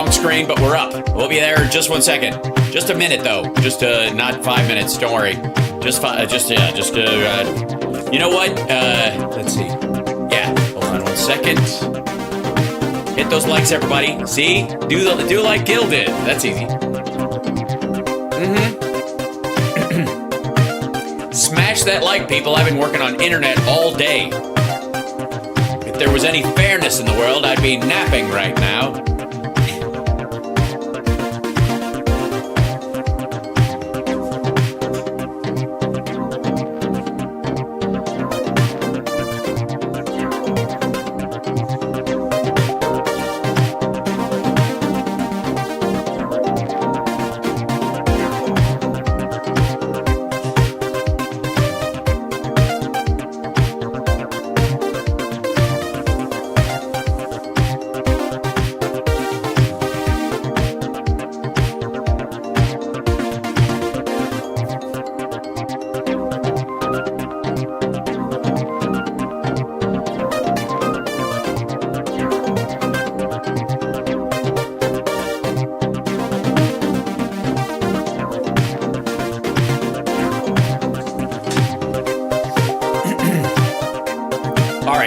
Wrong screen, but we're up. We'll be there in just 1 second. Just a minute, though. Just not 5 minutes. Don't worry. You know what? Let's see. Yeah. Hold on 1 second. Hit those likes, everybody. See? Do like Gil did. That's easy. Smash that like, people. I've been working on internet all day. If there was any fairness in the world, I'd be napping right now.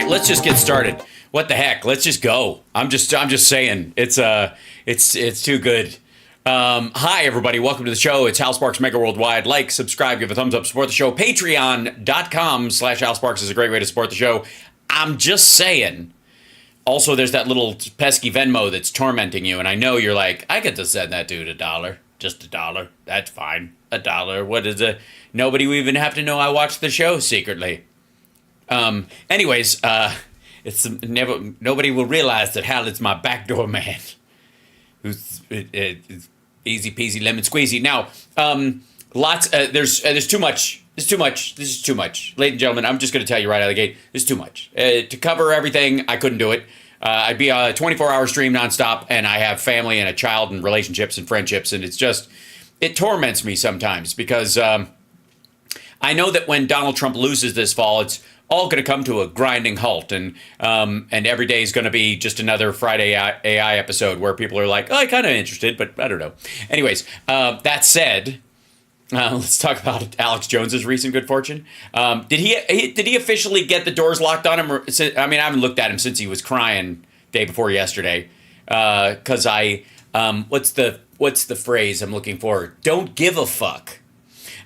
Let's just get started. What the heck? Let's just go. I'm just saying. It's too good. Hi everybody. Welcome to the show. It's Hal Sparks Megaworldwide. Like, subscribe, give a thumbs up, support the show. Patreon.com/HalSparks is a great way to support the show. I'm just saying. Also, there's that little pesky Venmo that's tormenting you, and I know you're like, I get to send that dude $1. Just $1. That's fine. $1. What is it? Nobody will even have to know I watched the show secretly. Anyways, nobody will realize that Hal is my backdoor man. Who's easy peasy lemon squeezy. Now, there's too much. This is too much. Ladies and gentlemen, I'm just going to tell you right out of the gate, there's too much. To cover everything, I couldn't do it. I'd be a 24-hour stream nonstop, and I have family and a child and relationships and friendships, and it torments me sometimes because, I know that when Donald Trump loses this fall, it's all going to come to a grinding halt, and every day is going to be just another Friday AI episode where people are like, oh, I'm kind of interested, but I don't know. Anyways, that said, let's talk about Alex Jones's recent good fortune. Did he officially get the doors locked on him? I mean, I haven't looked at him since he was crying day before yesterday. Because what's the phrase I'm looking for? Don't give a fuck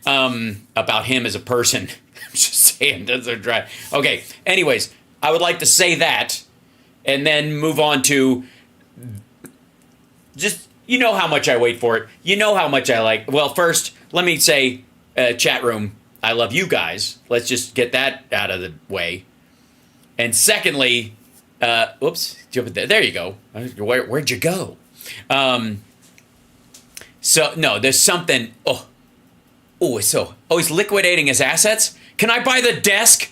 about him as a person. I'm just saying, that's a dry. Okay, anyways, I would like to say that and then move on to just, you know how much I wait for it. You know how much I like. Well, first, let me say, chat room, I love you guys. Let's just get that out of the way. And secondly, whoops, there you go. Where'd you go? So, no, there's something, he's liquidating his assets? Can I buy the desk?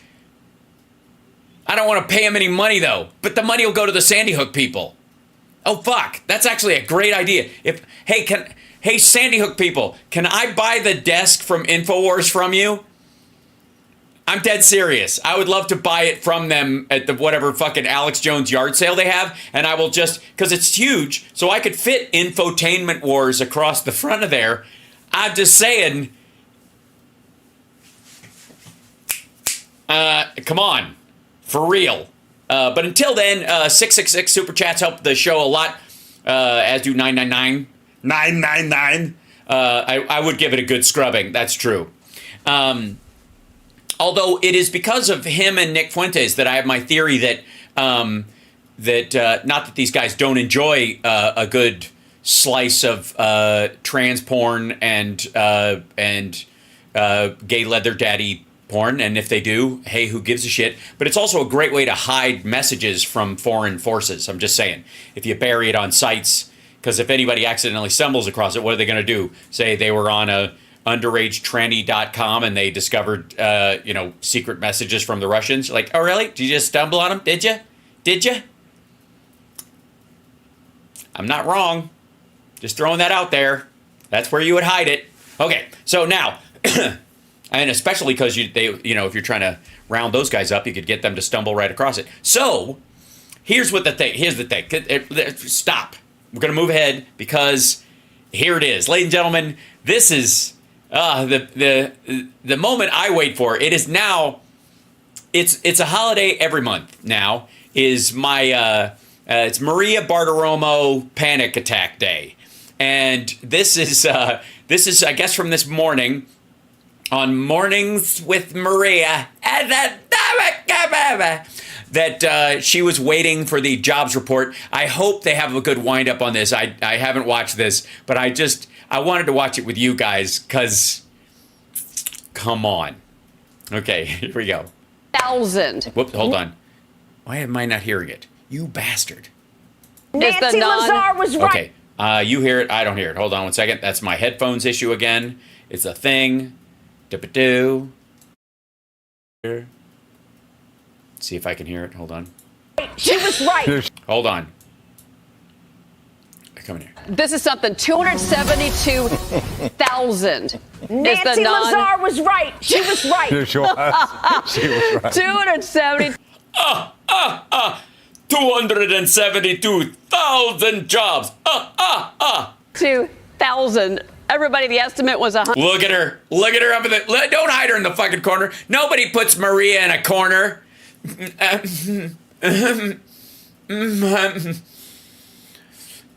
I don't want to pay him any money, though. But the money will go to the Sandy Hook people. Oh, fuck. That's actually a great idea. Hey, Sandy Hook people, can I buy the desk from InfoWars from you? I'm dead serious. I would love to buy it from them at the whatever fucking Alex Jones yard sale they have. And I will just, because it's huge, so I could fit Infotainment Wars across the front of there. I'm just saying... come on, for real. But until then, 666 Super Chats help the show a lot, as do 999. I would give it a good scrubbing, that's true. Although it is because of him and Nick Fuentes that I have my theory that, not that these guys don't enjoy a good slice of trans porn and gay leather daddy porn, and if they do, hey, who gives a shit? But it's also a great way to hide messages from foreign forces. I'm just saying, if you bury it on sites, because if anybody accidentally stumbles across it, what are they going to do? Say they were on a underagetranny.com and they discovered, secret messages from the Russians. Like, oh, really? Did you just stumble on them? Did you? I'm not wrong. Just throwing that out there. That's where you would hide it. Okay, so now... And especially because if you're trying to round those guys up, you could get them to stumble right across it. So, here's the thing. Stop. We're going to move ahead because here it is. Ladies and gentlemen, this is the moment I wait for. It is now, it's a holiday every month now, is my, it's Maria Bartiromo Panic Attack Day. And this is, I guess, from this morning on Mornings with Maria, that she was waiting for the jobs report. I hope they have a good wind up on this. I haven't watched this, but I wanted to watch it with you guys because, come on. Okay, here we go. 1,000. Whoops, hold on. Why am I not hearing it? You bastard. Nancy Lazar was right. Okay. You hear it. I don't hear it. Hold on one second. That's my headphones issue again. It's a thing. Dip-a-doo. See if I can hear it. Hold on. She was right. Hold on. Come in here. This is something. 272,000. Nancy Lazar was right. She was right. She was right. 270. 272,000 jobs. 2,000. Everybody, the estimate was 100. Look at her. Look at her up in the. Don't hide her in the fucking corner. Nobody puts Maria in a corner.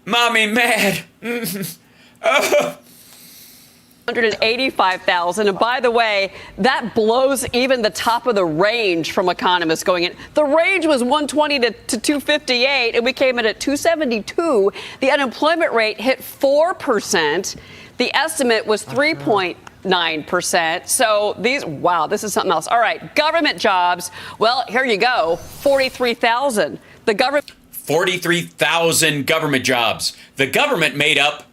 Mommy mad. 185,000. And by the way, that blows even the top of the range from economists going in. The range was 120 to 258, and we came in at 272. The unemployment rate hit 4%. The estimate was 3.9%. So this is something else. All right, government jobs. Well, here you go, 43,000. The government. 43,000 government jobs. The government made up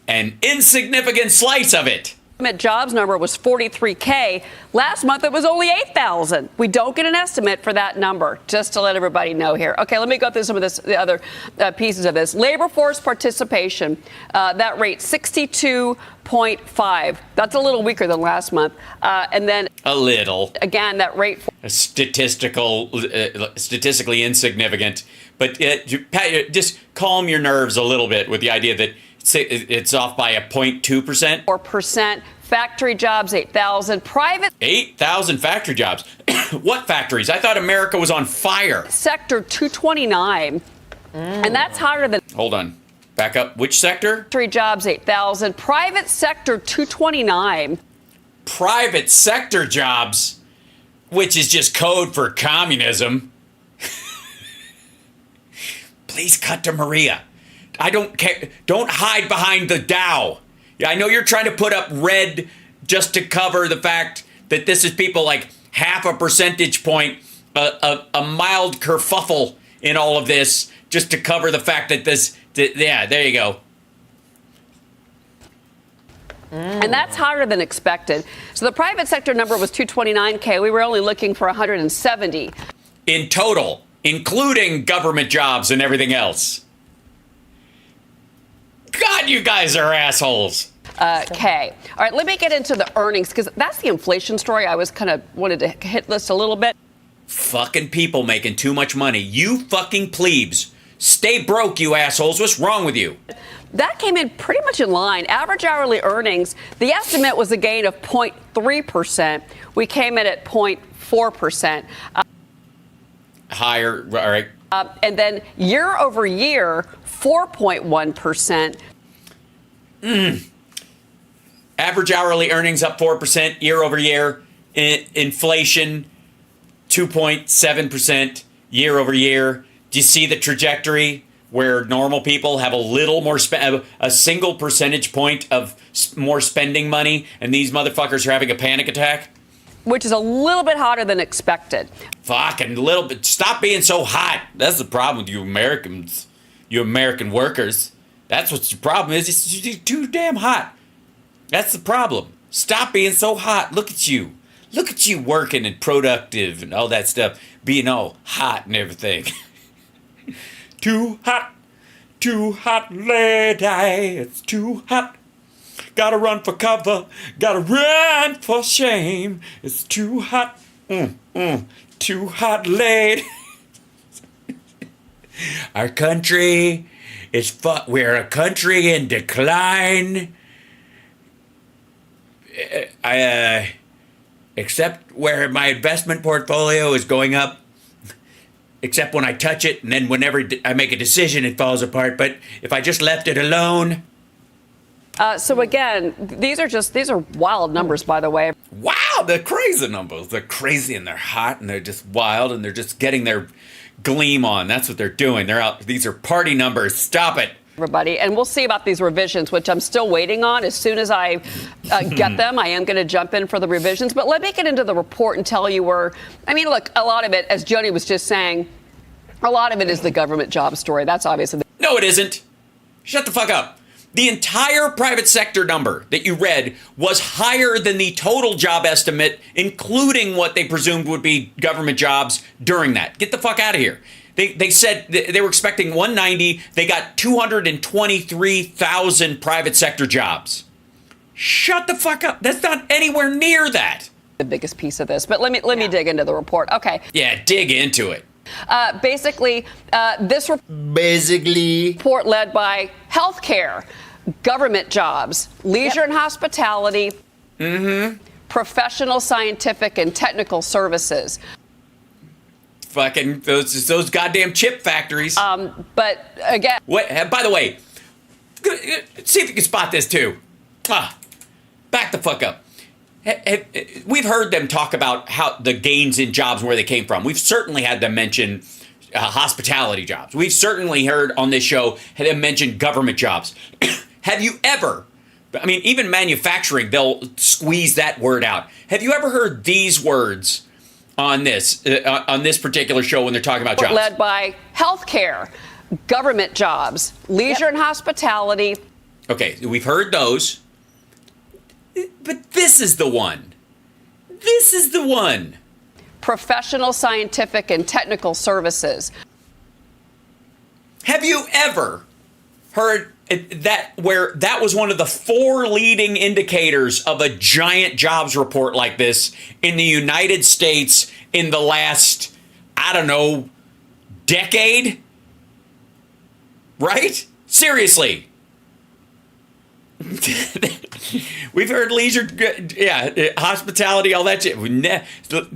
an insignificant slice of it. Government jobs number was 43K. Last month, it was only 8,000. We don't get an estimate for that number, just to let everybody know here. Okay, let me go through some of the other pieces of this. Labor force participation, that rate 62.5. That's a little weaker than last month. And then a little. Again, that rate statistically insignificant. But just calm your nerves a little bit with the idea that it's off by a 0.2%. 4%. Factory jobs, 8,000. Private 8,000 factory jobs. What factories? I thought America was on fire. Sector 229. And that's higher than. Hold on. Back up. Which sector? Factory jobs, 8,000. Private sector 229. Private sector jobs, which is just code for communism. Please cut to Maria. I don't care. Don't hide behind the Dow. I know you're trying to put up red just to cover the fact that this is people like half a percentage point, a mild kerfuffle in all of this, just to cover the fact that yeah, there you go. And that's higher than expected. So the private sector number was 229K. We were only looking for 170. In total, including government jobs and everything else. God, you guys are assholes. Okay. All right, let me get into the earnings, because that's the inflation story I was kind of wanted to hit this a little bit. Fucking people making too much money. You fucking plebes. Stay broke, you assholes. What's wrong with you? That came in pretty much in line. Average hourly earnings, the estimate was a gain of 0.3%. We came in at 0.4%. Higher, all right. And then year over year, 4.1%. Average hourly earnings up 4% year over year. Inflation 2.7% year over year. Do you see the trajectory where normal people have a little more a single percentage point of more spending money, and these motherfuckers are having a panic attack? Which is a little bit hotter than expected. Fucking little bit. Stop being so hot. That's the problem with you Americans, you American workers. That's what your problem is. It's too damn hot. That's the problem. Stop being so hot. Look at you. Look at you working and productive and all that stuff. Being all hot and everything. Too hot lady. It's too hot. Gotta run for cover. Gotta run for shame. It's too hot. Too hot lady. Our country is we're a country in decline. Except where my investment portfolio is going up. Except when I touch it, and then whenever I make a decision, it falls apart. But if I just left it alone. So again, these are wild numbers, by the way. Wow, they're crazy numbers. They're crazy and they're hot and they're just wild and they're just getting their gleam on. That's what they're doing. They're out. These are party numbers. Stop it. Everybody, and we'll see about these revisions, which I'm still waiting on. As soon as I get them, I am going to jump in for the revisions. But let me get into the report and tell you where. I mean, look, a lot of it, as Joni was just saying, a lot of it is the government job story. That's obviously. No, it isn't. Shut the fuck up. The entire private sector number that you read was higher than the total job estimate, including what they presumed would be government jobs during that. Get the fuck out of here. They said they were expecting 190. They got 223,000 private sector jobs. Shut the fuck up. That's not anywhere near that. The biggest piece of this. But let me dig into the report. Okay. Yeah, dig into it. This report led by healthcare, government jobs, leisure and hospitality, professional, scientific, and technical services. Fucking those goddamn chip factories. But again, by the way, see if you can spot this too. Back the fuck up. We've heard them talk about how the gains in jobs and where they came from. We've certainly had them mention hospitality jobs. We've certainly heard on this show them mention government jobs. Have you ever? I mean, even manufacturing, they'll squeeze that word out. Have you ever heard these words on this particular show when they're talking about jobs? Led by healthcare, government jobs, leisure and hospitality. Okay, we've heard those. But this is the one. This is the one. Professional, scientific, and technical services. Have you ever heard that where that was one of the 4 leading indicators of a giant jobs report like this in the United States in the last, I don't know, decade? Right? Seriously. We've heard leisure, hospitality, all that shit.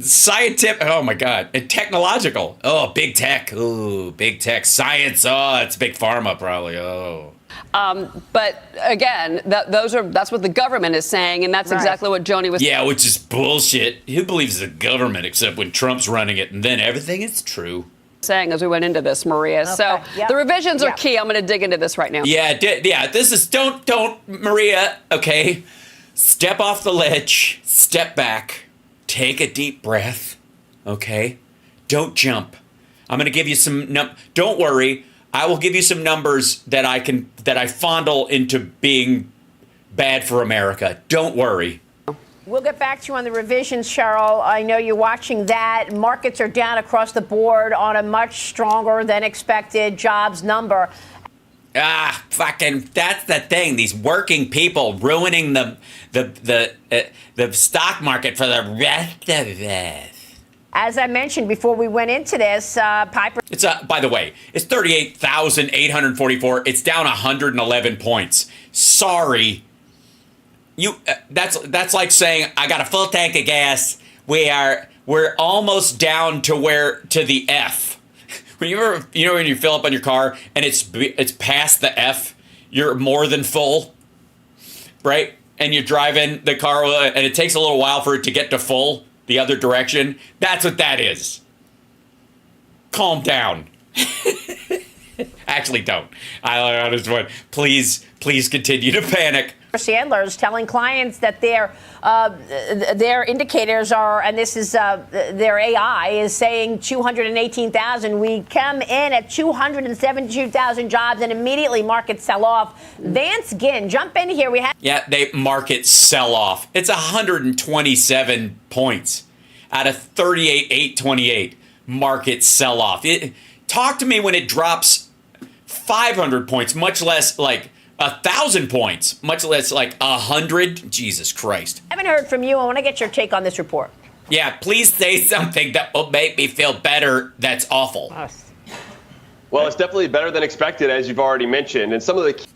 Scientific, oh my God, and technological. Oh, big tech. Oh, big tech. Science. Oh, it's big pharma, probably. Oh. But again, that's what the government is saying, and that's exactly what Joni was. Yeah, which is bullshit. Who believes the government except when Trump's running it, and then everything is true. Saying as we went into this, Maria. Okay. So the revisions are key. I'm going to dig into this right now. Yeah. This is don't Maria. Okay, step off the ledge, step back, take a deep breath. Okay, don't jump. I'm going to give you some. Don't worry. I will give you some numbers that I fondle into being bad for America. Don't worry. We'll get back to you on the revisions, Cheryl. I know you're watching that. Markets are down across the board on a much stronger than expected jobs number. Fucking, that's the thing. These working people ruining the stock market for the rest of us. As I mentioned before we went into this, Piper. It's by the way, it's 38,844. It's down 111 points. Sorry. That's like saying I got a full tank of gas. We're almost down to the F. When when you fill up on your car and it's past the F, you're more than full, right? And you're driving the car and it takes a little while for it to get to full the other direction. That's what that is. Calm down. Actually, don't. I just want please continue to panic. Sandler's telling clients that their indicators are, and this is their AI is saying 218,000. We come in at 272,000 jobs, and immediately markets sell off. Vance Ginn, jump in here. They market sell off. It's 127 points out of 38,828. Market sell off. Talk to me when it drops 500 points, much less like 1,000 points, much less like 100. Jesus Christ. I haven't heard from you. I want to get your take on this report. Yeah, please say something that will make me feel better. That's awful. Well, it's definitely better than expected, as you've already mentioned. And some of the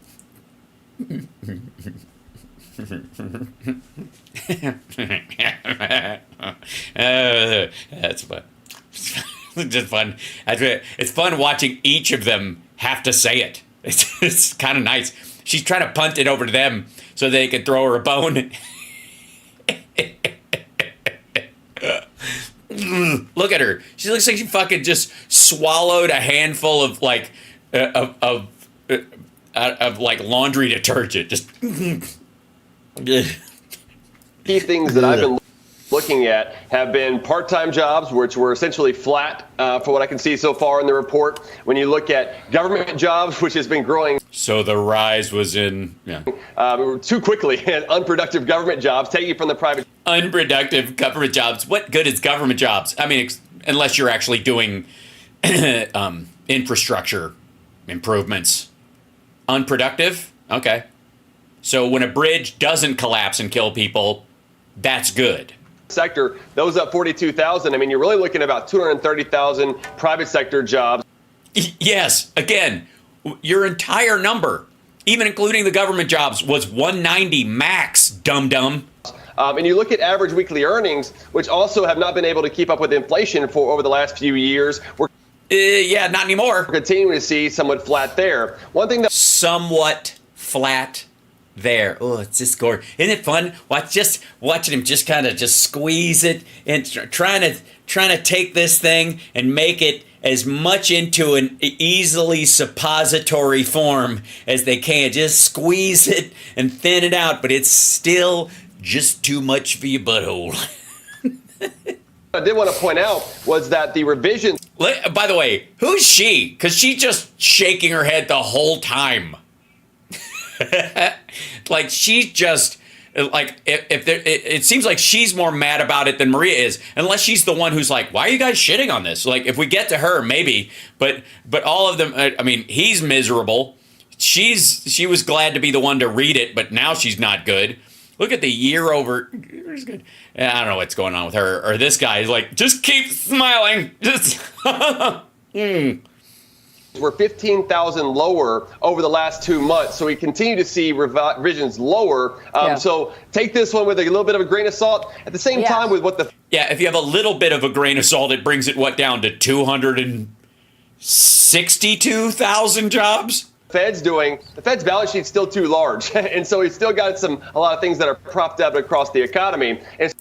that's fun. It's just fun. It's fun watching each of them have to say it. It's kind of nice. She's trying to punt it over to them so they can throw her a bone. Look at her. She looks like she fucking just swallowed a handful of like like laundry detergent. Just key things that I've been looking at have been part-time jobs, which were essentially flat for what I can see so far in the report. When you look at government jobs, which has been growing. So the rise was in too quickly, and unproductive government jobs, taking from the private. Unproductive government jobs. What good is government jobs? I mean, unless you're actually doing infrastructure improvements. Unproductive? Okay. So when a bridge doesn't collapse and kill people, that's good. Sector, those up 42,000. I mean, you're really looking at about 230,000 private sector jobs. Yes. Again, your entire number, even including the government jobs, was 190 max, dum-dum. And you look at average weekly earnings, which also have not been able to keep up with inflation for over the last few years. We're not anymore. continuing to see somewhat flat there. One thing that somewhat flat there. Oh, it's just gorgeous. Isn't it fun? Watching him just kind of just squeeze it and trying to take this thing and make it as much into an easily suppository form as they can. Just squeeze it and thin it out, but it's still just too much for your butthole. I did want to point out was that the revisions. By the way, who's she? Because she's just shaking her head the whole time. Like she's just like it seems like she's more mad about it than Maria is, unless she's the one who's like, why are you guys shitting on this? Like if we get to her, maybe, but all of them. I mean, he's miserable. She was glad to be the one to read it, but now she's not good. Look at the year over. It's good. I don't know what's going on with her or this guy. Is like, just keep smiling. Just. We're 15,000 lower over the last 2 months, so we continue to see revisions lower. So take this one with a little bit of a grain of salt. At the same time, with what the if you have a little bit of a grain of salt, it brings it down to 262,000 jobs. Fed's doing. The Fed's balance sheet's still too large, and so he's still got a lot of things that are propped up across the economy. And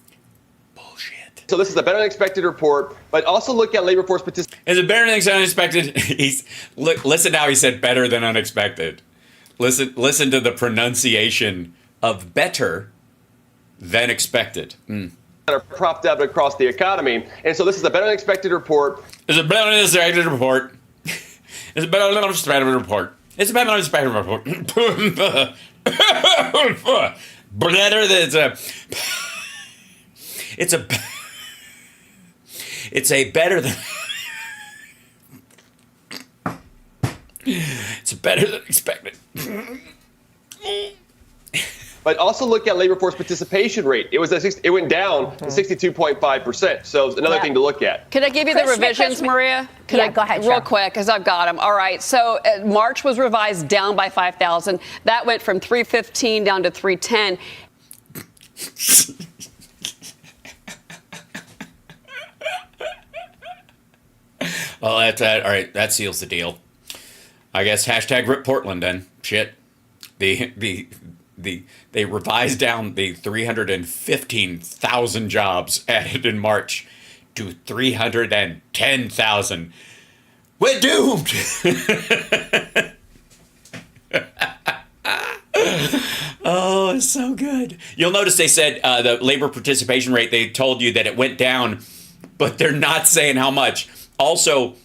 bullshit. So this is a better than expected report, but also look at labor force participation. Is it better than unexpected? Listen how he said better than unexpected. Listen to the pronunciation of better than expected. That are propped up across the economy, and so this is a better than expected report. Is it better than expected report? Is it better than expected report? It's a better than expected report. Better than it's a better than it's better than expected. But also look at labor force participation rate. It went down to 62.5%. So it's another thing to look at. Can I give you the revisions, Maria? Go ahead. Real quick, because I've got them. All right. So March was revised down by 5,000. That went from 315 down to 310. Well, that's all right. That seals the deal. I guess hashtag rip Portland then. Shit. They revised down the 315,000 jobs added in March to 310,000. We're doomed. Oh, it's so good. You'll notice they said the labor participation rate, they told you that it went down, but they're not saying how much. Also,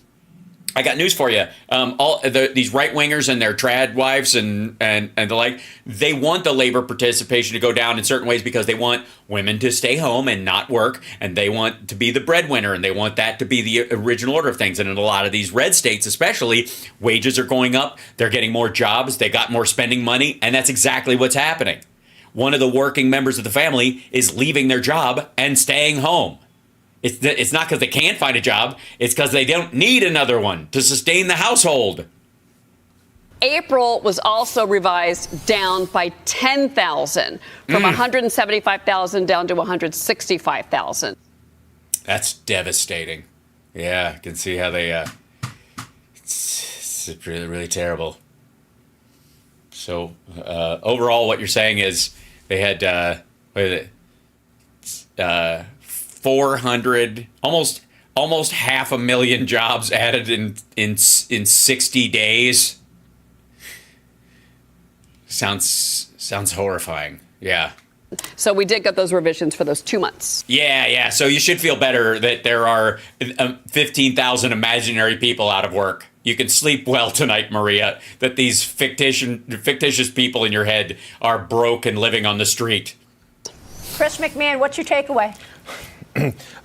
I got news for you. These right-wingers and their trad wives and the like, they want the labor participation to go down in certain ways because they want women to stay home and not work, and they want to be the breadwinner, and they want that to be the original order of things. And in a lot of these red states especially, wages are going up, they're getting more jobs, they got more spending money, and that's exactly what's happening. One of the working members of the family is leaving their job and staying home. It's not because they can't find a job. It's because they don't need another one to sustain the household. April was also revised down by 10,000 from 175,000 down to 165,000. That's devastating. Yeah, I can see how they. It's really, really terrible. So overall, what you're saying is they had 400, almost 500,000 jobs added in 60 days. Sounds horrifying. Yeah. So we did get those revisions for those 2 months. Yeah. So you should feel better that there are 15,000 imaginary people out of work. You can sleep well tonight, Maria, that these fictitious people in your head are broke and living on the street. Chris McMahon, what's your takeaway?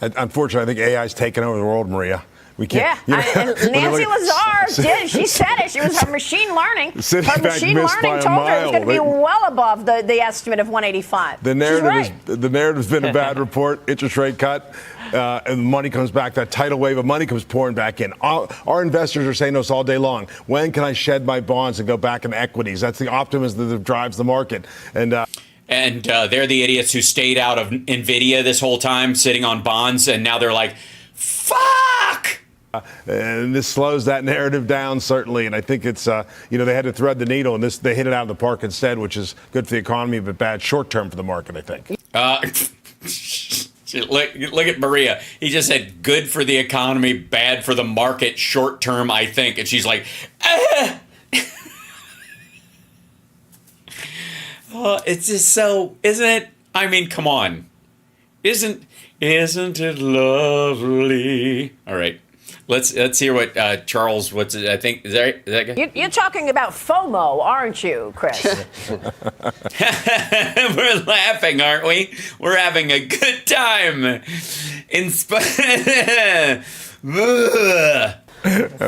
Unfortunately, I think AI's taken over the world, Maria. We can't. Nancy Lazar did. She said it. She was her machine learning. Her machine learning told her it was going to be well above the estimate of 185. The narrative's been a bad report. Interest rate cut, and the money comes back. That tidal wave of money comes pouring back in. Our investors are saying to us all day long, when can I shed my bonds and go back into equities? That's the optimism that drives the market. And they're the idiots who stayed out of NVIDIA this whole time, sitting on bonds, and now they're like, fuck! And this slows that narrative down, certainly. And I think it's, they had to thread the needle, and they hit it out of the park instead, which is good for the economy, but bad short-term for the market, I think. Look at Maria. He just said, good for the economy, bad for the market, short-term, I think. And she's like, it's just so, isn't it? I mean, come on. Isn't it lovely? All right. Let's hear what Charles. I think is that good? You're talking about FOMO, aren't you, Chris? We're laughing, aren't we? We're having a good time.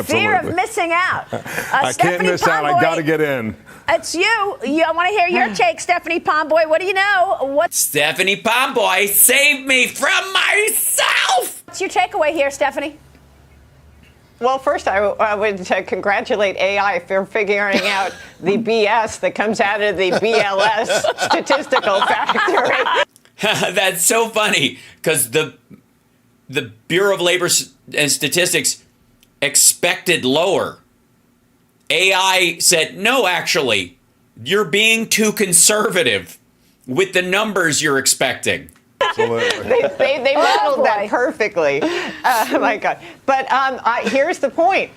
Fear of missing out. I can't miss out. I got to get in. It's you. I want to hear your take, Stephanie Pomboy. What do you know? Stephanie Pomboy, save me from myself. What's your takeaway here, Stephanie? Well, first, I would congratulate AI for figuring out the BS that comes out of the BLS statistical factory. That's so funny because the Bureau of Labor and Statistics expected lower. AI said, no, actually, you're being too conservative with the numbers you're expecting. They modeled that perfectly. Oh, my God. But here's the point.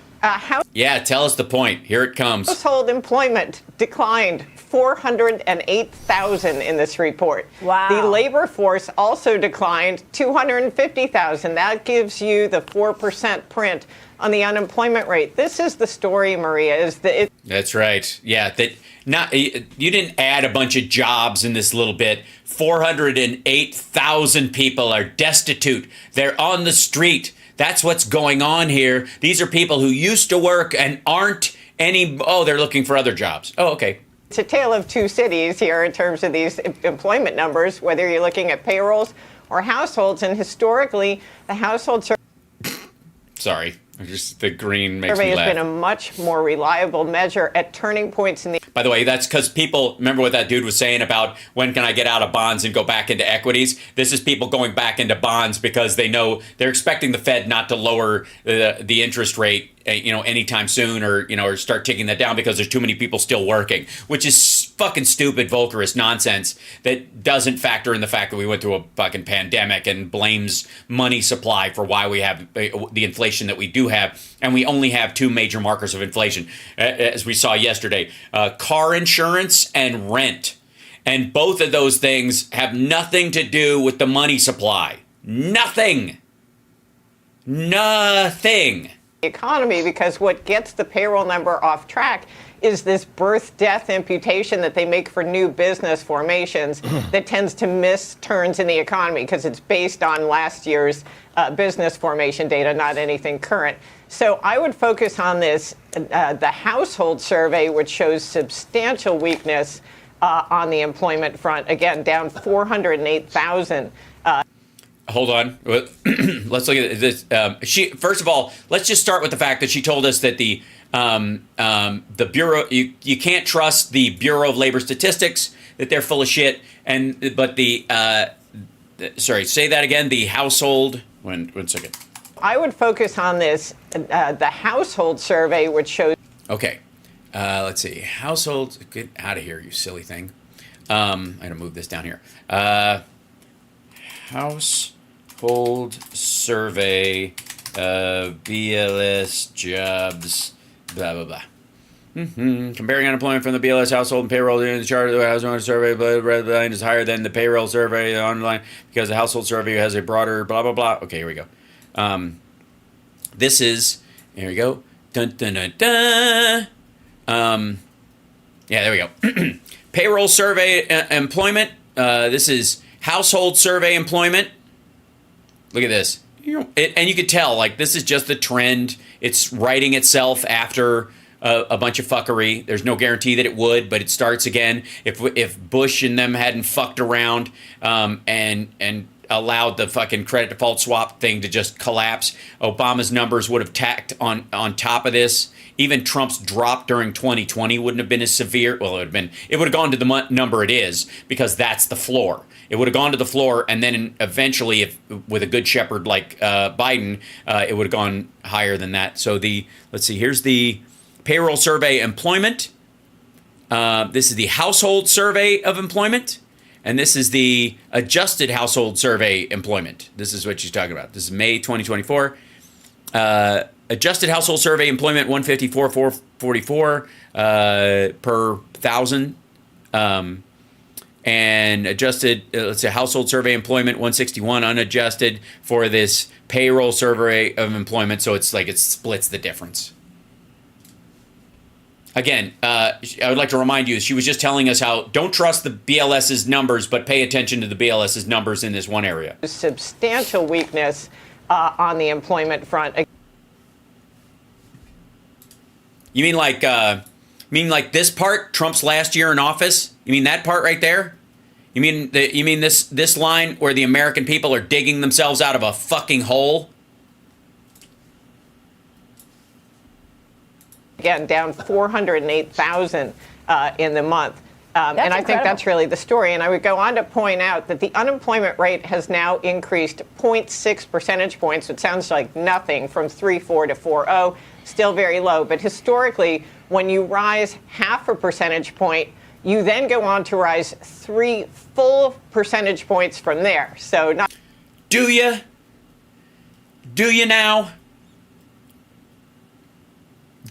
Yeah, tell us the point. Here it comes. Household employment declined 408,000 in this report. Wow. The labor force also declined 250,000. That gives you the 4% print on the unemployment rate. This is the story, Maria. That's right. Yeah, you didn't add a bunch of jobs in this little bit. 408,000 people are destitute. They're on the street. That's what's going on here. These are people who used to work and aren't they're looking for other jobs. Oh, okay. It's a tale of two cities here in terms of these employment numbers, whether you're looking at payrolls or households. And historically, the household Sorry. Just the green makes survey me laugh. has been a much more reliable measure at turning points in the. By the way, that's because people remember what that dude was saying about when can I get out of bonds and go back into equities. This is people going back into bonds because they know they're expecting the Fed not to lower the interest rate, anytime soon, or start taking that down because there's too many people still working, which is fucking stupid, vulgarous nonsense that doesn't factor in the fact that we went through a fucking pandemic and blames money supply for why we have the inflation that we do have, and we only have two major markers of inflation, as we saw yesterday, car insurance and rent. And both of those things have nothing to do with the money supply. Nothing. Economy, because what gets the payroll number off track is this birth-death imputation that they make for new business formations that tends to miss turns in the economy because it's based on last year's business formation data, not anything current. So I would focus on this, the household survey, which shows substantial weakness on the employment front, again, down 408,000. hold on. Let's look at this. She first of all, let's just start with the fact that she told us that the Bureau, you can't trust the Bureau of Labor Statistics, that they're full of shit. But sorry, say that again. The household. One second. I would focus on this, the household survey, which shows. Okay. Let's see. Household. Get out of here, you silly thing. I'm gonna move this down here. Household survey, BLS jobs, blah blah blah. Comparing unemployment from the BLS household and payroll in the chart of the household survey, red line is higher than the payroll survey online because the household survey has a broader blah blah blah. Okay, here we go. This is here we go. Dun dun dun dun. Yeah, there we go. Payroll survey employment. This is household survey employment. Look at this. And you could tell, like, this is just the trend. It's writing itself after a bunch of fuckery. There's no guarantee that it would, but it starts again. If Bush and them hadn't fucked around and allowed the fucking credit default swap thing to just collapse, Obama's numbers would have tacked on top of this. Even Trump's drop during 2020 wouldn't have been as severe. Well, it would have gone to the number it is because that's the floor. It would have gone to the floor, and then eventually, if with a good shepherd like Biden, it would have gone higher than that. So let's see, here's the payroll survey employment. This is the household survey of employment, and this is the adjusted household survey employment. This is what she's talking about. This is May 2024. Adjusted household survey employment 154,444 per thousand. And adjusted, let's say household survey employment 161 unadjusted for this payroll survey of employment. So it's like it splits the difference. Again, I would like to remind you, she was just telling us how don't trust the BLS's numbers, but pay attention to the BLS's numbers in this one area. Substantial weakness on the employment front. You mean like this part, Trump's last year in office? You mean that part right there? You mean this line where the American people are digging themselves out of a fucking hole? Again, down 408,000 in the month. And I think that's really the story. And I would go on to point out that the unemployment rate has now increased 0.6 percentage points. It sounds like nothing, from 3.4 to 4.0, still very low. But historically, when you rise half a percentage point, you then go on to rise 3 full percentage points from there. So not. Do you? Do you now?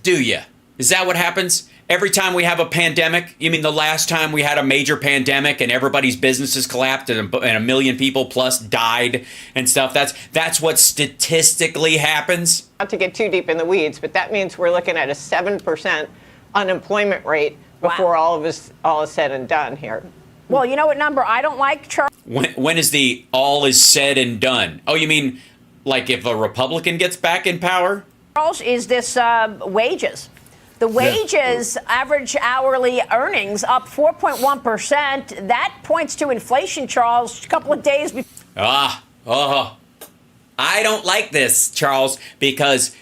Do you? Is that what happens? Every time we have a pandemic? You mean the last time we had a major pandemic and everybody's businesses collapsed and a million people plus died and stuff? That's what statistically happens? Not to get too deep in the weeds, but that means we're looking at a 7% unemployment rate before all is said and done here. Well, you know what number I don't like, Charles? When is the all is said and done? Oh, you mean like if a Republican gets back in power? Charles, is this wages. The wages, average hourly earnings up 4.1%. That points to inflation, Charles, a couple of days before. I don't like this, Charles, because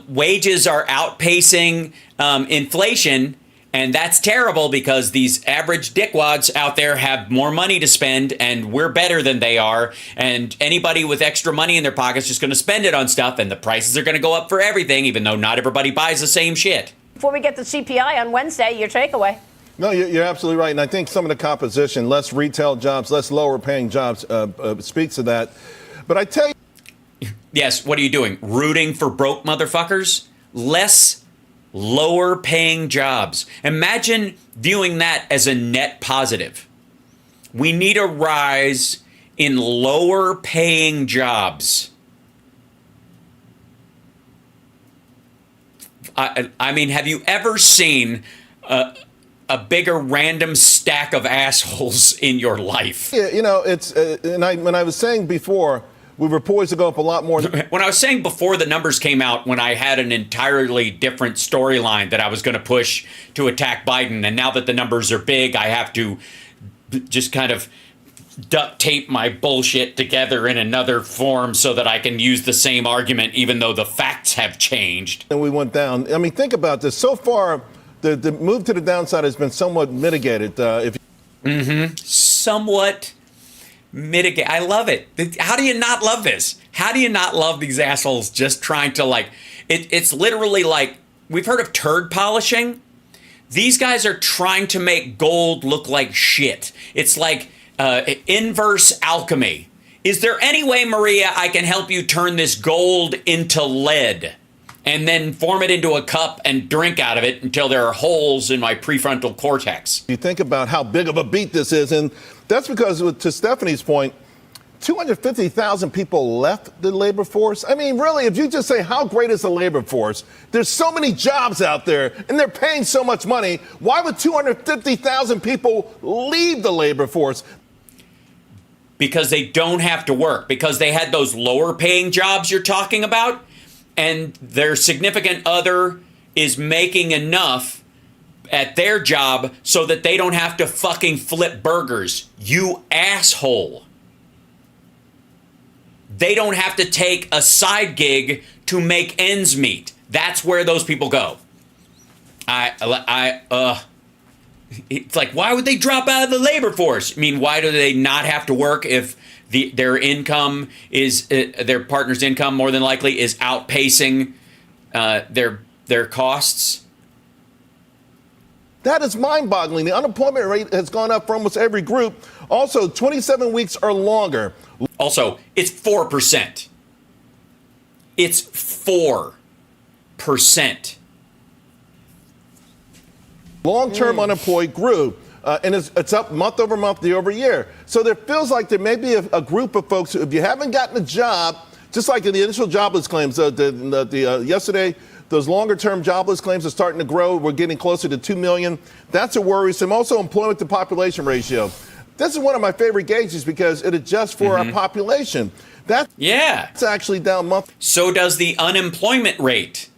wages are outpacing inflation. And that's terrible because these average dickwads out there have more money to spend and we're better than they are. And anybody with extra money in their pockets is just going to spend it on stuff and the prices are going to go up for everything, even though not everybody buys the same shit. Before we get the CPI on Wednesday, your takeaway. No, you're absolutely right. And I think some of the composition, less retail jobs, less lower paying jobs speaks to that. But I tell you. Yes, what are you doing? Rooting for broke motherfuckers? Less lower paying jobs. Imagine viewing that as a net positive. We need a rise in lower paying jobs. I mean, have you ever seen a bigger random stack of assholes in your life? Yeah, you know, it's when I was saying before, we were poised to go up a lot more. When I was saying before the numbers came out, when I had an entirely different storyline that I was going to push to attack Biden, and now that the numbers are big, I have to just kind of duct tape my bullshit together in another form so that I can use the same argument even though the facts have changed. And we went down. I mean, think about this. So far, the move to the downside has been somewhat mitigated. Somewhat mitigate. I love it. How do you not love this? How do you not love these assholes just trying to it's literally like, we've heard of turd polishing. These guys are trying to make gold look like shit. It's like inverse alchemy. Is there any way, Maria, I can help you turn this gold into lead and then form it into a cup and drink out of it until there are holes in my prefrontal cortex? You think about how big of a beat this is, and that's because, to Stephanie's point, 250,000 people left the labor force. I mean, really, if you just say how great is the labor force, there's so many jobs out there and they're paying so much money. Why would 250,000 people leave the labor force? Because they don't have to work, because they had those lower paying jobs you're talking about, and their significant other is making enough at their job so that they don't have to fucking flip burgers. You asshole. They don't have to take a side gig to make ends meet. That's where those people go. It's like, why would they drop out of the labor force? I mean, why do they not have to work if their income is, their partner's income more than likely is outpacing their costs? That is mind-boggling. The unemployment rate has gone up for almost every group. Also, 27 weeks or longer. Also, it's 4%. It's 4%. Long-term unemployed grew, and it's up month over month, year over year. So there feels like there may be a group of folks who, if you haven't gotten a job, just like in the initial jobless claims, yesterday, those longer-term jobless claims are starting to grow. We're getting closer to 2 million. That's a worrisome. Also, employment to population ratio. This is one of my favorite gauges because it adjusts for our population. It's actually down month. So does the unemployment rate.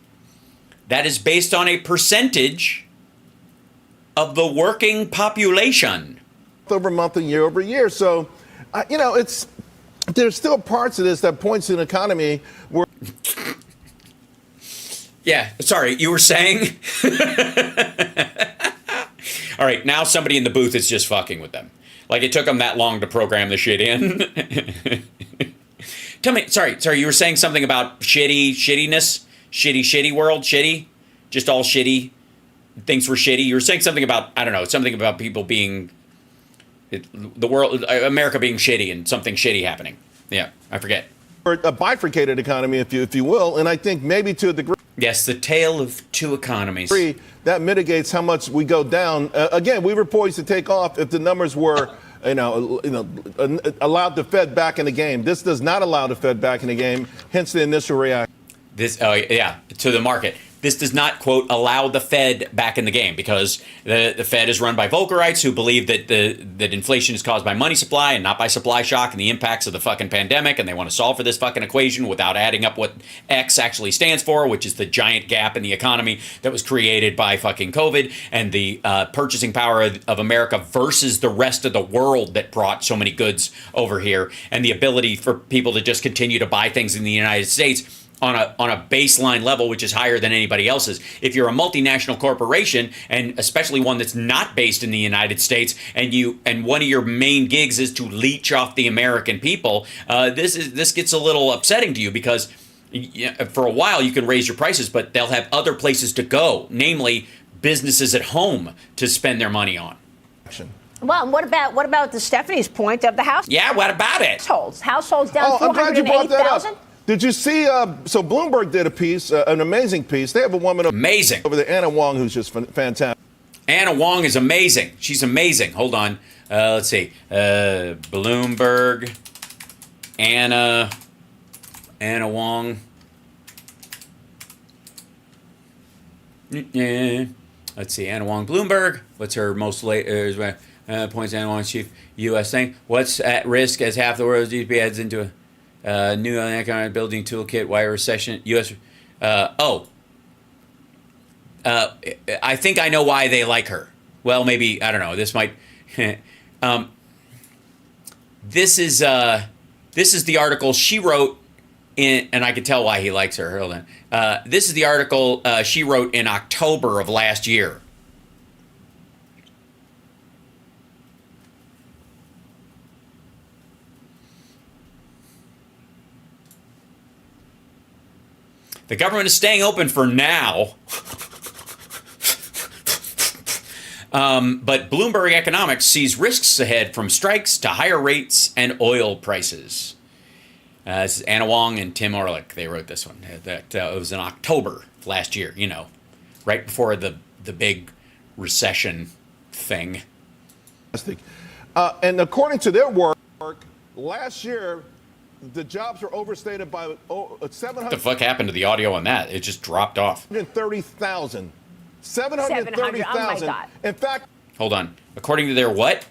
That is based on a percentage of the working population. Over month and year over year. So, there's still parts of this that points to an economy where. Yeah, sorry, you were saying? All right, now somebody in the booth is just fucking with them. Like it took them that long to program the shit in. Tell me, sorry, you were saying something about shittiness? Shitty world, shitty? Just all shitty? Things were shitty? You were saying something about, I don't know, something about people being, the world, America being shitty and something shitty happening. Yeah, I forget. A bifurcated economy, if you will, and I think maybe to a degree. Yes, the tale of two economies. That mitigates how much we go down. Again, we were poised to take off if the numbers were, allowed the Fed back in the game. This does not allow the Fed back in the game, hence the initial reaction. To the market. This does not, quote, allow the Fed back in the game because the Fed is run by Volckerites who believe that that inflation is caused by money supply and not by supply shock and the impacts of the fucking pandemic, and they want to solve for this fucking equation without adding up what X actually stands for, which is the giant gap in the economy that was created by fucking COVID and the purchasing power of America versus the rest of the world that brought so many goods over here, and the ability for people to just continue to buy things in the United States on a baseline level, which is higher than anybody else's. If you're a multinational corporation, and especially one that's not based in the United States, and one of your main gigs is to leech off the American people, this gets a little upsetting to you because for a while you can raise your prices, but they'll have other places to go, namely businesses at home to spend their money on. Well, and what about the Stephanie's point of the house? Yeah, what about it? Households down 408,000. Did you see, so Bloomberg did a piece, an amazing piece. They have a woman amazing over there, Anna Wong, who's just fantastic. Anna Wong is amazing. She's amazing. Hold on. Let's see. Bloomberg, Anna Wong. Yeah. Let's see. Anna Wong Bloomberg. What's her most points? Anna Wong, chief U.S. thing. What's at risk as half the world's GDP heads into a new economic building toolkit? Why recession? U.S. I think I know why they like her. Well, maybe, I don't know. This might. This is the article she wrote in, and I can tell why he likes her. Hold on. This is the article she wrote in October of last year. The government is staying open for now. But Bloomberg Economics sees risks ahead from strikes to higher rates and oil prices. This is Anna Wong and Tim Orlick. They wrote this one. That it was in October last year, right before the big recession thing. And according to their work, last year, the jobs were overstated by 700. What the fuck happened to the audio on that? It just dropped off. 730,000. 730,000. Oh my God. In fact, hold on. According to their what?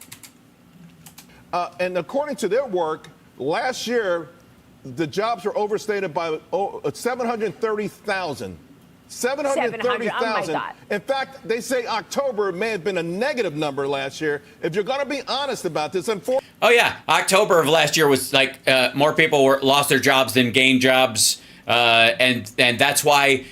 And according to their work, last year, the jobs were overstated by 730,000. 730,000. Oh my God. In fact, they say October may have been a negative number last year. If you're going to be honest about this, Oh yeah, October of last year was like more people lost their jobs than gained jobs, and that's why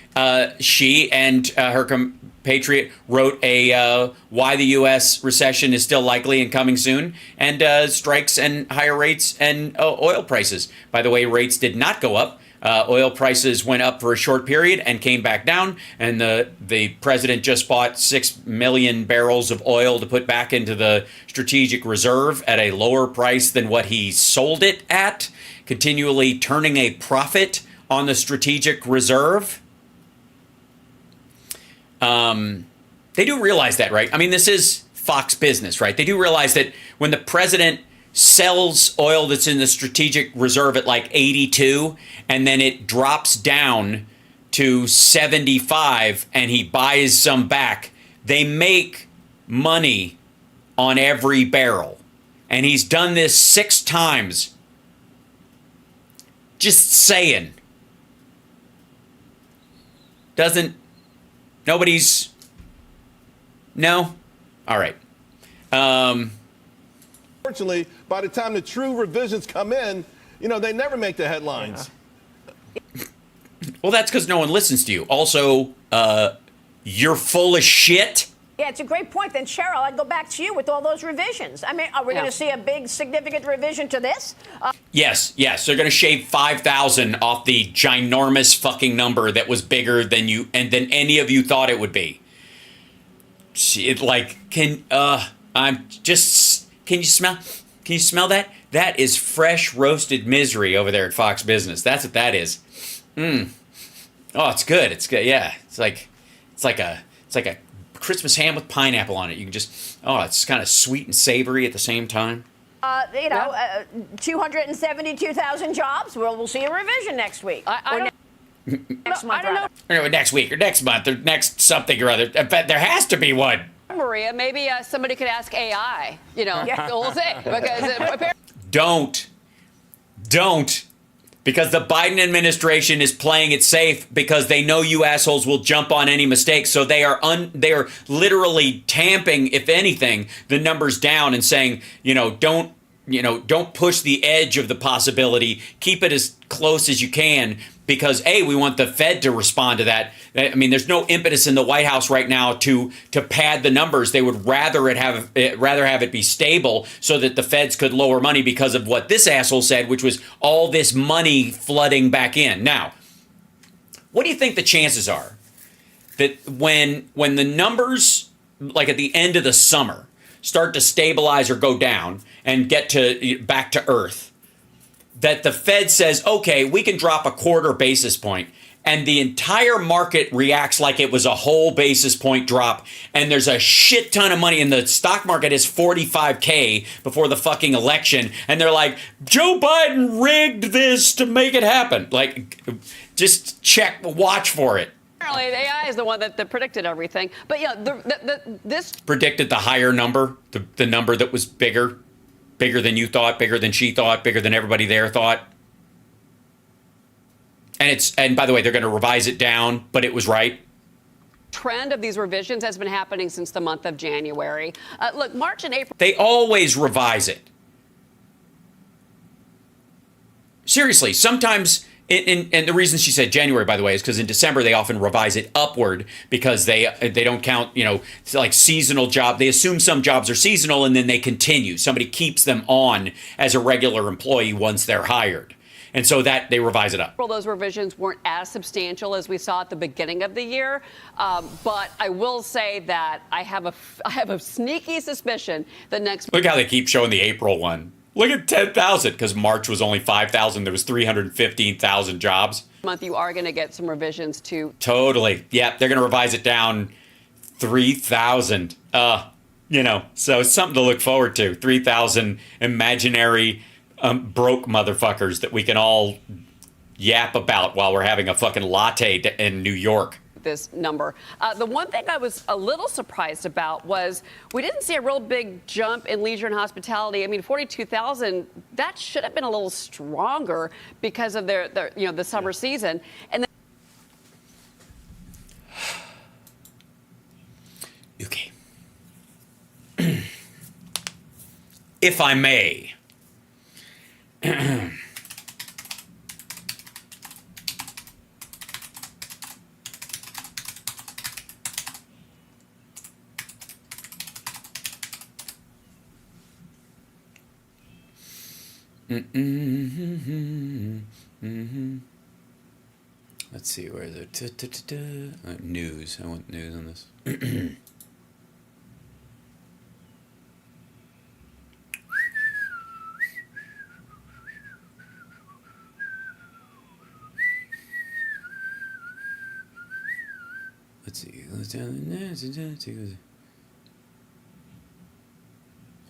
she and her compatriot wrote a why the U.S. recession is still likely and coming soon, and strikes and higher rates and oil prices. By the way, rates did not go up. Oil prices went up for a short period and came back down, and the president just bought 6 million barrels of oil to put back into the strategic reserve at a lower price than what he sold it at, continually turning a profit on the strategic reserve. They do realize that, right? I mean, this is Fox business, right? They do realize that when the president sells oil that's in the strategic reserve at like 82, and then it drops down to 75, and he buys some back, they make money on every barrel. And he's done this 6 times. Just saying. Nobody's... No? All right. Unfortunately, by the time the true revisions come in, they never make the headlines. Well, that's because no one listens to you. Also, you're full of shit. Yeah, it's a great point. Then, Cheryl, I'd go back to you with all those revisions. I mean, are we going to see a big, significant revision to this? Yes. They're going to shave 5,000 off the ginormous fucking number that was bigger than you and than any of you thought it would be. Can you smell that? That is fresh roasted misery over there at Fox Business. That's what that is. Oh, it's good. It's good. Yeah. It's like a Christmas ham with pineapple on it. You can just, it's kind of sweet and savory at the same time. 272,000 jobs. We'll see a revision next week. Next month, Or next week or next month or next something or other. In fact, there has to be one. Maria, maybe somebody could ask AI, the whole thing. Because Don't. Because the Biden administration is playing it safe because they know you assholes will jump on any mistake. So they are literally tamping, if anything, the numbers down and saying, don't push the edge of the possibility. Keep it as close as you can because we want the Fed to respond to that. I mean, there's no impetus in the White House right now to pad the numbers. They would rather have it be stable so that the Feds could lower money because of what this asshole said, which was all this money flooding back in. Now, what do you think the chances are that when the numbers, like at the end of the summer, start to stabilize or go down and get back to earth, that the Fed says, okay, we can drop a 1/4 basis point, and the entire market reacts like it was a whole basis point drop, and there's a shit ton of money, and the stock market is 45K before the fucking election, and they're like, Joe Biden rigged this to make it happen. Like, just watch for it. apparently the AI is the one that predicted everything. But this predicted the higher number, the number that was bigger than you thought, bigger than she thought, bigger than everybody there thought. And by the way, they're going to revise it down, but it was right. Trend of these revisions has been happening since the month of January. Look, March and April. They always revise it. Seriously, sometimes, and the reason she said January, by the way, is because in December they often revise it upward because they don't count, it's like seasonal job. They assume some jobs are seasonal and then they continue. Somebody keeps them on as a regular employee once they're hired. And so that they revise it up. Well, those revisions weren't as substantial as we saw at the beginning of the year. But I will say that I have a sneaky suspicion that next. Look how they keep showing the April one. Look at 10,000 because March was only 5,000. There was 315,000 jobs. Month you are going to get some revisions to. Totally. Yep. They're going to revise it down 3,000. So it's something to look forward to. 3,000 imaginary broke motherfuckers that we can all yap about while we're having a fucking latte in New York. This number. The one thing I was a little surprised about was we didn't see a real big jump in leisure and hospitality. I mean, 42,000, that should have been a little stronger because of their the summer season. And then Okay. If I may. Let's see, where is it? News. I want news on this. Let's see.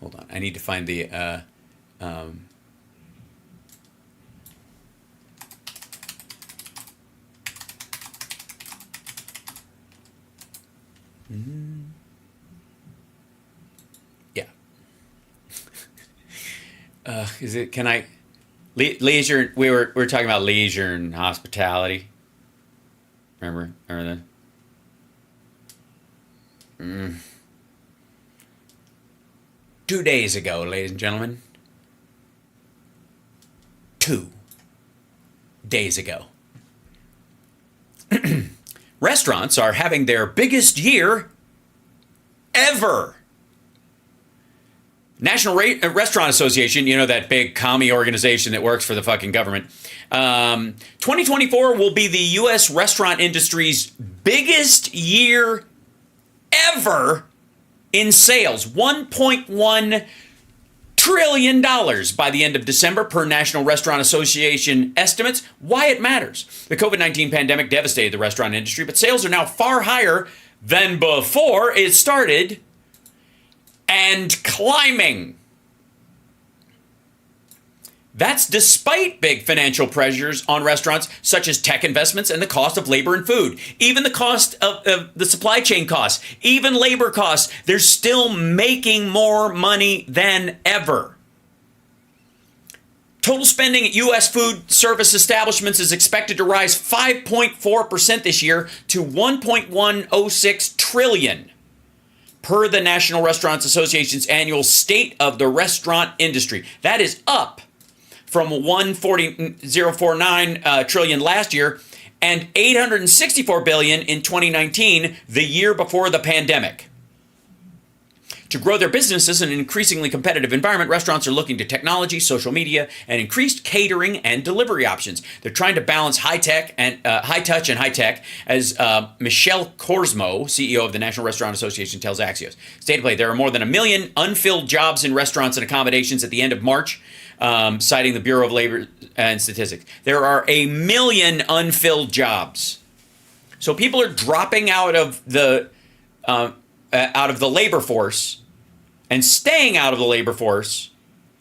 Hold on. I need to find the yeah. Is it? Can I? Leisure. We were talking about leisure and hospitality. Remember that? 2 days ago, ladies and gentlemen. 2 days ago. Restaurants are having their biggest year ever. National Restaurant Association, that big commie organization that works for the fucking government. 2024 will be the U.S. restaurant industry's biggest year ever in sales. $1.1 trillion by the end of December per National Restaurant Association estimates. Why it matters. The COVID-19 pandemic devastated the restaurant industry, but sales are now far higher than before it started and climbing. That's despite big financial pressures on restaurants, such as tech investments and the cost of labor and food. Even the cost of the supply chain costs, even labor costs, they're still making more money than ever. Total spending at U.S. food service establishments is expected to rise 5.4% this year to $1.106 trillion. Per the National Restaurants Association's annual State of the Restaurant Industry. That is up from $1.049 trillion last year and $864 billion in 2019, the year before the pandemic. To grow their businesses in an increasingly competitive environment, restaurants are looking to technology, social media, and increased catering and delivery options. They're trying to balance high touch and high tech, as Michelle Korsmo, CEO of the National Restaurant Association, tells Axios. State of play: there are more than 1 million unfilled jobs in restaurants and accommodations at the end of March, citing the Bureau of Labor and Statistics. There are 1 million unfilled jobs. So people are dropping out of the labor force and staying out of the labor force,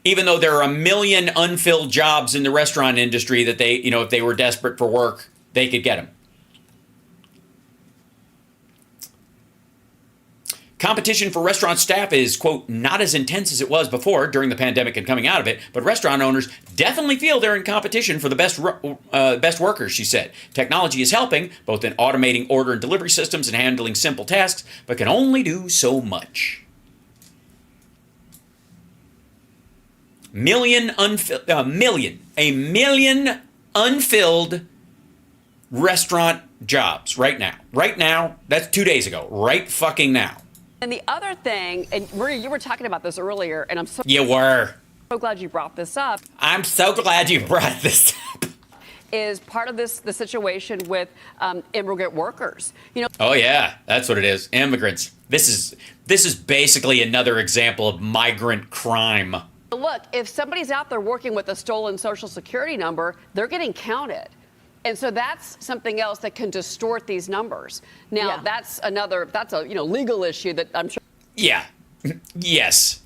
even though there are 1 million unfilled jobs in the restaurant industry that they, if they were desperate for work, they could get them. Competition for restaurant staff is, quote, not as intense as it was before during the pandemic and coming out of it, but restaurant owners definitely feel they're in competition for the best workers, she said. Technology is helping, both in automating order and delivery systems and handling simple tasks, but can only do so much. a million unfilled restaurant jobs right now. Right now, that's 2 days ago. Right fucking now. And the other thing, and Maria, you were talking about this earlier, and I'm so glad you brought this up. I'm so glad you brought this up. Is part of this the situation with immigrant workers? Oh yeah, that's what it is. Immigrants. This is basically another example of migrant crime. Look, if somebody's out there working with a stolen Social Security number, they're getting counted. And so that's something else that can distort these numbers. Now, that's a legal issue that I'm sure. Yeah. Yes.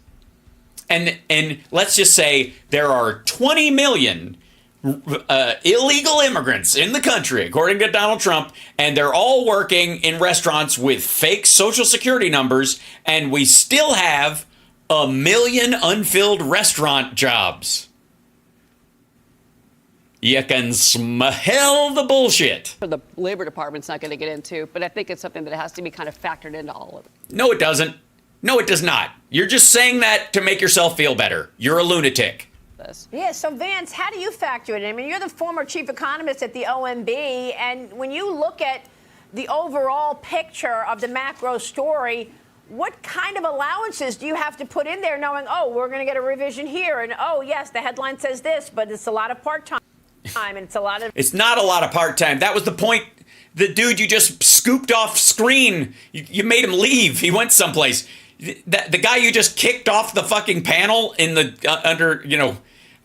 And let's just say there are 20 million illegal immigrants in the country, according to Donald Trump, and they're all working in restaurants with fake Social Security numbers, and we still have 1 million unfilled restaurant jobs. You can smell the bullshit. The Labor Department's not going to get into, but I think it's something that has to be kind of factored into all of it. No, it doesn't. No, it does not. You're just saying that to make yourself feel better. You're a lunatic. Yeah, so Vance, how do you factor it in? I mean, you're the former chief economist at the OMB, and when you look at the overall picture of the macro story, what kind of allowances do you have to put in there knowing, oh, we're going to get a revision here, and oh, yes, the headline says this, but it's a lot of part-time, and it's a lot of... It's not a lot of part-time. That was the point. The dude you just scooped off screen, you made him leave. He went someplace. The guy you just kicked off the fucking panel in the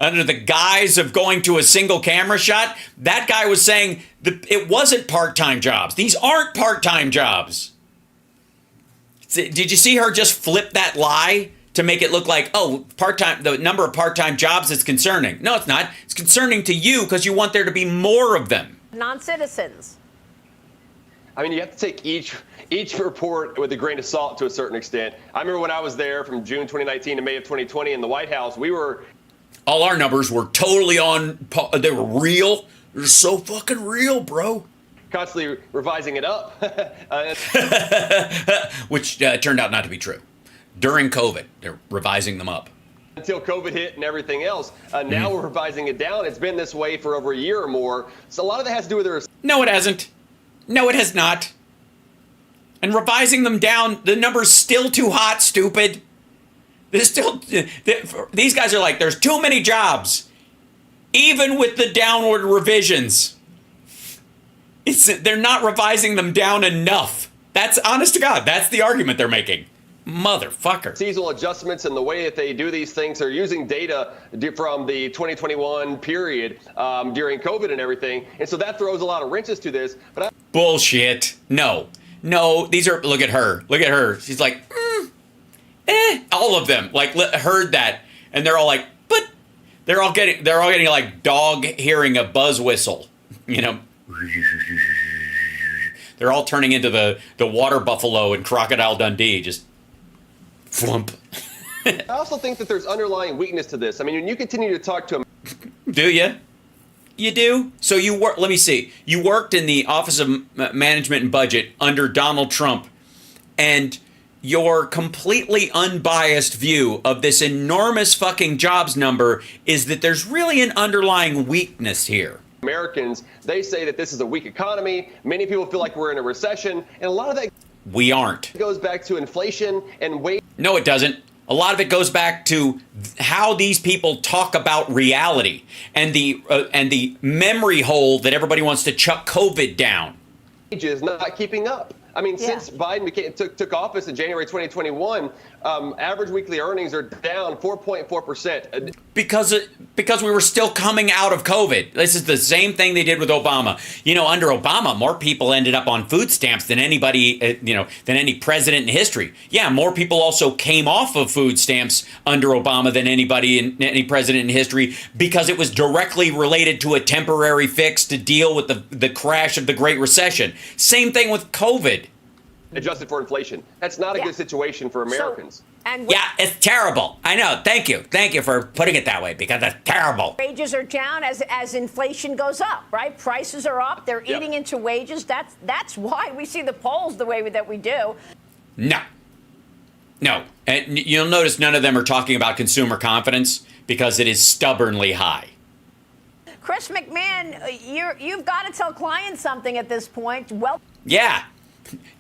under the guise of going to a single camera shot, that guy was saying it wasn't part-time jobs. These aren't part-time jobs. Did you see her just flip that lie to make it look like, oh, part-time, the number of part-time jobs is concerning? No, it's not. It's concerning to you because you want there to be more of them. Non-citizens. I mean, you have to take each report with a grain of salt to a certain extent. I remember when I was there from June 2019 to May of 2020 in the White House, all our numbers were totally they were real. They're so fucking real, bro. Constantly revising it up. Which turned out not to be true. During COVID, they're revising them up. Until COVID hit and everything else. Now we're revising it down. It's been this way for over a year or more. So a lot of that has to do with their... No, it hasn't. No, it has not. And revising them down, the number's still too hot, stupid. These guys are like, there's too many jobs. Even with the downward revisions. They're not revising them down enough. That's, honest to God, that's the argument they're making. Motherfucker. Seasonal adjustments and the way that they do these things, they're using data from the 2021 period during COVID and everything. And so that throws a lot of wrenches to this. Bullshit. No, these are, look at her. She's like, all of them heard that. And they're all like, but they're all getting like dog hearing a buzz whistle, They're all turning into the water buffalo in Crocodile Dundee, just flump. I also think that there's underlying weakness to this. I mean, when you continue to talk to them. Do you? You do? So you work, let me see. You worked in the Office of Management and Budget under Donald Trump, and your completely unbiased view of this enormous fucking jobs number is that there's really an underlying weakness here. Americans, they say that this is a weak economy. Many people feel like we're in a recession, and a lot of that we aren't. Goes back to inflation and wage. No, it doesn't. A lot of it goes back to how these people talk about reality and the memory hole that everybody wants to chuck COVID down. Wages not keeping up. I mean, since Biden took office in January 2021, average weekly earnings are down 4.4%. Because we were still coming out of COVID. This is the same thing they did with Obama. Under Obama, more people ended up on food stamps than anybody, than any president in history. Yeah, more people also came off of food stamps under Obama than any president in history because it was directly related to a temporary fix to deal with the crash of the Great Recession. Same thing with COVID. Adjusted for inflation. That's not a good situation for Americans. It's terrible. I know. Thank you. Thank you for putting it that way, because it's terrible. Wages are down as inflation goes up, right? Prices are up. They're eating into wages. That's why we see the polls the way that we do. No. And you'll notice none of them are talking about consumer confidence, because it is stubbornly high. Chris McMahon, you've got to tell clients something at this point. Well, yeah.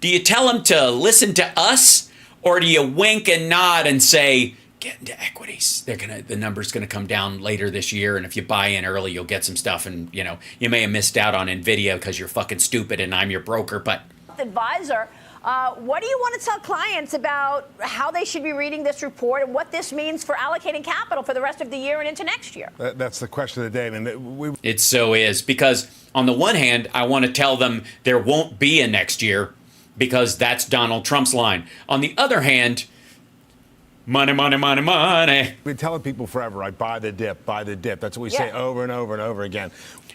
Do you tell them to listen to us, or do you wink and nod and say, get into equities? The number's gonna come down later this year, and if you buy in early, you'll get some stuff. And you may have missed out on Nvidia because you're fucking stupid, and I'm your broker. But advisor, what do you want to tell clients about how they should be reading this report and what this means for allocating capital for the rest of the year and into next year? That's the question of the day. I mean, it so is, because on the one hand, I want to tell them there won't be a next year because that's Donald Trump's line. On the other hand, money, money, money, money. We've been telling people forever, right? Buy the dip, buy the dip. That's what we say over and over and over again.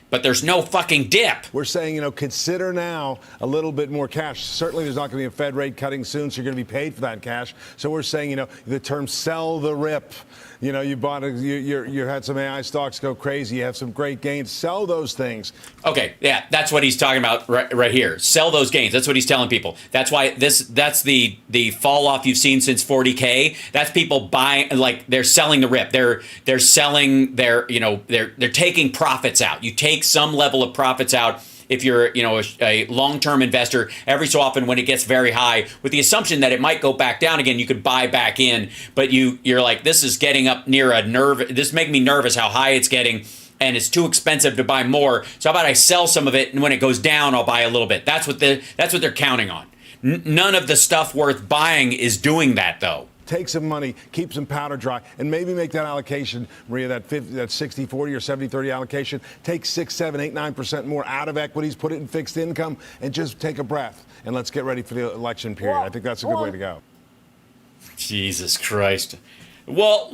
But there's no fucking dip. We're saying, consider now a little bit more cash. Certainly there's not going to be a Fed rate cutting soon, so you're going to be paid for that cash. So we're saying, the term sell the rip. You bought you had some AI stocks go crazy. You have some great gains. Sell those things. Okay, yeah, that's what he's talking about right here. Sell those gains. That's what he's telling people. That's why that's the fall off you've seen since 40K. That's people buying, like, they're selling the rip. They're selling they're taking profits out. You take some level of profits out if you're a long-term investor. Every so often when it gets very high, with the assumption that it might go back down again, you could buy back in, but you're like, this is getting up near a nerve. This is making me nervous how high it's getting, and it's too expensive to buy more. So how about I sell some of it, and when it goes down, I'll buy a little bit. That's what they're counting on. None of the stuff worth buying is doing that, though. Take some money, keep some powder dry, and maybe make that allocation, Maria, that 60-40 or 70-30 allocation. Take 6, 7, 8, 9% more out of equities, put it in fixed income, and just take a breath. And let's get ready for the election period. I think that's a good way to go. Jesus Christ. Well.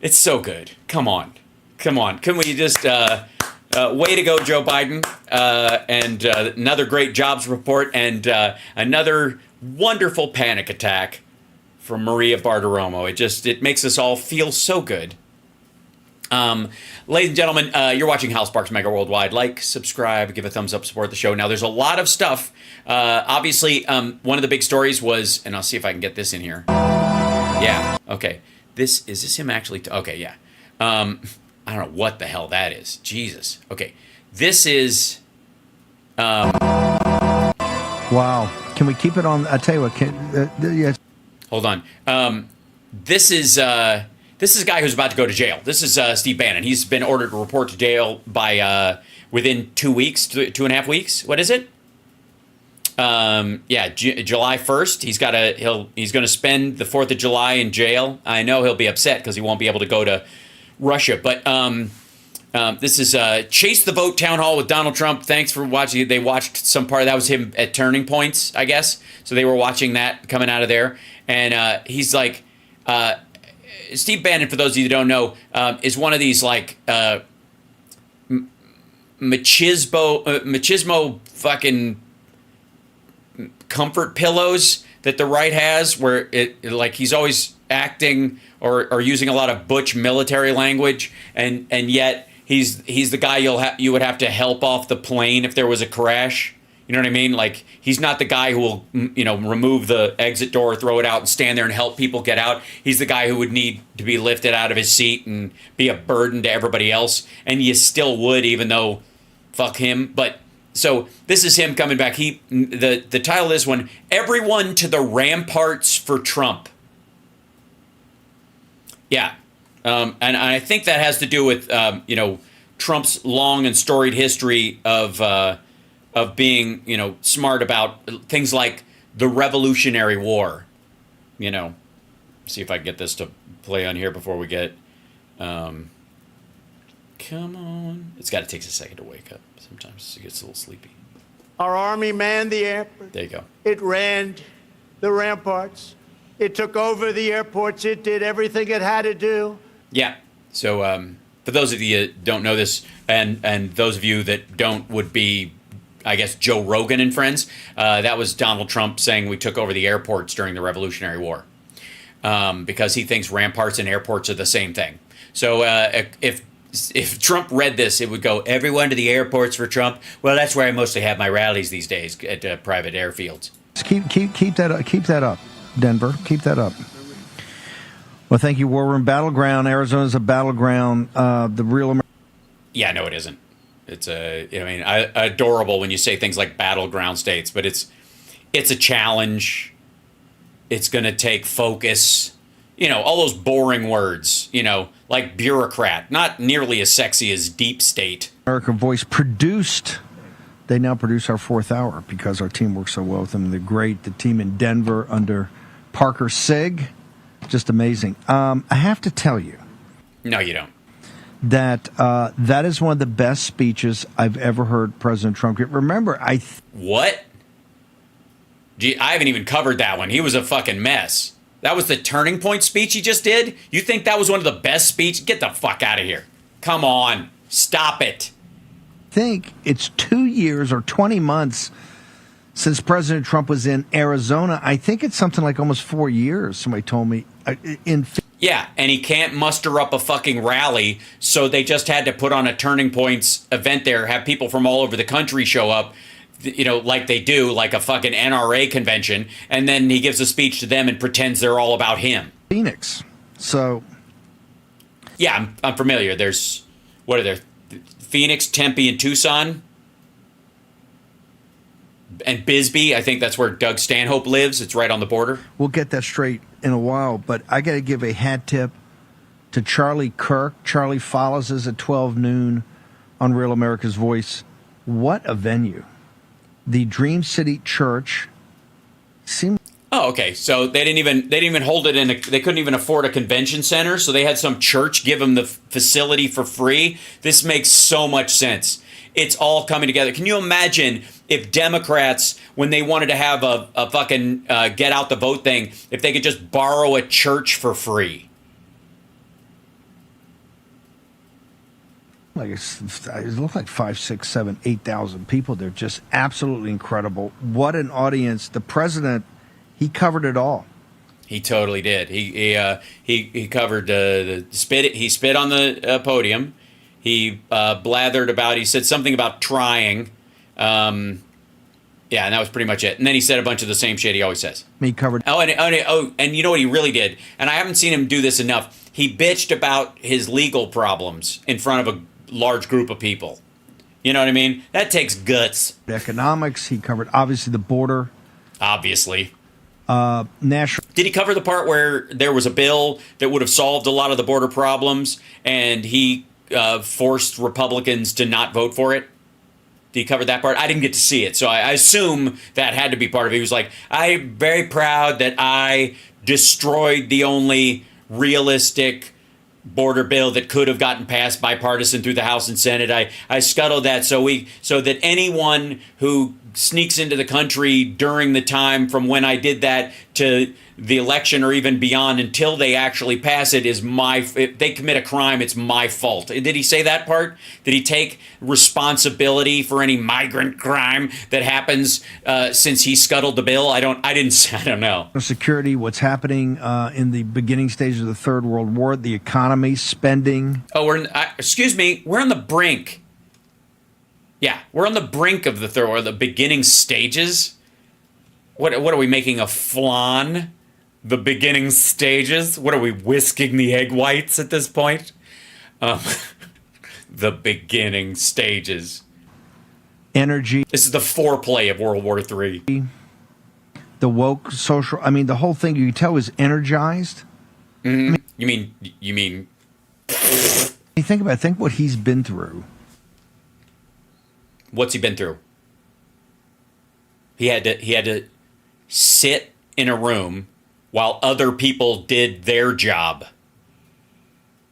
It's so good. Come on. Can we just... way to go, Joe Biden, and another great jobs report, and another wonderful panic attack from Maria Bartiromo. It makes us all feel so good. Ladies and gentlemen, you're watching Hal Sparks Mega Worldwide. Like, subscribe, give a thumbs up, support the show. Now, there's a lot of stuff. Obviously, one of the big stories was, and I'll see if I can get this in here. Yeah, okay. Is this him actually? Okay, yeah. I don't know what the hell that is. Jesus. Okay. This is... Wow. Can we keep it on? I tell you what. Yes. Hold on. This is a guy who's about to go to jail. This is Steve Bannon. He's been ordered to report to jail by within 2 weeks, 2.5 weeks. What is it? July 1st. He's going to spend the 4th of July in jail. I know he'll be upset because he won't be able to go to Russia. But this is Chase the Vote Town Hall with Donald Trump. Thanks for watching. They watched some part of that. Was him at Turning Points, I guess. So they were watching that coming out of there. And he's like, Steve Bannon, for those of you who don't know, is one of these like machismo fucking comfort pillows that the right has, where like he's always acting or using a lot of butch military language, and yet he's the guy you would have to help off the plane if there was a crash. You know what I mean? Like, he's not the guy who will, remove the exit door, throw it out, and stand there and help people get out. He's the guy who would need to be lifted out of his seat and be a burden to everybody else. And you still would, even though, fuck him. But so this is him coming back. The title of this one: Everyone to the Ramparts for Trump. Yeah, and I think that has to do with Trump's long and storied history of being smart about things like the Revolutionary War. See if I can get this to play on here before we get. Come on, it's got to take a second to wake up. Sometimes it gets a little sleepy. Our army manned the airport. There you go. It ran the ramparts. It took over the airports. It did everything it had to do. Yeah. So for those of you that don't know this, and those of you that don't would be, I guess, Joe Rogan and friends, that was Donald Trump saying we took over the airports during the Revolutionary War, because he thinks ramparts and airports are the same thing. So if Trump read this, it would go, everyone to the airports for Trump. Well, that's where I mostly have my rallies these days, at private airfields. Keep that up, Denver. Keep that up. Well, thank you. We're in battleground. Arizona's a battleground. The real. Yeah, no, it isn't. It's adorable when you say things like battleground states, but it's a challenge. It's going to take focus. All those boring words. Like bureaucrat, not nearly as sexy as deep state. America Voice produced. They now produce our fourth hour because our team works so well with them. They're great. The team in Denver under Parker Sig. Just amazing. I have to tell you. No, you don't. That that is one of the best speeches I've ever heard President Trump give. Remember, What? Gee, I haven't even covered that one. He was a fucking mess. That was the turning point speech he just did? You think that was one of the best speeches? Get the fuck out of here. Come on. Stop it. I think it's 2 years or 20 months since President Trump was in Arizona. I think it's something like almost 4 years, somebody told me. Yeah, and he can't muster up a fucking rally, so they just had to put on a Turning Points event there, have people from all over the country show up, like they do, like a fucking NRA convention, and then he gives a speech to them and pretends they're all about him. Phoenix. So. Yeah, I'm familiar. What are there? Phoenix, Tempe, and Tucson? And Bisbee, I think that's where Doug Stanhope lives. It's right on the border. We'll get that straight in a while, but I got to give a hat tip to Charlie Kirk. Charlie follows us at 12 noon on Real America's Voice. What a venue. The Dream City Church seemed. Oh, okay. So they didn't even hold it they couldn't even afford a convention center, so they had some church give them the facility for free. This makes so much sense. It's all coming together. Can you imagine if Democrats, when they wanted to have a fucking get out the vote thing, if they could just borrow a church for free? Like it looked like 5, 6, 7, 8,000 people. They're just absolutely incredible. What an audience. The president, he covered it all. He totally did. He covered the spit. He spit on the podium. He blathered about. He said something about trying. Yeah, and that was pretty much it. And then he said a bunch of the same shit he always says. He covered. And you know what he really did? And I haven't seen him do this enough. He bitched about his legal problems in front of a large group of people. You know what I mean? That takes guts. Economics. He covered obviously the border. Obviously. National. Did he cover the part where there was a bill that would have solved a lot of the border problems, and he forced Republicans to not vote for it? Did he cover that part? I didn't get to see it, so I assume that had to be part of it. He was like, I'm very proud that I destroyed the only realistic border bill that could have gotten passed bipartisan through the House and Senate. I scuttled that so that anyone who sneaks into the country during the time from when I did that to the election or even beyond until they actually pass it is if they commit a crime, it's my fault. Did he say that part? Did he take responsibility for any migrant crime that happens since he scuttled the bill? I don't know. Security, what's happening in the beginning stages of the Third World War, the economy, spending. Oh, we're on the brink. Yeah, we're on the brink of the beginning stages. What are we making a flan? The beginning stages? What are we whisking the egg whites at this point? The beginning stages. Energy. This is the foreplay of World War III. The woke social. I mean, the whole thing you can tell is energized. Mm-hmm. You mean? Think about it. Think what he's been through. What's he been through? He had to sit in a room while other people did their job.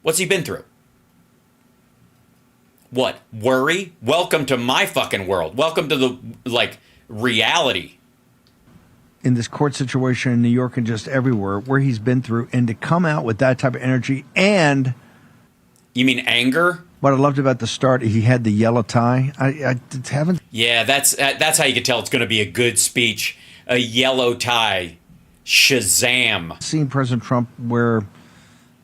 What's he been through? What? Worry? Welcome to my fucking world. Welcome to the reality. In this court situation in New York and just everywhere where he's been through, and to come out with that type of energy and. You mean anger? What I loved about the start, he had the yellow tie. I haven't. Yeah, that's how you can tell it's going to be a good speech. A yellow tie, Shazam. Seen President Trump wear,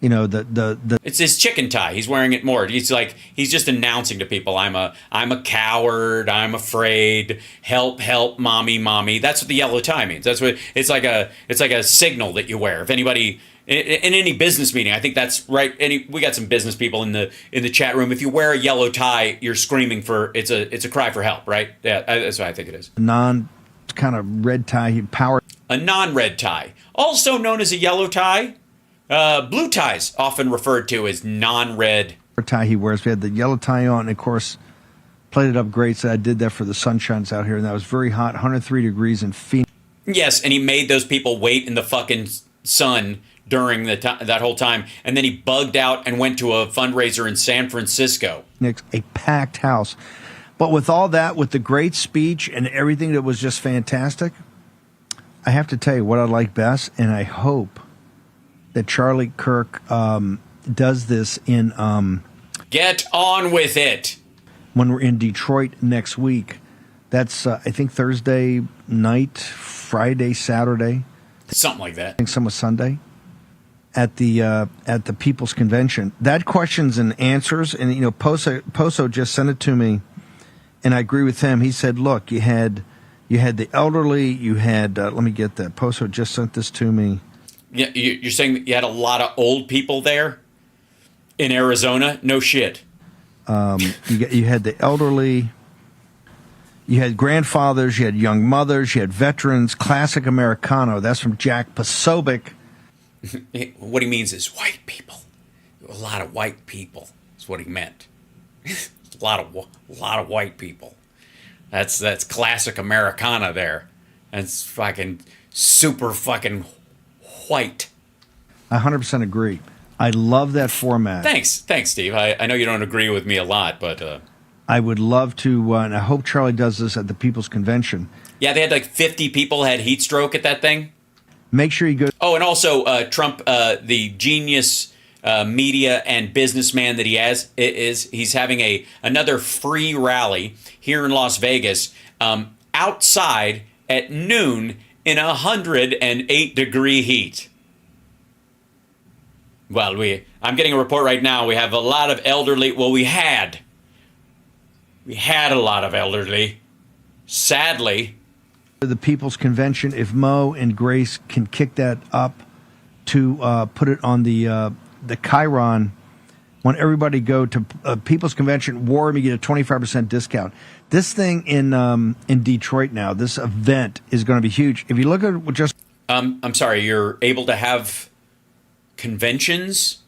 You know, the It's his chicken tie. He's wearing it more. He's just announcing to people, I'm a coward. I'm afraid. Help, help, mommy. That's what the yellow tie means. That's what it's like a signal that you wear. If anybody in any business meeting, I think that's right. We got some business people in the chat room. If you wear a yellow tie, you're screaming for it's a cry for help, right? Yeah, that's what I think it is. non kind of red tie power. A non-red tie, also known as a yellow tie. Blue ties, often referred to as non-red tie he wears. We had the yellow tie on, and of course, played it up great. So I did that for the sunshines out here, and that was very hot, 103 degrees in Phoenix. Yes, and he made those people wait in the fucking sun during that whole time, and then he bugged out and went to a fundraiser in San Francisco. A packed house. But with all that, with the great speech and everything that was just fantastic, I have to tell you what I like best, and I hope that Charlie Kirk does this in... Get on with it. When we're in Detroit next week. That's, I think, Thursday night, Friday, Saturday. Something like that. I think some was Sunday. At the People's Convention. That questions and answers, and, you know, Poso just sent it to me, and I agree with him. He said, look, you had the elderly, you had, let me get that. Poso just sent this to me. Yeah, you're saying that you had a lot of old people there in Arizona? No shit. You had the elderly, you had grandfathers, you had young mothers, you had veterans, classic Americano. That's from Jack Posobiec. What he means is white people. A lot of white people is what he meant. a lot of white people. That's classic Americana there. That's fucking super fucking white. I 100% agree. I love that format. Thanks, Steve. I know you don't agree with me a lot, but I would love to, and I hope Charlie does this at the People's Convention. Yeah, they had like 50 people had heat stroke at that thing. Make sure you go. Oh, and also Trump, the genius media and businessman that he he's having another free rally here in Las Vegas outside at noon in 108-degree heat. Well, I'm getting a report right now. We have a lot of elderly. Well, we had a lot of elderly. Sadly. The People's Convention, if Mo and Grace can kick that up to put it on the Chiron, when everybody go to People's Convention, War Room, you get a 25% discount. This thing in Detroit now, this event is going to be huge. If you look at just... I'm sorry, you're able to have conventions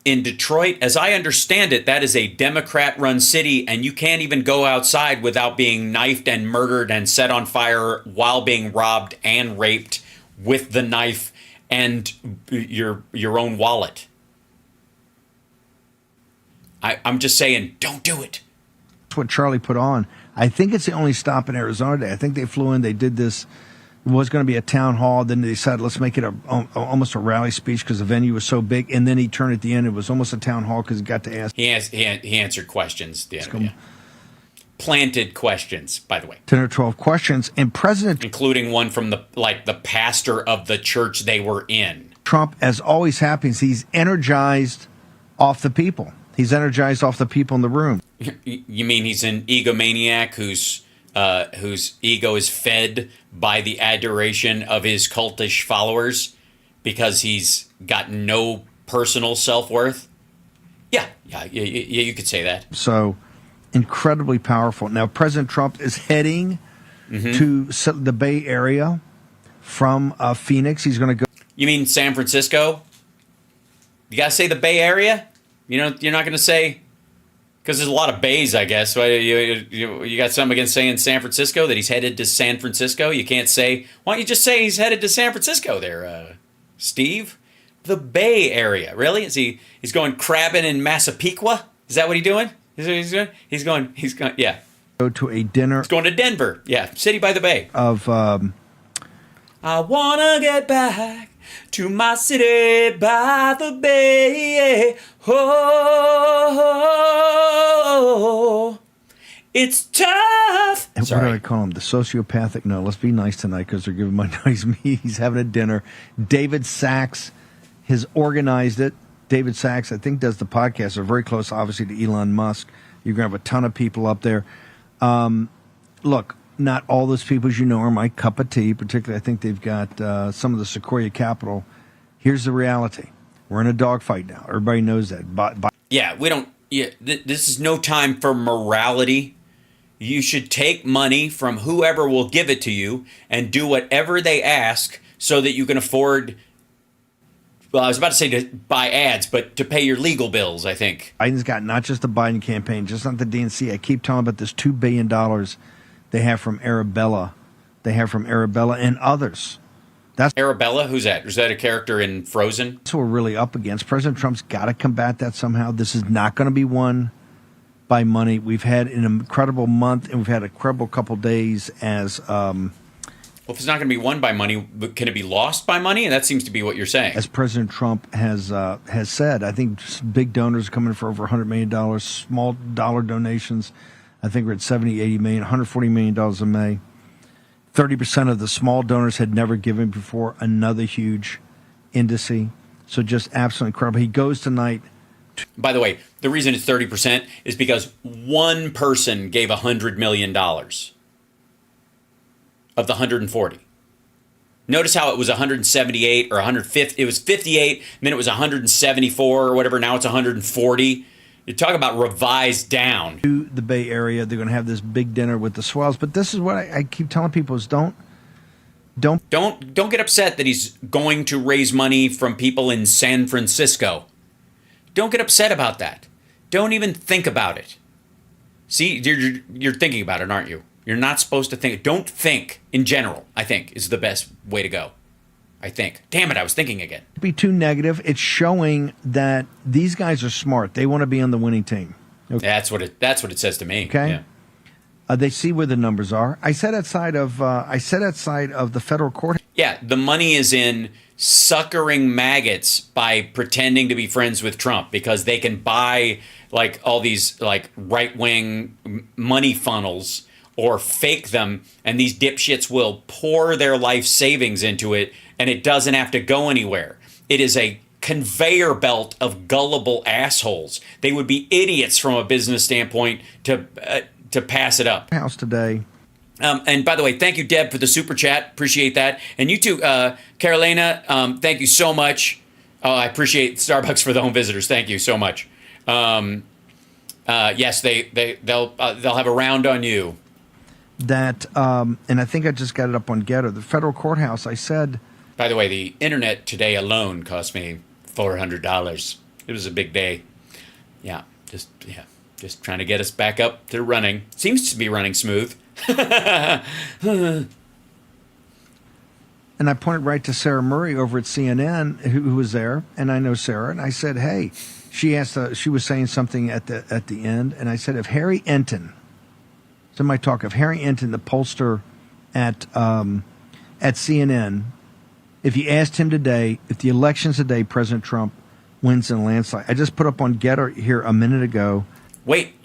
in Detroit? As I understand it, that is a Democrat-run city, and you can't even go outside without being knifed and murdered and set on fire while being robbed and raped with the knife and your own wallet. I'm just saying, don't do it. That's what Charlie put on. I think it's the only stop in Arizona today. I think they flew in, they did this. It was going to be a town hall. Then they decided, let's make it almost a rally speech because the venue was so big. And then he turned at the end. It was almost a town hall because he got to ask. He answered questions. Planted questions, by the way. 10 or 12 questions. And including one from the pastor of the church they were in. Trump, as always happens, he's energized off the people. He's energized off the people in the room. You mean he's an egomaniac whose ego is fed by the adoration of his cultish followers because he's got no personal self-worth? Yeah, you could say that. So, incredibly powerful. Now, President Trump is heading to the Bay Area from Phoenix. He's going to go. You mean San Francisco? You got to say the Bay Area? You know, you're not going to say... Because there's a lot of bays, I guess. You got something against saying San Francisco, that he's headed to San Francisco? You can't say... Why don't you just say he's headed to San Francisco there, Steve? The Bay Area. Really? He's going crabbing in Massapequa? Is that what he's doing? He's going, yeah. Go to a dinner. He's going to Denver. Yeah, City by the Bay. Of... I want to get back to my city by the bay. Oh, it's tough. And what do I call him? The sociopathic? No, let's be nice tonight because they're giving my nice me. He's having a dinner. David Sachs has organized it. David Sachs, I think, does the podcast. They're very close, obviously, to Elon Musk. You're going to have a ton of people up there. Look, not all those people, as you know, are my cup of tea. Particularly, I think they've got some of the Sequoia Capital. Here's the reality. We're in a dogfight now. Everybody knows that. Yeah, we don't. Yeah, this is no time for morality. You should take money from whoever will give it to you and do whatever they ask so that you can afford. Well, I was about to say to buy ads, but to pay your legal bills, I think. Biden's got not just the Biden campaign, just not the DNC. I keep telling about this $2 billion they have from Arabella. They have from Arabella and others. That's Arabella? Who's that? Is that a character in Frozen? That's what we're really up against. President Trump's got to combat that somehow. This is not going to be won by money. We've had an incredible month, and we've had a incredible couple days as... Well, if it's not going to be won by money, can it be lost by money? And that seems to be what you're saying. As President Trump has said, I think big donors are coming for over $100 million, small dollar donations. I think we're at 70, 80 million, $140 million in May. 30% of the small donors had never given before, another huge indice. So just absolutely incredible. He goes tonight. By the way, the reason it's 30% is because one person gave $100 million. Of the 140. Notice how it was 178 or 150. It was 58, and then it was 174 or whatever. Now it's 140. You talk about revised down. To the Bay Area, they're going to have this big dinner with the swells. But this is what I keep telling people: is don't get upset that he's going to raise money from people in San Francisco. Don't get upset about that. Don't even think about it. See, you're thinking about it, aren't you? You're not supposed to think. Don't think in general, I think, is the best way to go. I think. Damn it, I was thinking again. Be too negative. It's showing that these guys are smart. They want to be on the winning team. Okay. That's what it says to me. Okay. Yeah. They see where the numbers are. I said outside of the federal court. Yeah, the money is in suckering maggots by pretending to be friends with Trump because they can buy like all these like right-wing money funnels or fake them, and these dipshits will pour their life savings into it, and it doesn't have to go anywhere. It is a conveyor belt of gullible assholes. They would be idiots from a business standpoint to pass it up. House today. And by the way, thank you, Deb, for the super chat. Appreciate that. And you too, Carolina. Thank you so much. I appreciate Starbucks for the home visitors. Thank you so much. Yes, they'll have a round on you. That and I think I just got it up on Getter. The federal courthouse. I said. By the way, the internet today alone cost me $400. It was a big day. Yeah, just trying to get us back up to running. Seems to be running smooth. And I pointed right to Sarah Murray over at CNN, who was there, and I know Sarah. And I said, "Hey," she asked. She was saying something at the end, and I said, "If Harry Enton." Somebody talk of Harry Enton, the pollster at CNN. If you asked him today, if the election's today, President Trump wins in a landslide. I just put up on Getter here a minute ago. Wait,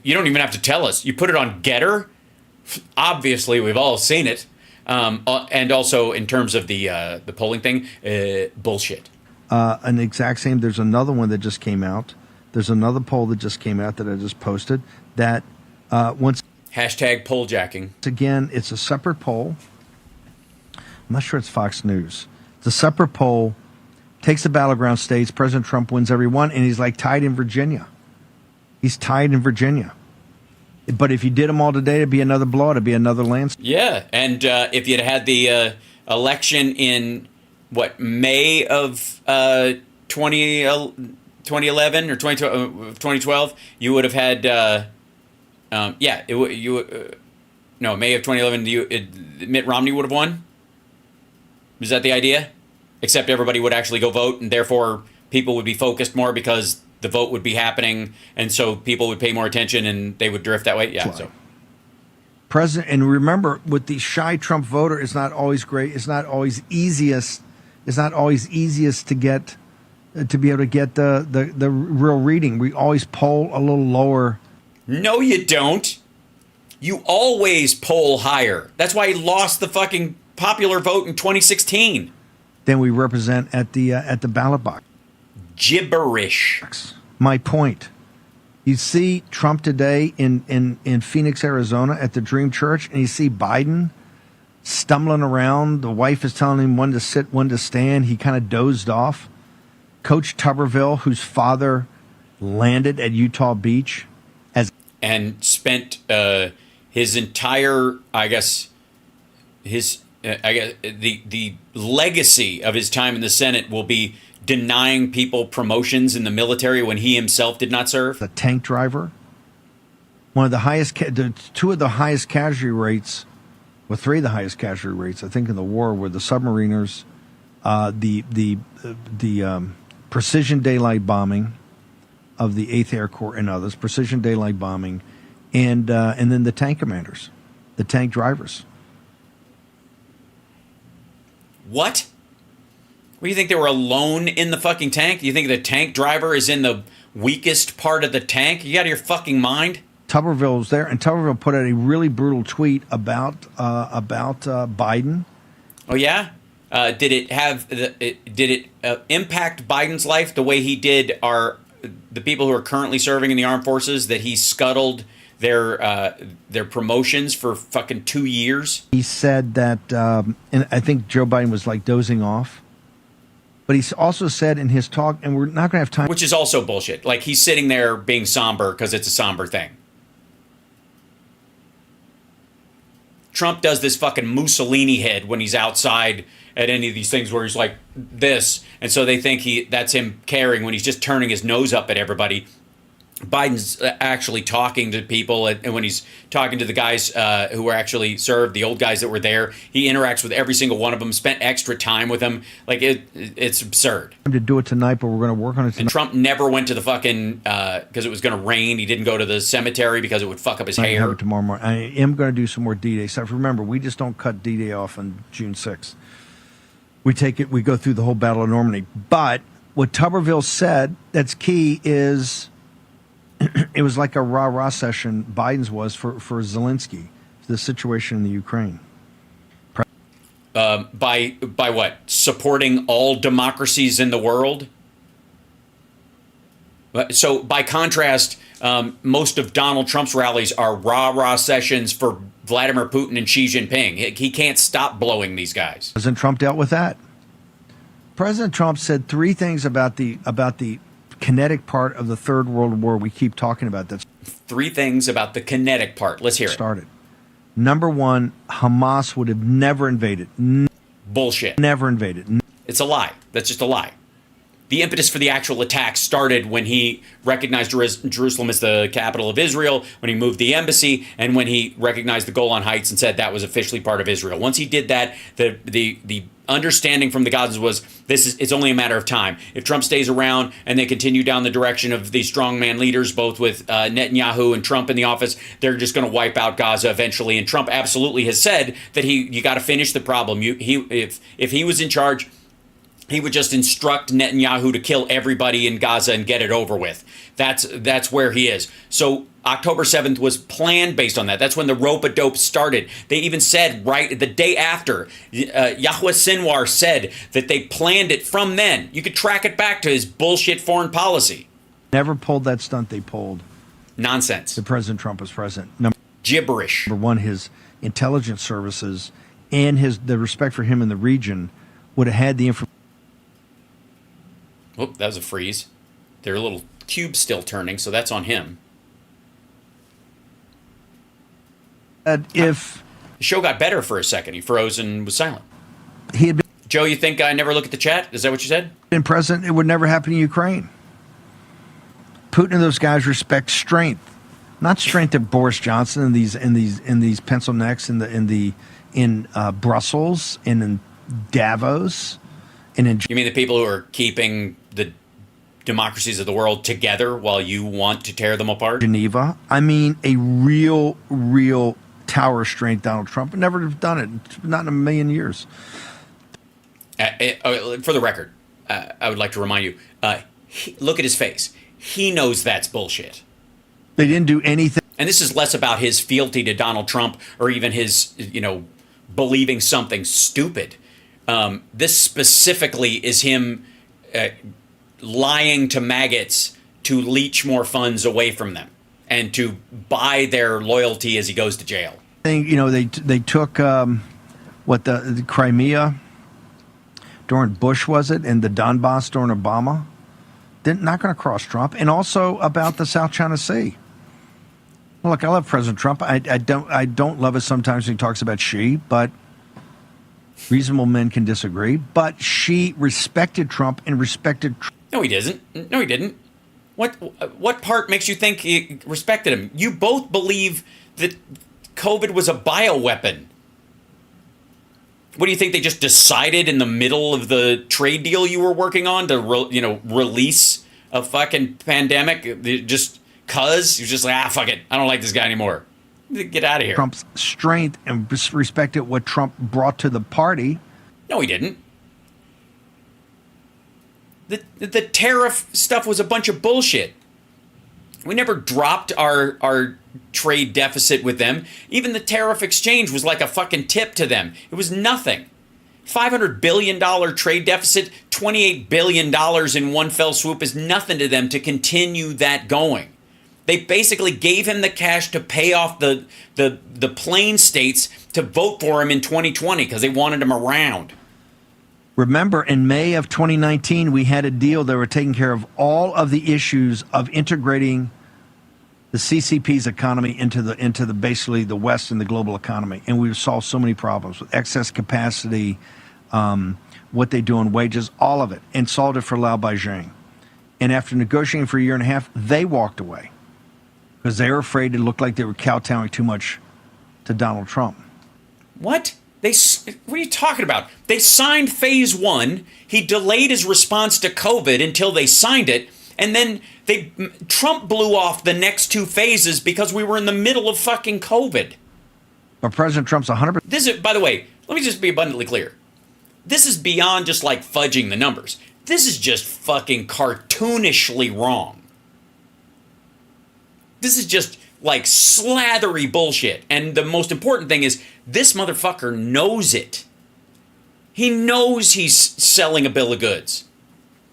you don't even have to tell us. You put it on Getter? Obviously, we've all seen it. And also in terms of the polling thing, bullshit. An exact same. There's another one that just came out. There's another poll that just came out that I just posted that once. Hashtag polljacking. Again, it's a separate poll. I'm not sure it's Fox News. It's a separate poll. Takes the battleground states. President Trump wins every one, and he's like tied in Virginia. He's tied in Virginia. But if you did them all today, it'd be another blowout. It'd be another landslide. Yeah, and if you'd had the election in, May of 2011 or 2012, you would have had... May of 2011, Mitt Romney would have won? Is that the idea? Except everybody would actually go vote, and therefore people would be focused more because the vote would be happening, and so people would pay more attention, and they would drift that way. Yeah. So, President, and remember, with the shy Trump voter, it's not always great. It's not always easiest. It's not always easiest to get to be able to get the real reading. We always poll a little lower. No, you don't. You always poll higher. That's why he lost the fucking popular vote in 2016. Than we represent at the ballot box. Gibberish. My point. You see Trump today in Phoenix, Arizona at the Dream Church, and you see Biden stumbling around. The wife is telling him when to sit, when to stand. He kind of dozed off. Coach Tuberville, whose father landed at Utah Beach, and spent his entire, the legacy of his time in the Senate will be denying people promotions in the military when he himself did not serve. The tank driver, one of the highest, two of the highest casualty rates, well, three of the highest casualty rates, I think, in the war were the submariners, the precision daylight bombing of the 8th Air Corps and others, precision daylight bombing, and then the tank commanders, the tank drivers. What? What do you think, they were alone in the fucking tank? Do you think the tank driver is in the weakest part of the tank? You out of your fucking mind? Tuberville was there, and Tuberville put out a really brutal tweet about Biden. Oh yeah? Did it impact Biden's life the way he did the people who are currently serving in the armed forces, that he scuttled their promotions for fucking 2 years? He said that, and I think Joe Biden was like dozing off. But he also said in his talk, and we're not going to have time. Which is also bullshit. Like, he's sitting there being somber because it's a somber thing. Trump does this fucking Mussolini head when he's outside at any of these things where he's like this. And so they think that's him caring when he's just turning his nose up at everybody. Biden's actually talking to people, and when he's talking to the guys who were actually served, the old guys that were there, he interacts with every single one of them, spent extra time with them. Like, it's absurd. To do it tonight, but we're going to work on it tonight. And Trump never went to the fucking, because it was going to rain. He didn't go to the cemetery because it would fuck up his I hair. have it tomorrow morning. I am going to do some more D-Day stuff. Remember, we just don't cut D-Day off on June 6th. We take it, we go through the whole Battle of Normandy. But what Tuberville said that's key is it was like a rah-rah session Biden's was for Zelensky, the situation in the Ukraine. By what? Supporting all democracies in the world? So by contrast, most of Donald Trump's rallies are rah-rah sessions for Vladimir Putin and Xi Jinping. He can't stop blowing these guys. President Trump dealt with that. President Trump said three things about the kinetic part of the Third World War we keep talking about. That's three things about the kinetic part. Let's hear it. Started. Number one, Hamas would have never invaded. Bullshit. Never invaded. It's a lie. That's just a lie. The impetus for the actual attack started when he recognized Jerusalem as the capital of Israel, when he moved the embassy, and when he recognized the Golan Heights and said that was officially part of Israel. Once he did that, the understanding from the Gazans was it's only a matter of time. If Trump stays around and they continue down the direction of these strongman leaders, both with Netanyahu and Trump in the office, they're just going to wipe out Gaza eventually. And Trump absolutely has said that you got to finish the problem. If he was in charge, he would just instruct Netanyahu to kill everybody in Gaza and get it over with. That's where he is. So October 7th was planned based on that. That's when the rope-a-dope started. They even said right the day after, Yahweh Sinwar said that they planned it from then. You could track it back to his bullshit foreign policy. Never pulled that stunt they pulled. Nonsense. The President Trump was president. Gibberish. Number one, his intelligence services and the respect for him in the region would have had the information. Oh, that was a freeze. Their little cube's still turning, so that's on him. If the show got better for a second, he froze and was silent. He had been, Joe, you think I never look at the chat? Is that what you said? Been president, it would never happen in Ukraine. Putin and those guys respect strength, not strength of Boris Johnson and these pencil necks in Brussels and in Davos and in. You mean the people who are keeping the democracies of the world together while you want to tear them apart? Geneva. I mean, a real tower strength Donald Trump would never have done it. Not in a million years. For the record, I would like to remind you, look at his face. He knows that's bullshit. They didn't do anything. And this is less about his fealty to Donald Trump or even his, believing something stupid. This specifically is him lying to maggots to leech more funds away from them and to buy their loyalty as he goes to jail. They took the Crimea during Bush, was it, and the Donbass during Obama. They're not going to cross Trump, and also about the South China Sea. Look, I love President Trump. I don't love it sometimes when he talks about Xi, but reasonable men can disagree. But Xi respected Trump and respected. No, he doesn't. No, he didn't. What part makes you think he respected him? You both believe that COVID was a bioweapon. What do you think? They just decided in the middle of the trade deal you were working on to release a fucking pandemic just cause? You're just like, fuck it. I don't like this guy anymore. Get out of here. Trump's strength and respected what Trump brought to the party. No, he didn't. The tariff stuff was a bunch of bullshit. We never dropped our trade deficit with them. Even the tariff exchange was like a fucking tip to them. It was nothing. $500 billion trade deficit, $28 billion in one fell swoop is nothing to them to continue that going. They basically gave him the cash to pay off the plain states to vote for him in 2020 because they wanted him around. Remember, in May of 2019, we had a deal that were taking care of all of the issues of integrating the CCP's economy into the basically the West and the global economy, and we've solved so many problems with excess capacity, what they do on wages, all of it, and solved it for Lao Beijing. And after negotiating for a year and a half, they walked away because they were afraid it looked like they were kowtowing too much to Donald Trump. What? What are you talking about? They signed phase 1. He delayed his response to COVID until they signed it. And then Trump blew off the next 2 phases because we were in the middle of fucking COVID. But President Trump's 100%. This is, by the way, let me just be abundantly clear. This is beyond just like fudging the numbers. This is just fucking cartoonishly wrong. This is just like slathery bullshit. And the most important thing is this motherfucker knows it. He knows he's selling a bill of goods.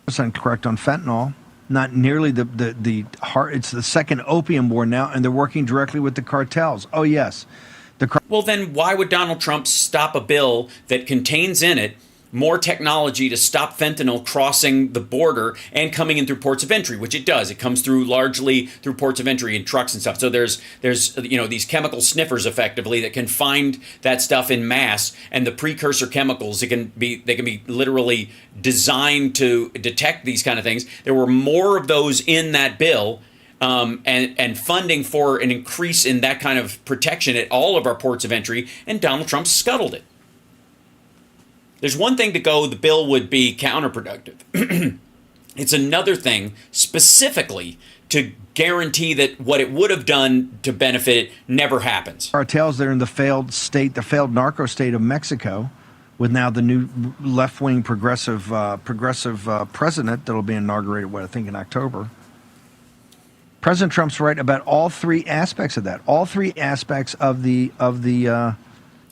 Correct on fentanyl. Not nearly the heart. It's the second opium war now, and they're working directly with the cartels. Oh, yes. Well, then why would Donald Trump stop a bill that contains in it more technology to stop fentanyl crossing the border and coming in through ports of entry, which it does. It comes through largely through ports of entry and trucks and stuff. So there's these chemical sniffers effectively that can find that stuff in mass, and the precursor chemicals they can be literally designed to detect these kind of things. There were more of those in that bill. And funding for an increase in that kind of protection at all of our ports of entry, and Donald Trump scuttled it. There's one thing to go, the bill would be counterproductive. It's another thing specifically to guarantee that what it would have done to benefit it never happens. Cartels, they're in the failed narco state of Mexico, with now the new left-wing progressive president that'll be inaugurated, I think in October. President Trump's right about all 3 aspects of that. All 3 aspects of the.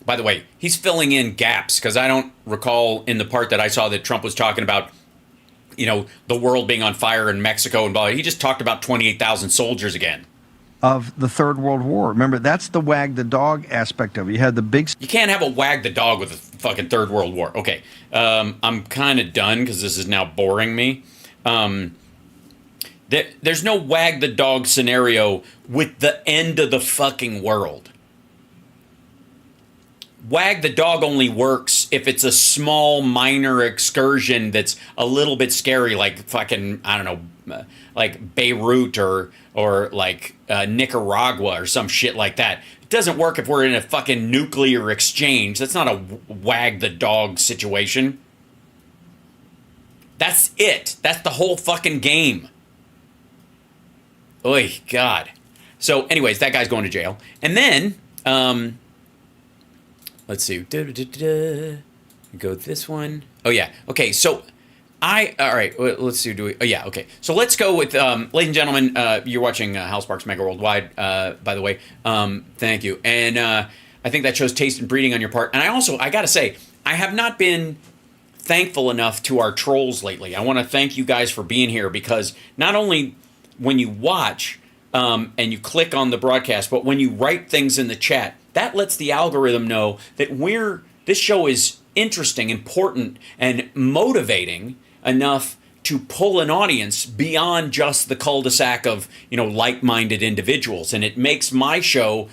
By the way, he's filling in gaps because I don't recall in the part that I saw that Trump was talking about, the world being on fire in Mexico and blah. He just talked about 28,000 soldiers again. Of the Third World War. Remember, that's the wag the dog aspect of it. You had the big. You can't have a wag the dog with a fucking Third World War. Okay, I'm kind of done because this is now boring me. There's no wag the dog scenario with the end of the fucking world. Wag the dog only works if it's a small, minor excursion that's a little bit scary, like fucking, I don't know, like Beirut or like Nicaragua or some shit like that. It doesn't work if we're in a fucking nuclear exchange. That's not a wag the dog situation. That's it. That's the whole fucking game. Oy, God. So, anyways, that guy's going to jail. And then, let's see. Go this one. Oh, yeah. Okay, so all right, let's see. Okay. So let's go with, ladies and gentlemen, you're watching Hal Sparks Megaworldwide, by the way. Thank you. And I think that shows taste and breeding on your part. And I got to say, I have not been thankful enough to our trolls lately. I want to thank you guys for being here, because not only when you watch and you click on the broadcast, but when you write things in the chat, that lets the algorithm know that this show is interesting, important, and motivating enough to pull an audience beyond just the cul-de-sac of, like-minded individuals. And it makes my show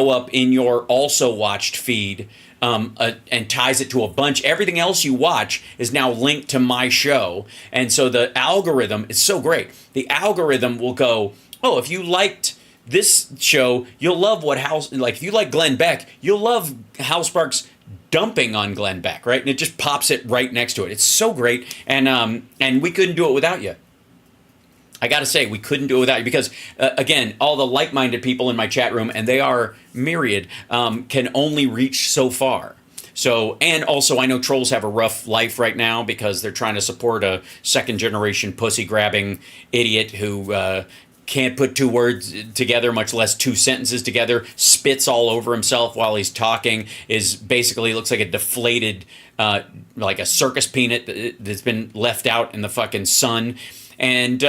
up in your also watched feed, and ties it to a bunch. Everything else you watch is now linked to my show. And so the algorithm is so great. The algorithm will go, oh, if you liked this show, you'll love if you like Glenn Beck, you'll love Hal Sparks dumping on Glenn Beck, right? And it just pops it right next to it. It's so great. And we couldn't do it without you. I got to say, we couldn't do it without you, because, again, all the like-minded people in my chat room, and they are myriad, can only reach so far. So, and also, I know trolls have a rough life right now because they're trying to support a second-generation pussy-grabbing idiot who can't put two words together, much less two sentences together, spits all over himself while he's talking, looks like a deflated, like a circus peanut that's been left out in the fucking sun. And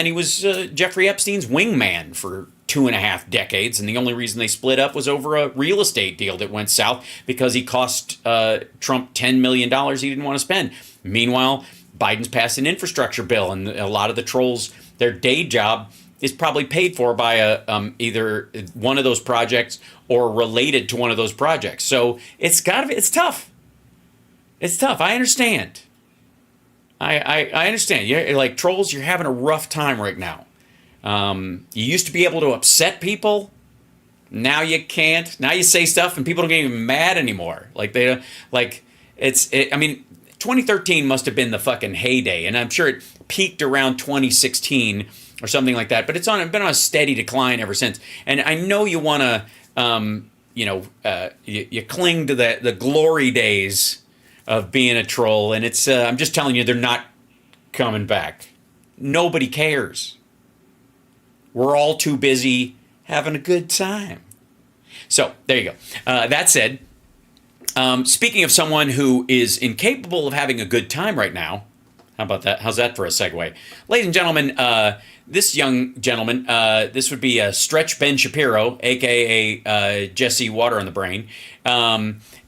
he was Jeffrey Epstein's wingman for 2.5 decades, and the only reason they split up was over a real estate deal that went south because he cost Trump $10 million he didn't want to spend. Meanwhile, Biden's passed an infrastructure bill, and a lot of the trolls, their day job is probably paid for by either one of those projects or related to one of those projects. So it's tough. It's tough. I understand. I understand. You're like trolls. You're having a rough time right now. You used to be able to upset people. Now you can't. Now you say stuff and people don't get even mad anymore. I mean, 2013 must have been the fucking heyday, and I'm sure it peaked around 2016 or something like that. But it's been on a steady decline ever since. And I know you want to, you cling to the glory days of being a troll, and it's I'm just telling you, they're not coming back. Nobody cares. We're all too busy having a good time. So there you go. That said, speaking of someone who is incapable of having a good time right now, how about that? How's that for a segue? Ladies and gentlemen, this young gentleman, this would be Stretch Ben Shapiro, a.k.a. Jesse Water on the Brain.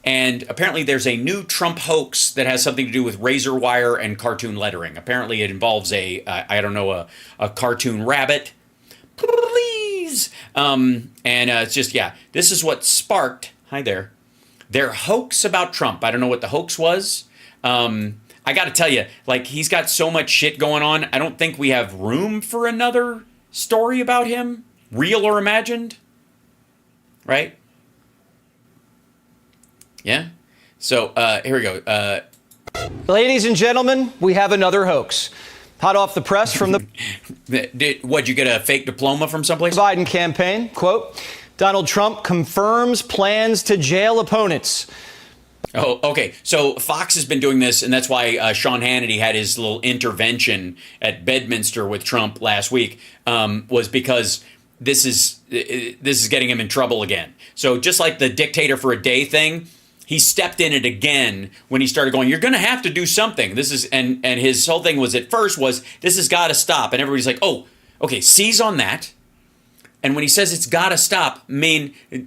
And apparently there's a new Trump hoax that has something to do with razor wire and cartoon lettering. Apparently it involves a cartoon rabbit. Please. It's just, this is what sparked, hi there, their hoax about Trump. I don't know what the hoax was. I got to tell you, he's got so much shit going on. I don't think we have room for another story about him, real or imagined. Right? Yeah. So here we go. Ladies and gentlemen, we have another hoax. Hot off the press from the... What'd you get, a fake diploma from someplace? Biden campaign, quote, Donald Trump confirms plans to jail opponents. Oh, okay. So Fox has been doing this, and that's why Sean Hannity had his little intervention at Bedminster with Trump last week, was because this is getting him in trouble again. So just like the dictator for a day thing, he stepped in it again when he started going, you're going to have to do something. This is, and his whole thing was, at first was, this has got to stop. And everybody's like, oh, okay, seize on that. And when he says it's got to stop,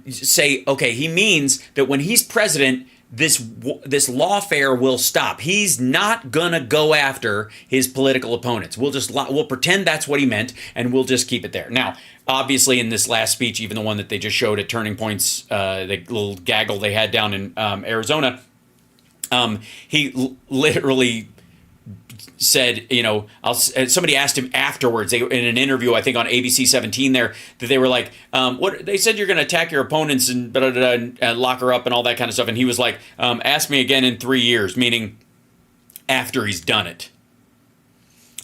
say, okay, he means that when he's president, this lawfare will stop. He's not gonna go after his political opponents. We'll pretend that's what he meant, and we'll just keep it there. Now, obviously, in this last speech, even the one that they just showed at Turning Point's, the little gaggle they had down in Arizona, he literally said, somebody asked him afterwards, in an interview, I think on ABC 17 there, that they were like, what they said, you're going to attack your opponents and lock her up and all that kind of stuff. And he was like, ask me again in 3 years, meaning after he's done it.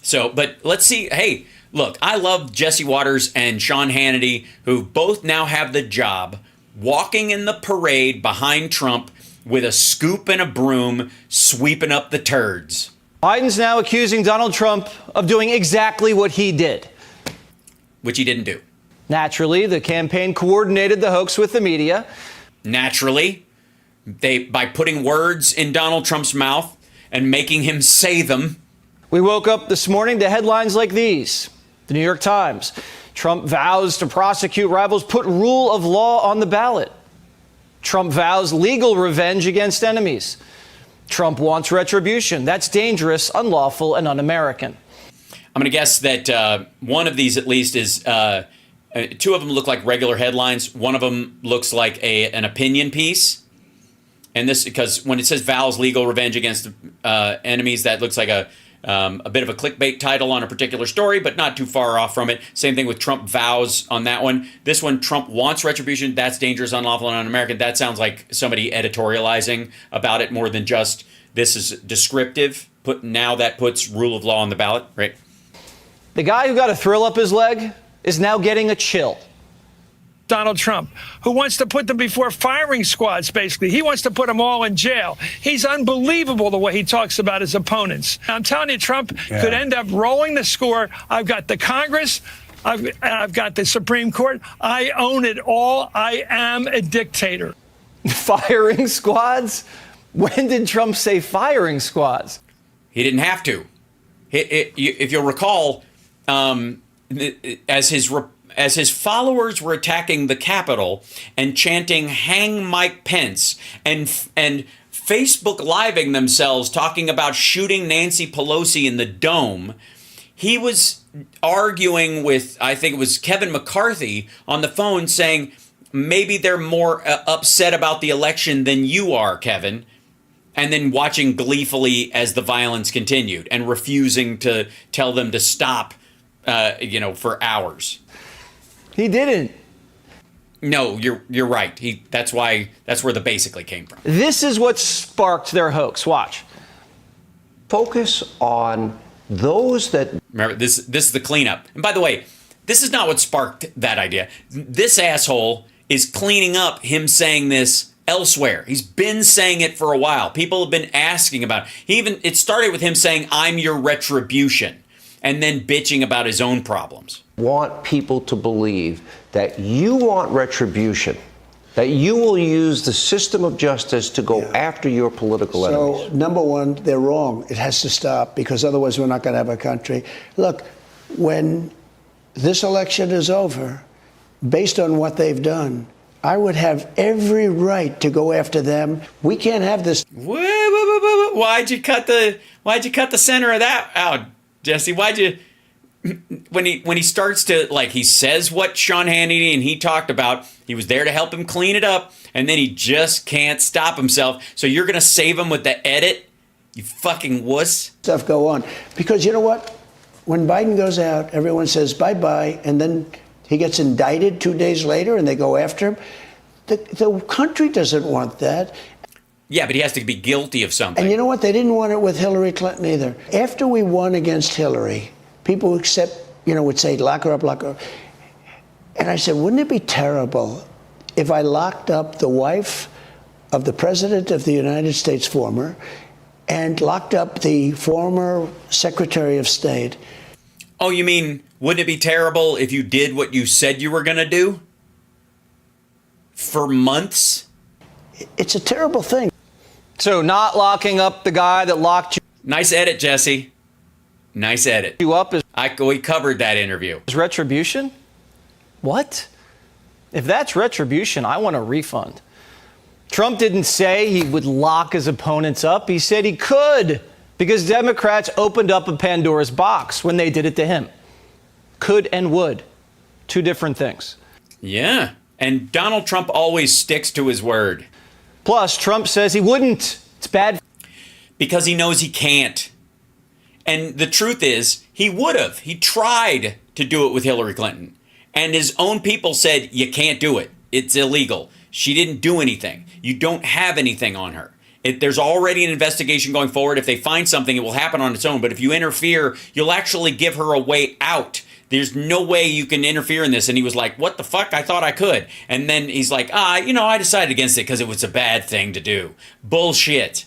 So, but let's see. Hey, look, I love Jesse Waters and Sean Hannity, who both now have the job walking in the parade behind Trump with a scoop and a broom, sweeping up the turds. Biden's now accusing Donald Trump of doing exactly what he did. Which he didn't do. Naturally, the campaign coordinated the hoax with the media. Naturally, by putting words in Donald Trump's mouth and making him say them. We woke up this morning to headlines like these. The New York Times. Trump vows to prosecute rivals, put rule of law on the ballot. Trump vows legal revenge against enemies. Trump wants retribution. That's dangerous, unlawful, and un-American. I'm going to guess that one of these at least is, two of them look like regular headlines. One of them looks like an opinion piece. And this, because when it says vows legal revenge against enemies, that looks like a bit of a clickbait title on a particular story, but not too far off from it. Same thing with Trump vows on that one. This one, Trump wants retribution. That's dangerous, unlawful, and un-American. That sounds like somebody editorializing about it more than just this is descriptive. Now that puts rule of law on the ballot, right? The guy who got a thrill up his leg is now getting a chill. Donald Trump, who wants to put them before firing squads, basically. He wants to put them all in jail. He's unbelievable the way he talks about his opponents. I'm telling you, Trump could end up rolling the score. I've got the Congress. I've got the Supreme Court. I own it all. I am a dictator. Firing squads? When did Trump say firing squads? He didn't have to. If you'll recall, as his followers were attacking the Capitol and chanting "Hang Mike Pence" and Facebook living themselves talking about shooting Nancy Pelosi in the dome, he was arguing with, I think it was Kevin McCarthy on the phone, saying maybe they're more upset about the election than you are, Kevin. And then watching gleefully as the violence continued and refusing to tell them to stop, for hours. He didn't. No, you're right. That's where the basically came from. This is what sparked their hoax. Watch. Focus on those that... Remember, this is the cleanup. And by the way, this is not what sparked that idea. This asshole is cleaning up him saying this elsewhere. He's been saying it for a while. People have been asking about it. It started with him saying, "I'm your retribution," and then bitching about his own problems. Want people to believe that you want retribution, that you will use the system of justice to go after your political enemies. So, number one, they're wrong. It has to stop, because otherwise we're not going to have a country. Look, when this election is over, based on what they've done, I would have every right to go after them. We can't have this. Why'd you cut the center of that out, Jesse? Why'd you? When he starts to, he says what Sean Hannity and he talked about, he was there to help him clean it up, and then he just can't stop himself. So you're gonna save him with the edit, you fucking wuss. Stuff go on, because you know what? When Biden goes out, everyone says bye-bye, and then he gets indicted 2 days later and they go after him. The country doesn't want that. Yeah, but he has to be guilty of something. And you know what? They didn't want it with Hillary Clinton either. After we won against Hillary, people would say, lock her up, lock her up. And I said, wouldn't it be terrible if I locked up the wife of the President of the United States, former, and locked up the former Secretary of State? Oh, you mean, wouldn't it be terrible if you did what you said you were going to do? For months? It's a terrible thing. So not locking up the guy that locked you. Nice edit, Jesse. Nice edit. You up is we covered that interview. Is retribution? What? If that's retribution, I want a refund. Trump didn't say he would lock his opponents up. He said he could, because Democrats opened up a Pandora's box when they did it to him. Could and would. Two different things. Yeah. And Donald Trump always sticks to his word. Plus, Trump says he wouldn't. It's bad. Because he knows he can't. And the truth is, he would have. He tried to do it with Hillary Clinton. And his own people said, you can't do it. It's illegal. She didn't do anything. You don't have anything on her. There's already an investigation going forward. If they find something, it will happen on its own. But if you interfere, you'll actually give her a way out. There's no way you can interfere in this. And he was like, what the fuck? I thought I could. And then he's like, I decided against it because it was a bad thing to do. Bullshit.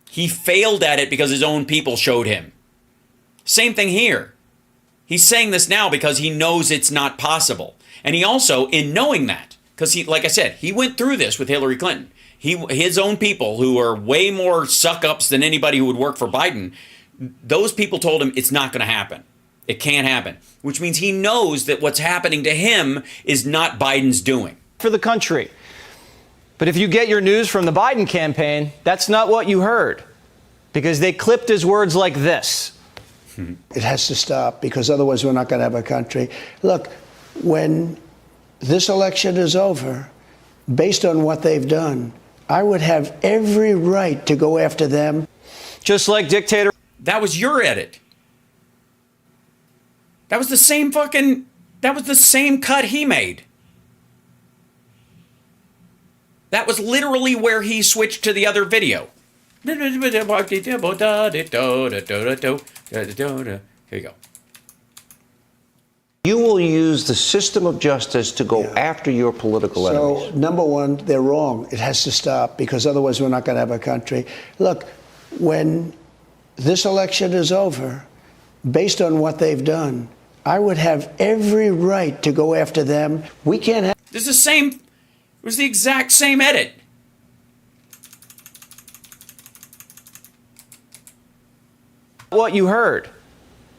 He failed at it because his own people showed him. Same thing here. He's saying this now because he knows it's not possible. And he also, in knowing that, because he, like I said, he went through this with Hillary Clinton. His own people, who are way more suck-ups than anybody who would work for Biden, those people told him it's not going to happen. It can't happen, which means he knows that what's happening to him is not Biden's doing. For the country. But if you get your news from the Biden campaign, that's not what you heard, because they clipped his words like this. It has to stop, because otherwise we're not going to have a country. Look, when this election is over, based on what they've done, I would have every right to go after them. Just like dictator. That was your edit. That was the same cut he made. That was literally where he switched to the other video. Here you go. You will use the system of justice to go after your political enemies. So, number one, they're wrong. It has to stop, because otherwise we're not going to have a country. Look, when this election is over, based on what they've done, I would have every right to go after them. We can't have... This is the same... It was the exact same edit. What you heard,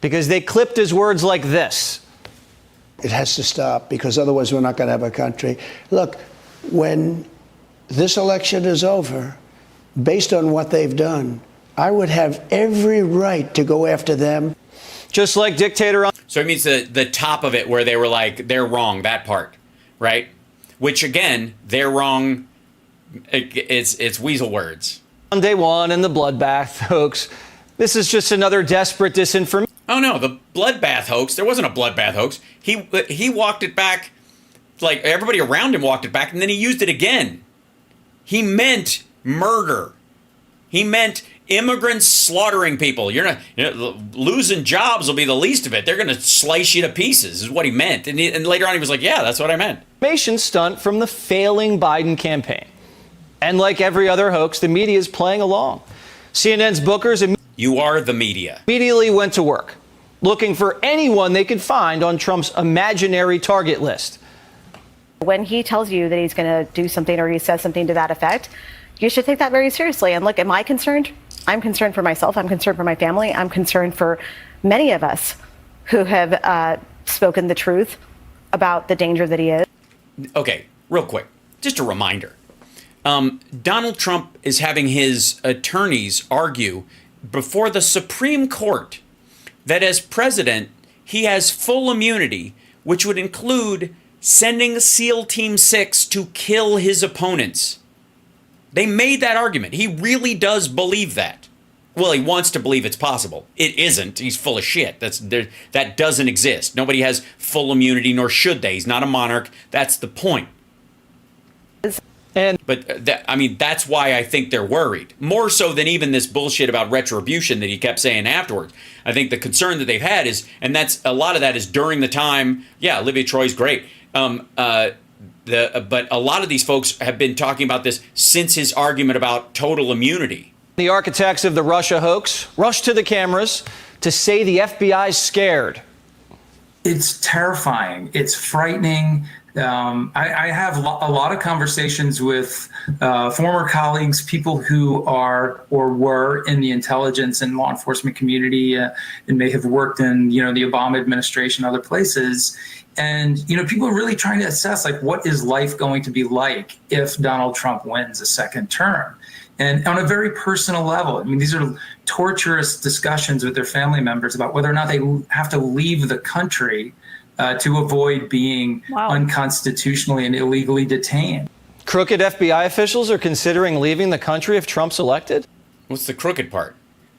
because they clipped his words like this. It has to stop, because otherwise we're not going to have a country. Look, when this election is over, based on what they've done, I would have every right to go after them. Just like dictator. So it means the top of it where they were like, they're wrong, that part, right? Which, again, they're wrong. It's weasel words. On day one in the bloodbath hoax, this is just another desperate disinformation. Oh, no, the bloodbath hoax. There wasn't a bloodbath hoax. He walked it back, like everybody around him walked it back, and then he used it again. He meant murder. He meant immigrants slaughtering people. You're not losing jobs will be the least of it. They're going to slice you to pieces, is what he meant. And later on, he was like, yeah, that's what I meant. Information stunt from the failing Biden campaign. And like every other hoax, the media is playing along. CNN's bookers You are the media. Immediately went to work, looking for anyone they could find on Trump's imaginary target list. When he tells you that he's going to do something or he says something to that effect, you should take that very seriously. And look, am I concerned? I'm concerned for myself. I'm concerned for my family. I'm concerned for many of us who have spoken the truth about the danger that he is. Okay, real quick, just a reminder. Donald Trump is having his attorneys argue before the Supreme Court that as president, he has full immunity, which would include sending SEAL Team 6 to kill his opponents. They made that argument. He really does believe that. Well, he wants to believe it's possible. It isn't. He's full of shit. That doesn't exist. Nobody has full immunity, nor should they. He's not a monarch. That's the point. But that's why I think they're worried. More so than even this bullshit about retribution that he kept saying afterwards. I think the concern that they've had is, and that's a lot of that is during the time. Yeah, Olivia Troy's great. But a lot of these folks have been talking about this since his argument about total immunity. The architects of the Russia hoax rushed to the cameras to say the FBI's scared. It's terrifying. It's frightening. I have a lot of conversations with former colleagues, people who are or were in the intelligence and law enforcement community and may have worked in, the Obama administration, other places. And, people are really trying to assess, what is life going to be like if Donald Trump wins a second term? And on a very personal level, these are torturous discussions with their family members about whether or not they have to leave the country to avoid being unconstitutionally and illegally detained. Crooked FBI officials are considering leaving the country if Trump's elected? What's the crooked part?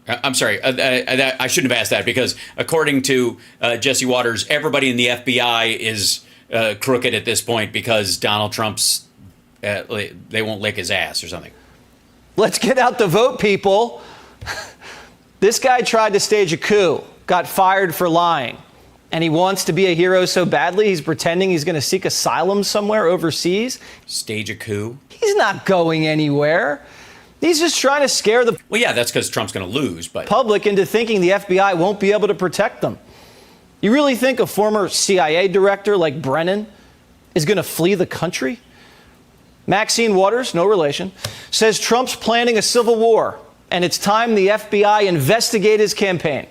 I'm sorry, I shouldn't have asked that, because according to Jesse Waters, everybody in the FBI is crooked at this point because Donald Trump's, they won't lick his ass or something. Let's get out the vote, people. This guy tried to stage a coup, got fired for lying. And he wants to be a hero so badly, he's pretending he's going to seek asylum somewhere overseas. Stage a coup? He's not going anywhere. He's just trying to scare the... Well, yeah, that's because Trump's going to lose, but... ...public into thinking the FBI won't be able to protect them. You really think a former CIA director like Brennan is going to flee the country? Maxine Waters, no relation, says Trump's planning a civil war, and it's time the FBI investigate his campaign.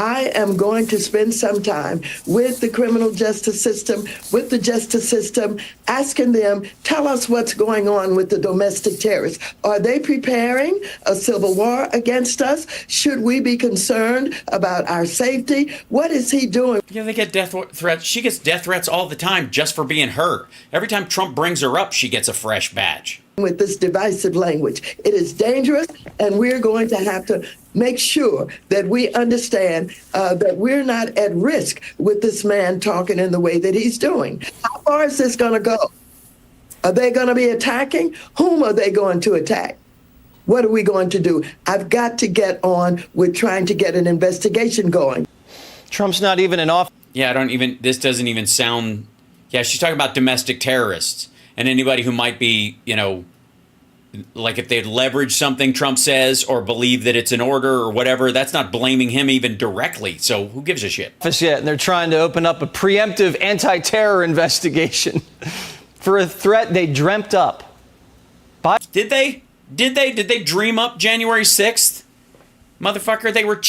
I am going to spend some time with the criminal justice system, with the justice system, asking them, tell us what's going on with the domestic terrorists. Are they preparing a civil war against us? Should we be concerned about our safety? What is he doing? Yeah, they get death threats. She gets death threats all the time just for being her. Every time Trump brings her up, she gets a fresh badge. With this divisive language, it is dangerous, and we're going to have to make sure that we understand that we're not at risk with this man talking in the way that he's doing. How far is this going to go? Are they going to be attacking? Whom are they going to attack? What are we going to do? I've got to get on with trying to get an investigation going. Trump's not even in office. Yeah, this doesn't even sound, yeah, she's talking about domestic terrorists. And anybody who might be, like if they'd leverage something Trump says or believe that it's an order or whatever, that's not blaming him even directly. So who gives a shit? Yet, and they're trying to open up a preemptive anti-terror investigation for a threat they dreamt up. Did they? Did they dream up January 6th? Motherfucker, they were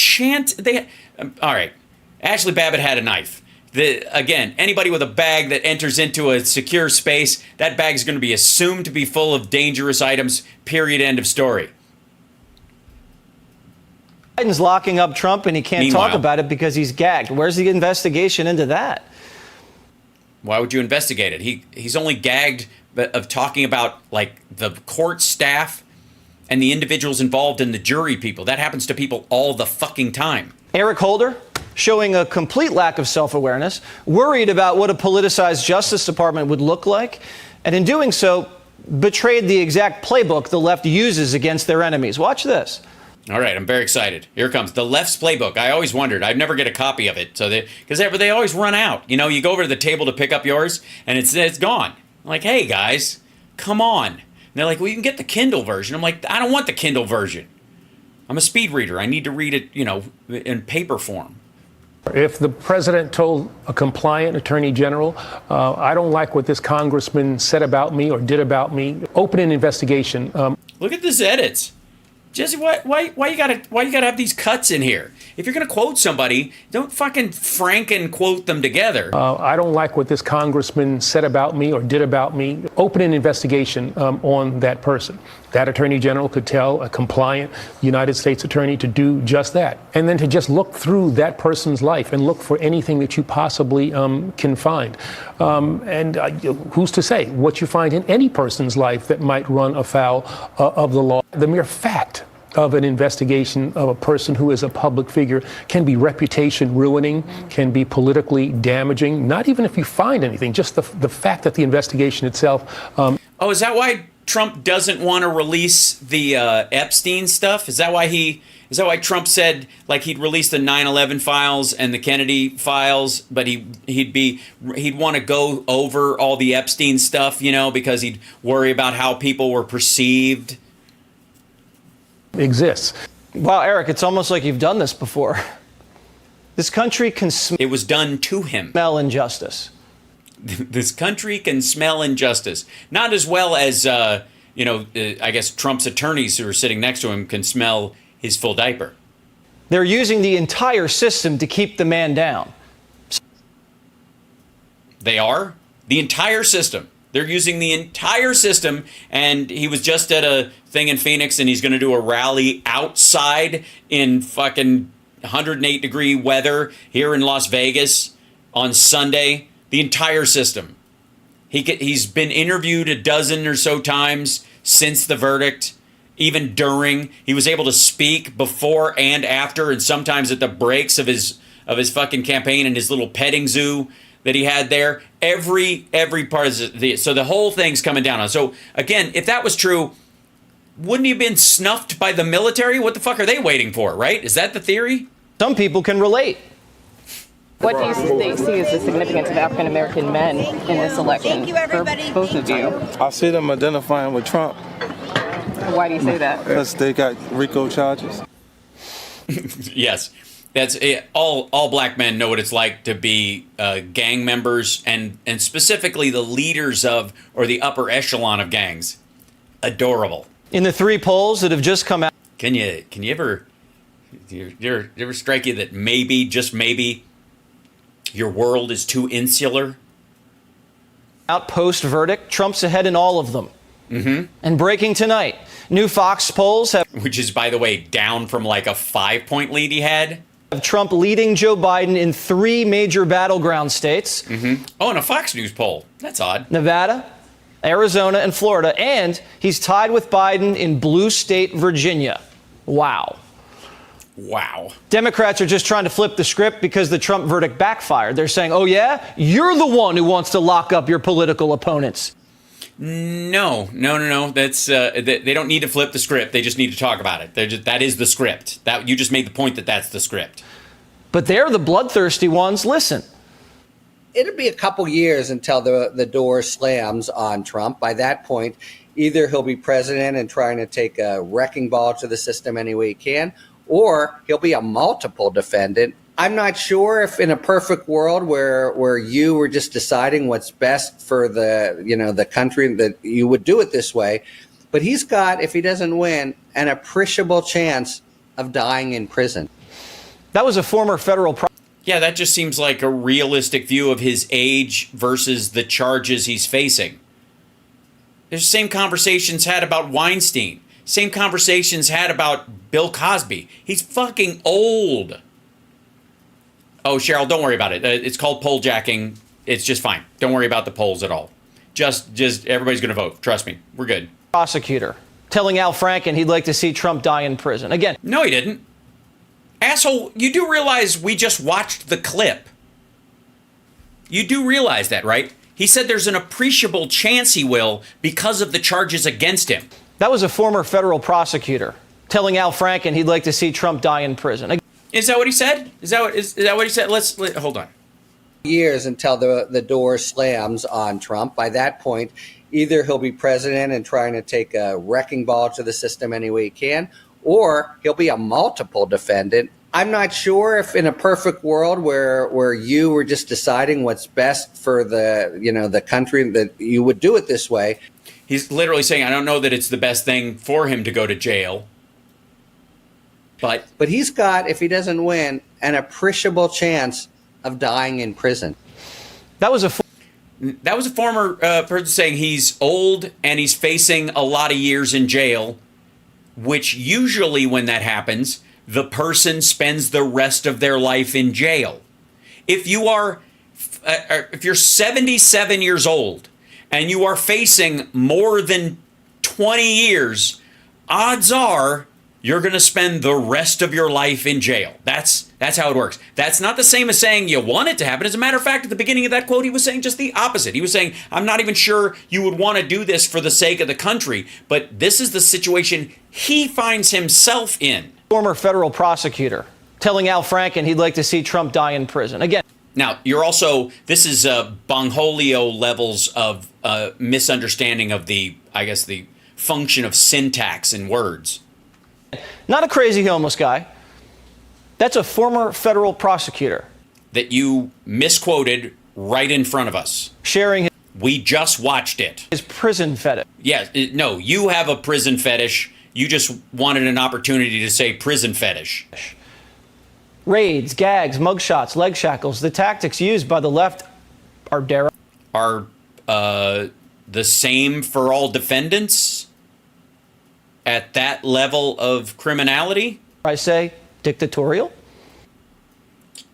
all right. Ashley Babbitt had a knife. Again, anybody with a bag that enters into a secure space, that bag is going to be assumed to be full of dangerous items, period, end of story. Biden's locking up Trump and he can't talk about it because he's gagged. Where's the investigation into that? Why would you investigate it? He's only gagged of talking about like the court staff and the individuals involved in the jury people. That happens to people all the fucking time. Eric Holder, showing a complete lack of self-awareness, worried about what a politicized Justice Department would look like, and in doing so, betrayed the exact playbook the left uses against their enemies. Watch this. All right, I'm very excited. Here it comes. The left's playbook. I always wondered. I'd never get a copy of it. Because they always run out. You go over to the table to pick up yours, and it's gone. I'm like, hey, guys, come on. And they're like, well, you can get the Kindle version. I'm like, I don't want the Kindle version. I'm a speed reader. I need to read it, in paper form. If the president told a compliant attorney general, I don't like what this congressman said about me or did about me, open an investigation. Look at this edits. Jesse, why you gotta have these cuts in here? If you're gonna quote somebody, don't fucking Franken quote them together. I don't like what this congressman said about me or did about me. Open an investigation on that person. That attorney general could tell a compliant United States attorney to do just that. And then to just look through that person's life and look for anything that you possibly can find. Who's to say what you find in any person's life that might run afoul of the law? The mere fact of an investigation of a person who is a public figure can be reputation ruining, can be politically damaging, not even if you find anything, just the fact that the investigation itself. Is that why Trump doesn't want to release the Epstein stuff? Is that why Trump said like he'd release the 9/11 files and the Kennedy files, but he'd want to go over all the Epstein stuff, because he'd worry about how people were perceived? Exists. Wow, Eric, it's almost like you've done this before. This country can It was done to him. Smell injustice. This country can smell injustice. Not as well as, I guess Trump's attorneys who are sitting next to him can smell his full diaper. They're using the entire system to keep the man down. They are? The entire system. They're using the entire system, and he was just at a thing in Phoenix, and he's going to do a rally outside in fucking 108-degree weather here in Las Vegas on Sunday. The entire system. He's been interviewed a dozen or so times since the verdict, even during. He was able to speak before and after, and sometimes at the breaks of his fucking campaign and his little petting zoo that he had there. Every part of so the whole thing's coming down on. So again, if that was true, wouldn't he have been snuffed by the military? What the fuck are they waiting for, right? Is that the theory? Some people can relate. What do you see as the significance of African American men in this election? Thank you, everybody. For both of you. I see them identifying with Trump. Why do you say that? Because they got RICO charges. Yes. That's it. All black men know what it's like to be gang members, and specifically the leaders of, or the upper echelon of gangs. Adorable. In the 3 polls that have just come out. Can you ever strike you that maybe, just maybe, your world is too insular? Out post verdict, Trump's ahead in all of them. Mm-hmm. And breaking tonight, new Fox polls have, which is, by the way, down from like a 5-point lead he had. Trump leading Joe Biden in 3 major battleground states. Mm-hmm. Oh, and a Fox News poll. That's odd. Nevada, Arizona, and Florida. And he's tied with Biden in blue state Virginia. Wow. Wow. Democrats are just trying to flip the script because the Trump verdict backfired. They're saying, oh, yeah, you're the one who wants to lock up your political opponents. No. That's they don't need to flip the script. They just need to talk about it. That is the script. That you just made the point that that's the script. But they're the bloodthirsty ones. Listen. It'll be a couple years until the door slams on Trump. By that point, either he'll be president and trying to take a wrecking ball to the system any way he can, or he'll be a multiple defendant. I'm not sure if in a perfect world where you were just deciding what's best for the country that you would do it this way. But he's got, if he doesn't win, an appreciable chance of dying in prison. That was a former federal Yeah, that just seems like a realistic view of his age versus the charges he's facing. There's the same conversations had about Weinstein. Same conversations had about Bill Cosby. He's fucking old. Oh, Cheryl, don't worry about it. It's called poll jacking. It's just fine. Don't worry about the polls at all. Just everybody's going to vote. Trust me. We're good. Prosecutor telling Al Franken he'd like to see Trump die in prison. Again. No, he didn't. Asshole, you do realize we just watched the clip. You do realize that, right? He said there's an appreciable chance he will because of the charges against him. That was a former federal prosecutor telling Al Franken he'd like to see Trump die in prison. Is that what he said? Is that what he said? Let's hold on. Years until the door slams on Trump. By that point, either he'll be president and trying to take a wrecking ball to the system any way he can, or he'll be a multiple defendant. I'm not sure if in a perfect world where you were just deciding what's best for the country that you would do it this way. He's literally saying, I don't know that it's the best thing for him to go to jail. But he's got, if he doesn't win, an appreciable chance of dying in prison. That was a former person saying he's old and he's facing a lot of years in jail, which usually when that happens, the person spends the rest of their life in jail. If you're 77 years old and you are facing more than 20 years, odds are you're going to spend the rest of your life in jail. That's how it works. That's not the same as saying you want it to happen. As a matter of fact, at the beginning of that quote, he was saying just the opposite. He was saying, I'm not even sure you would want to do this for the sake of the country, but this is the situation he finds himself in. Former federal prosecutor telling Al Franken he'd like to see Trump die in prison. Again. Now, this is Bongholio levels of misunderstanding of the function of syntax in words. Not a crazy homeless guy. That's a former federal prosecutor. That you misquoted right in front of us. Sharing we just watched it. His prison fetish. Yes, no, you have a prison fetish. You just wanted an opportunity to say prison fetish. Raids, gags, mugshots, leg shackles. The tactics used by the left are the same for all defendants at that level of criminality? I say dictatorial?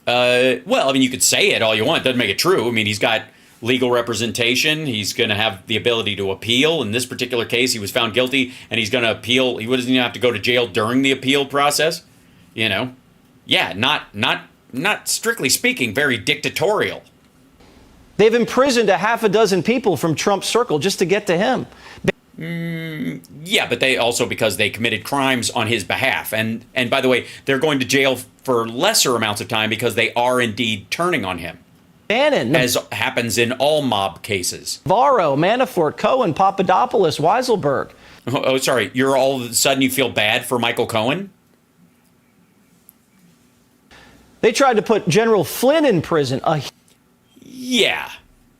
Well, I mean, you could say it all you want. It doesn't make it true. I mean, he's got legal representation. He's going to have the ability to appeal. In this particular case, he was found guilty, and he's going to appeal. He doesn't even have to go to jail during the appeal process. You know? Yeah, not strictly speaking, very dictatorial. They've imprisoned a half a dozen people from Trump's circle just to get to him. Yeah, but they also because they committed crimes on his behalf. And by the way, they're going to jail for lesser amounts of time because they are indeed turning on him. Bannon. As happens in all mob cases. Navarro, Manafort, Cohen, Papadopoulos, Weiselberg. Oh, sorry. You're all of a sudden you feel bad for Michael Cohen? They tried to put General Flynn in prison, a Yeah,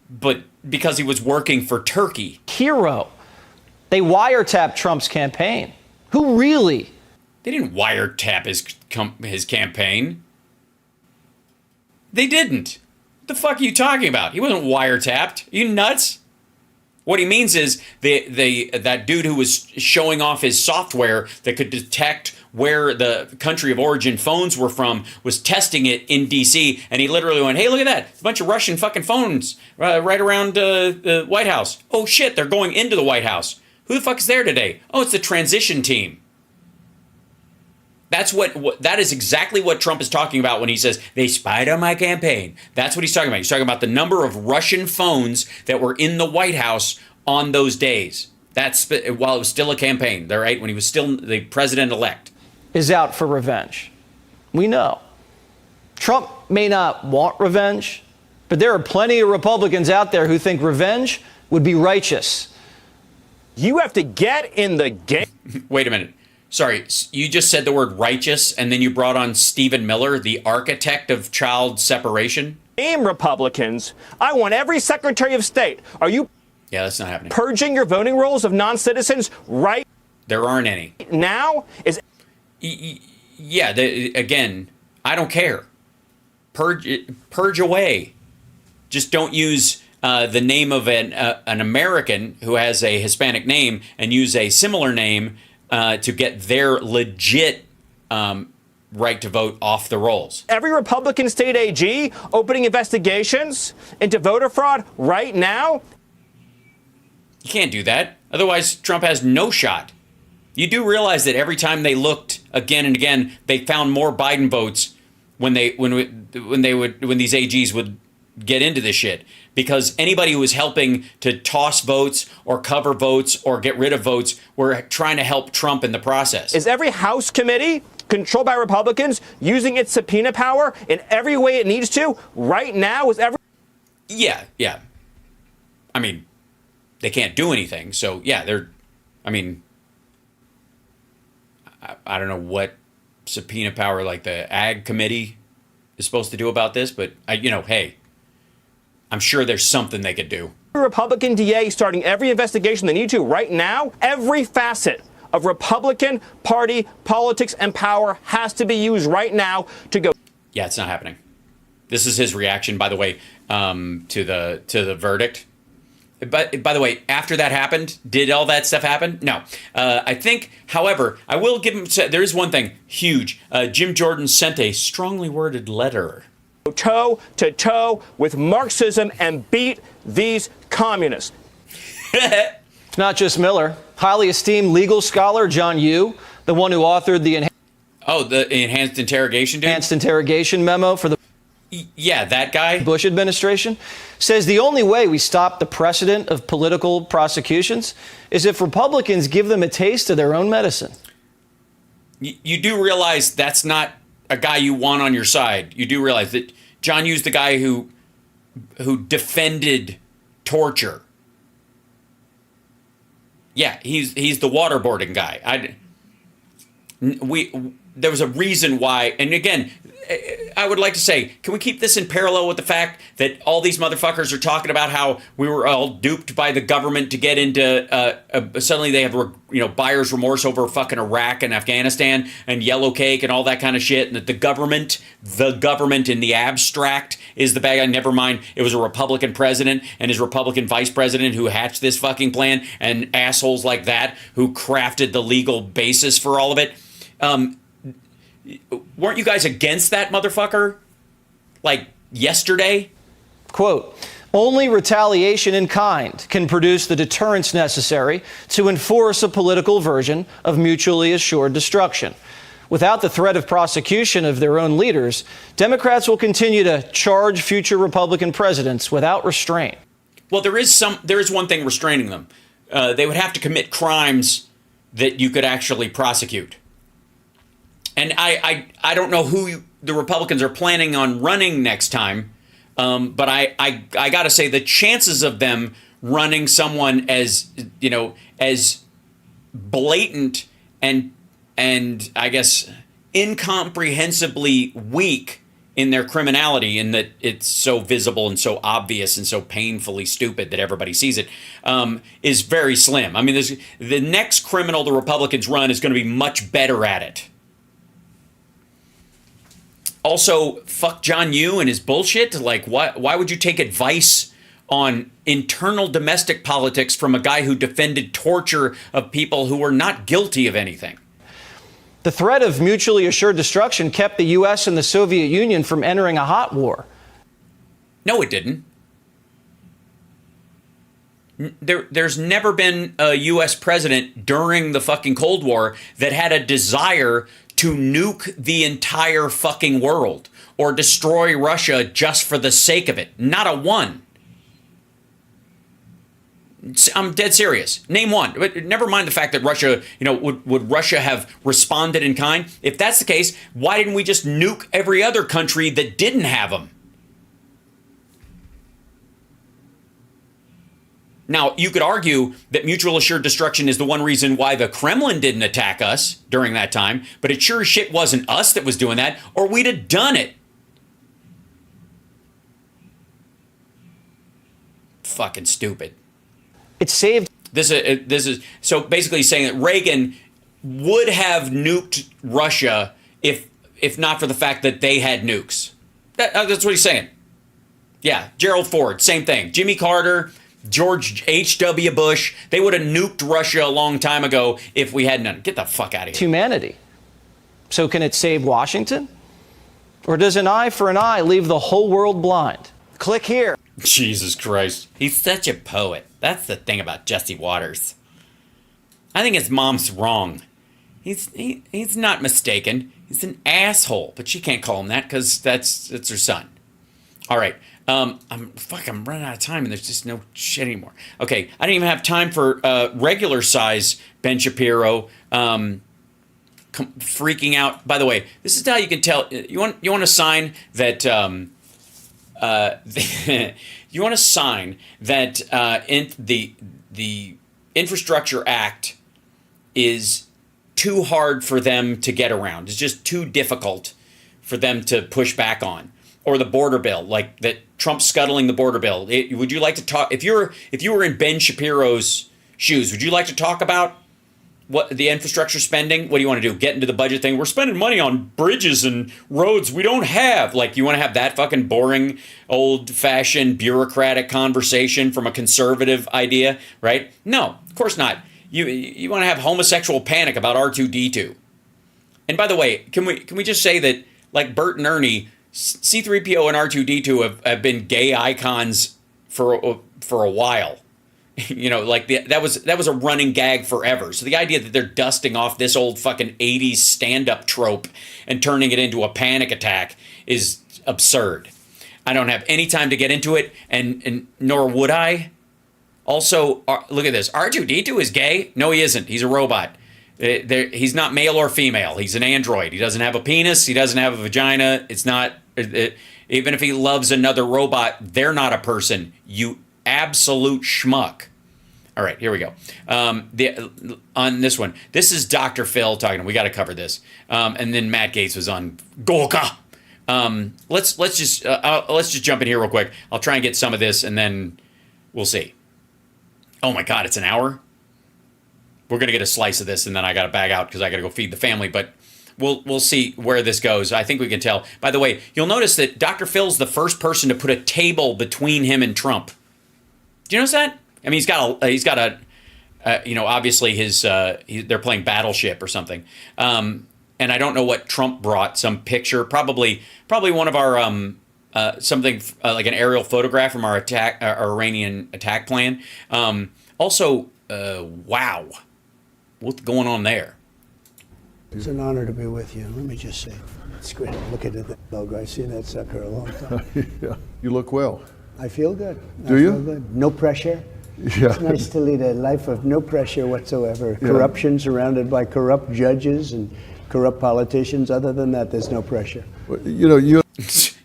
but because he was working for Turkey. hero. They wiretapped Trump's campaign. Who really? They didn't wiretap his campaign. They didn't. What the fuck are you talking about? He wasn't wiretapped. Are you nuts? What he means is that dude who was showing off his software that could detect where the country of origin phones were from was testing it in D.C. and he literally went, "Hey, look at that! A bunch of Russian fucking phones right around the White House. Oh shit, they're going into the White House. Who the fuck is there today? Oh, it's the transition team." That is exactly what Trump is talking about when he says they spied on my campaign. That's what he's talking about. He's talking about the number of Russian phones that were in the White House on those days. That's while it was still a campaign, right? When he was still the president-elect. Is out for revenge. We know. Trump may not want revenge, but there are plenty of Republicans out there who think revenge would be righteous. You have to get in the game. Wait a minute. Sorry, you just said the word righteous, and then you brought on Stephen Miller, the architect of child separation? Republicans, I want every Secretary of State. Are you Yeah, that's not happening. purging your voting rolls of non-citizens right There aren't any. now? Yeah, again, I don't care. Purge away. Just don't use the name of an American who has a Hispanic name and use a similar name to get their legit right to vote off the rolls. Every Republican state AG opening investigations into voter fraud right now? You can't do that. Otherwise, Trump has no shot. You do realize that every time they looked again and again, they found more Biden votes when these AGs would get into this shit. Because anybody who was helping to toss votes or cover votes or get rid of votes were trying to help Trump in the process. Is every House committee controlled by Republicans using its subpoena power in every way it needs to right now? Yeah. I mean, they can't do anything. So, yeah, I don't know what subpoena power like the Ag Committee is supposed to do about this, but, hey, I'm sure there's something they could do. Republican DA starting every investigation they need to right now. Every facet of Republican Party politics and power has to be used right now to go. Yeah, it's not happening. This is his reaction, by the way, to the verdict. But by the way, after that happened, did all that stuff happen? No. I think, however, I will give him. There is one thing huge. Jim Jordan sent a strongly worded letter. Toe to toe with Marxism and beat these communists. It's not just Miller. Highly esteemed legal scholar John Yoo, the one who authored the enhanced interrogation dude? Enhanced interrogation memo for the that guy. Bush administration, says the only way we stop the precedent of political prosecutions is if Republicans give them a taste of their own medicine. You do realize that's not a guy you want on your side. You do realize that John Yoo's the guy who defended torture. Yeah, he's the waterboarding guy. There was a reason why, and again, I would like to say, can we keep this in parallel with the fact that all these motherfuckers are talking about how we were all duped by the government to get into, suddenly they have, buyer's remorse over fucking Iraq and Afghanistan and yellow cake and all that kind of shit, and that the government in the abstract is the bad guy. Never mind, it was a Republican president and his Republican vice president who hatched this fucking plan, and assholes like that who crafted the legal basis for all of it. Weren't you guys against that motherfucker? Like yesterday? Quote, only retaliation in kind can produce the deterrence necessary to enforce a political version of mutually assured destruction. Without the threat of prosecution of their own leaders, Democrats will continue to charge future Republican presidents without restraint. Well, there is one thing restraining them. They would have to commit crimes that you could actually prosecute. And I don't know who the Republicans are planning on running next time, but I got to say the chances of them running someone as blatant and I guess incomprehensibly weak in their criminality, in that it's so visible and so obvious and so painfully stupid that everybody sees it, is very slim. I mean, the next criminal the Republicans run is going to be much better at it. Also, fuck John Yoo and his bullshit. Like, why would you take advice on internal domestic politics from a guy who defended torture of people who were not guilty of anything? The threat of mutually assured destruction kept the U.S. and the Soviet Union from entering a hot war. No, it didn't. There's never been a U.S. president during the fucking Cold War that had a desire to nuke the entire fucking world or destroy Russia just for the sake of it. Not a one. I'm dead serious. Name one. But never mind the fact that Russia, would Russia have responded in kind? If that's the case, why didn't we just nuke every other country that didn't have them? Now, you could argue that mutual assured destruction is the one reason why the Kremlin didn't attack us during that time, but it sure as shit wasn't us that was doing that, or we'd have done it. Fucking stupid. It saved. This is so basically saying that Reagan would have nuked Russia if not for the fact that they had nukes. That's what he's saying. Yeah, Gerald Ford, same thing. Jimmy Carter, George H.W. Bush, they would have nuked Russia a long time ago if we had none. Get the fuck out of here. Humanity. So can it save Washington? Or does an eye for an eye leave the whole world blind? Click here. Jesus Christ. He's such a poet. That's the thing about Jesse Waters. I think his mom's wrong. He's not mistaken. He's an asshole, but she can't call him that because that's her son. All right. I'm running out of time and there's just no shit anymore. Okay, I didn't even have time for regular size Ben Shapiro freaking out. By the way, this is how you can tell. You want a sign that you want a sign that the Infrastructure Act is too hard for them to get around. It's just too difficult for them to push back on. Or the border bill, like that Trump's scuttling the border bill. Would you like to talk, if you were in Ben Shapiro's shoes, would you like to talk about what the infrastructure spending? What do you want to do? Get into the budget thing? We're spending money on bridges and roads we don't have. Like, you want to have that fucking boring, old-fashioned, bureaucratic conversation from a conservative idea, right? No, of course not. You want to have homosexual panic about R2-D2. And by the way, can we just say that, like Bert and Ernie, C-3PO and R2-D2 have been gay icons for a while. Like that was a running gag forever. So the idea that they're dusting off this old fucking 80s stand-up trope and turning it into a panic attack is absurd. I don't have any time to get into it, and nor would I. Also, look at this. R2-D2 is gay? No, he isn't. He's a robot. He's not male or female. He's an android. He doesn't have a penis. He doesn't have a vagina. It's not... even if he loves another robot, they're not a person. You absolute schmuck. All right, here we go. On this one, this is Dr. Phil talking. We got to cover this. And then Matt Gaetz was on Golka. Let's just jump in here real quick. I'll try and get some of this, and then we'll see. Oh my God, it's an hour. We're gonna get a slice of this, and then I got to bag out because I got to go feed the family. But we'll see where this goes. I think we can tell. By the way, you'll notice that Dr. Phil's the first person to put a table between him and Trump. Do you notice that? I mean, he's got a obviously they're playing Battleship or something. And I don't know what Trump brought, some picture, probably one of our something like an aerial photograph from our Iranian attack plan. Also, wow, what's going on there? It's an honor to be with you. Let me just say, it's great looking at that logo. I've seen that sucker a long time. Yeah, you look well. I feel good. Do you? Feel good. No pressure. Yeah. It's nice to lead a life of no pressure whatsoever. Yeah. Corruption, surrounded by corrupt judges and corrupt politicians. Other than that, there's no pressure. You.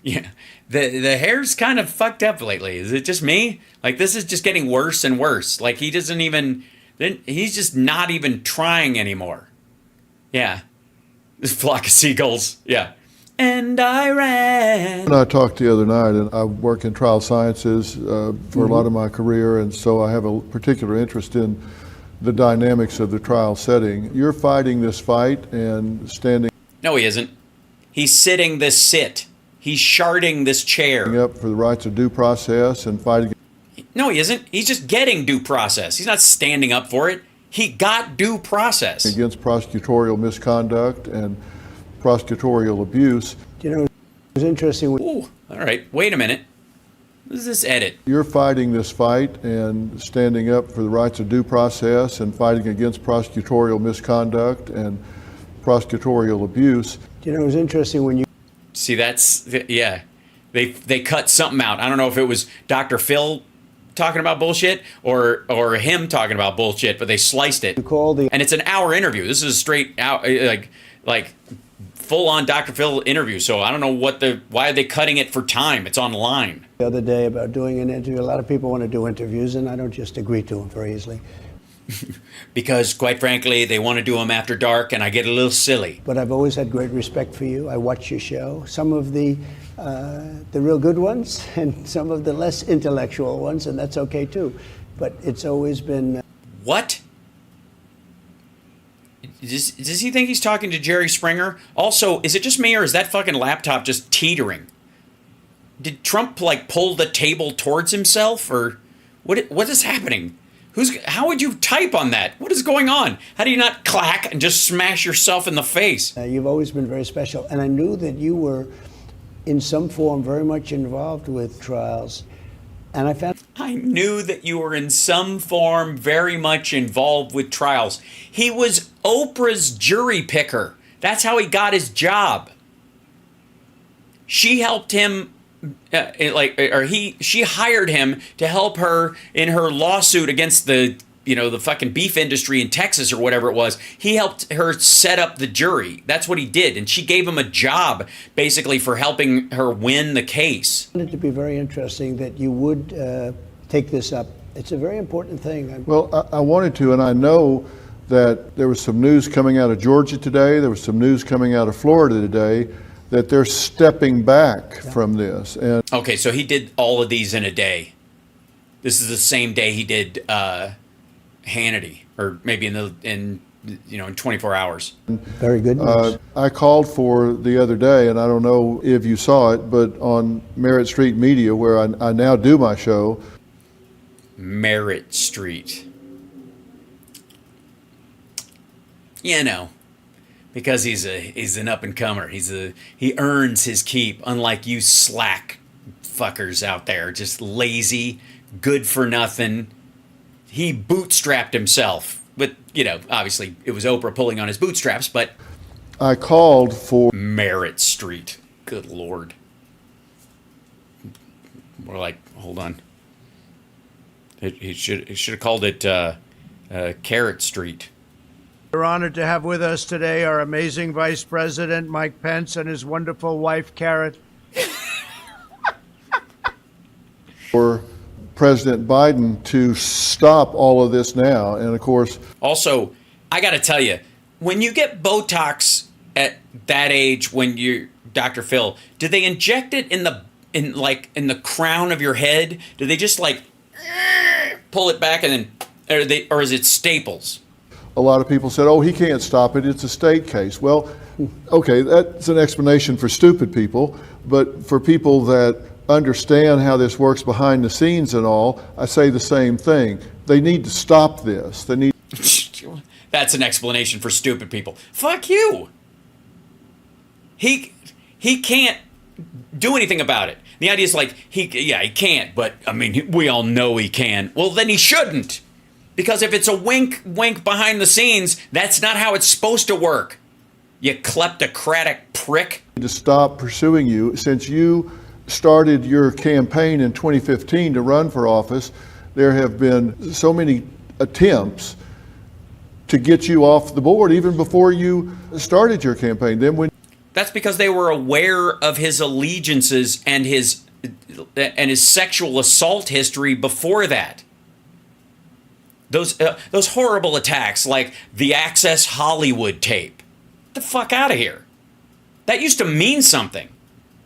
Yeah, the hair's kind of fucked up lately. Is it just me? Like, this is just getting worse and worse. Like, he's just not even trying anymore. Yeah, this flock of seagulls. Yeah. and I ran. And I talked the other night, and I work in trial sciences for a lot of my career, and so I have a particular interest in the dynamics of the trial setting. You're fighting this fight and standing. No, he isn't. He's sitting this sit. He's sharding this chair. Up for the rights of due process and fighting. No, he isn't. He's just getting due process. He's not standing up for it. He got due process. Against prosecutorial misconduct and prosecutorial abuse. You know, it was interesting. Ooh, all right. Wait a minute. What is this edit? You're fighting this fight and standing up for the rights of due process and fighting against prosecutorial misconduct and prosecutorial abuse. You know, it was interesting when you. See, that's, yeah. They cut something out. I don't know if it was Dr. Phil talking about bullshit or him talking about bullshit, but they sliced it. And it's an hour interview. This is a straight out, like full on Dr. Phil interview. So I don't know why are they cutting it for time? It's online. The other day about doing an interview. A lot of people want to do interviews, and I don't just agree to them very easily. Because, quite frankly, they want to do them after dark, and I get a little silly. But I've always had great respect for you. I watch your show. Some of the real good ones, and some of the less intellectual ones, and that's okay too. But it's always been. What? Does he think he's talking to Jerry Springer? Also, is it just me, or is that fucking laptop just teetering? Did Trump pull the table towards himself, or what is happening? How would you type on that? What is going on? How do you not clack and just smash yourself in the face? You've always been very special, and I knew that you were, in some form, very much involved with trials. And I knew that you were in some form very much involved with trials. He was Oprah's jury picker. That's how he got his job. She helped him. She hired him to help her in her lawsuit against the fucking beef industry in Texas or whatever it was. He helped her set up the jury. That's what he did. And she gave him a job basically for helping her win the case. I wanted it to be very interesting that you would take this up. It's a very important thing. Well, I wanted to, and I know that there was some news coming out of Georgia today. There was some news coming out of Florida today that they're stepping back from this. And okay, so he did all of these in a day. This is the same day he did Hannity, or maybe in 24 hours. Very good news. I called for the other day, and I don't know if you saw it, but on Merritt Street Media, where I now do my show. Merritt Street. Because he's an up and comer. He earns his keep, unlike you slack fuckers out there, just lazy, good for nothing. He bootstrapped himself, but obviously it was Oprah pulling on his bootstraps. But I called for Merritt Street. Good Lord. More like, hold on. He should have called it Carrot Street. We're honored to have with us today our amazing Vice President, Mike Pence, and his wonderful wife, Carrot. For President Biden to stop all of this now. And of course. Also, I got to tell you, when you get Botox at that age, when you're Dr. Phil, do they inject it in the crown of your head? Do they just pull it back and then, or is it staples? A lot of people said, oh, he can't stop it. It's a state case. Well, okay, that's an explanation for stupid people. But for people that understand how this works behind the scenes and all, I say the same thing. They need to stop this. They need. That's an explanation for stupid people. Fuck you. He can't do anything about it. The idea is he can't, but I mean, we all know he can. Well, then he shouldn't. Because if it's a wink behind the scenes, that's not how it's supposed to work. You kleptocratic prick. To stop pursuing you. Since you started your campaign in 2015 to run for office, there have been so many attempts to get you off the board even before you started your campaign. Then that's because they were aware of his allegiances and his sexual assault history before that. Those horrible attacks, like the Access Hollywood tape. Get the fuck out of here. That used to mean something.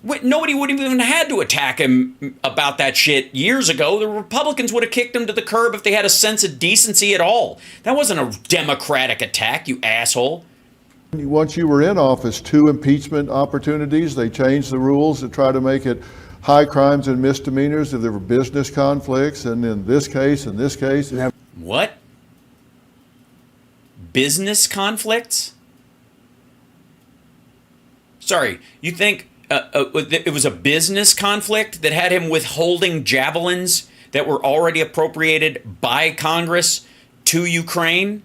Nobody would have even had to attack him about that shit years ago. The Republicans would have kicked him to the curb if they had a sense of decency at all. That wasn't a Democratic attack, you asshole. Once you were in office, 2 impeachment opportunities. They changed the rules to try to make it high crimes and misdemeanors if there were business conflicts, and in this case, What? Business conflicts? Sorry, you think it was a business conflict that had him withholding javelins that were already appropriated by Congress to Ukraine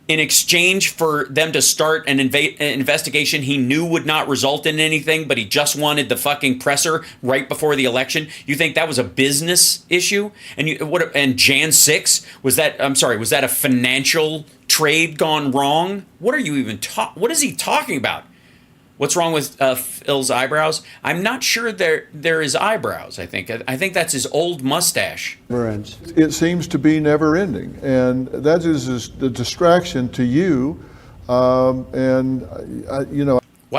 in exchange for them to start an investigation he knew would not result in anything, but he just wanted the fucking presser right before the election? You think that was a business issue? And Jan 6, was that a financial trade gone wrong? What are you even what is he talking about? What's wrong with Phil's eyebrows? I'm not sure they're his eyebrows. I think that's his old mustache. it seems to be never ending, and that is the distraction to you. Why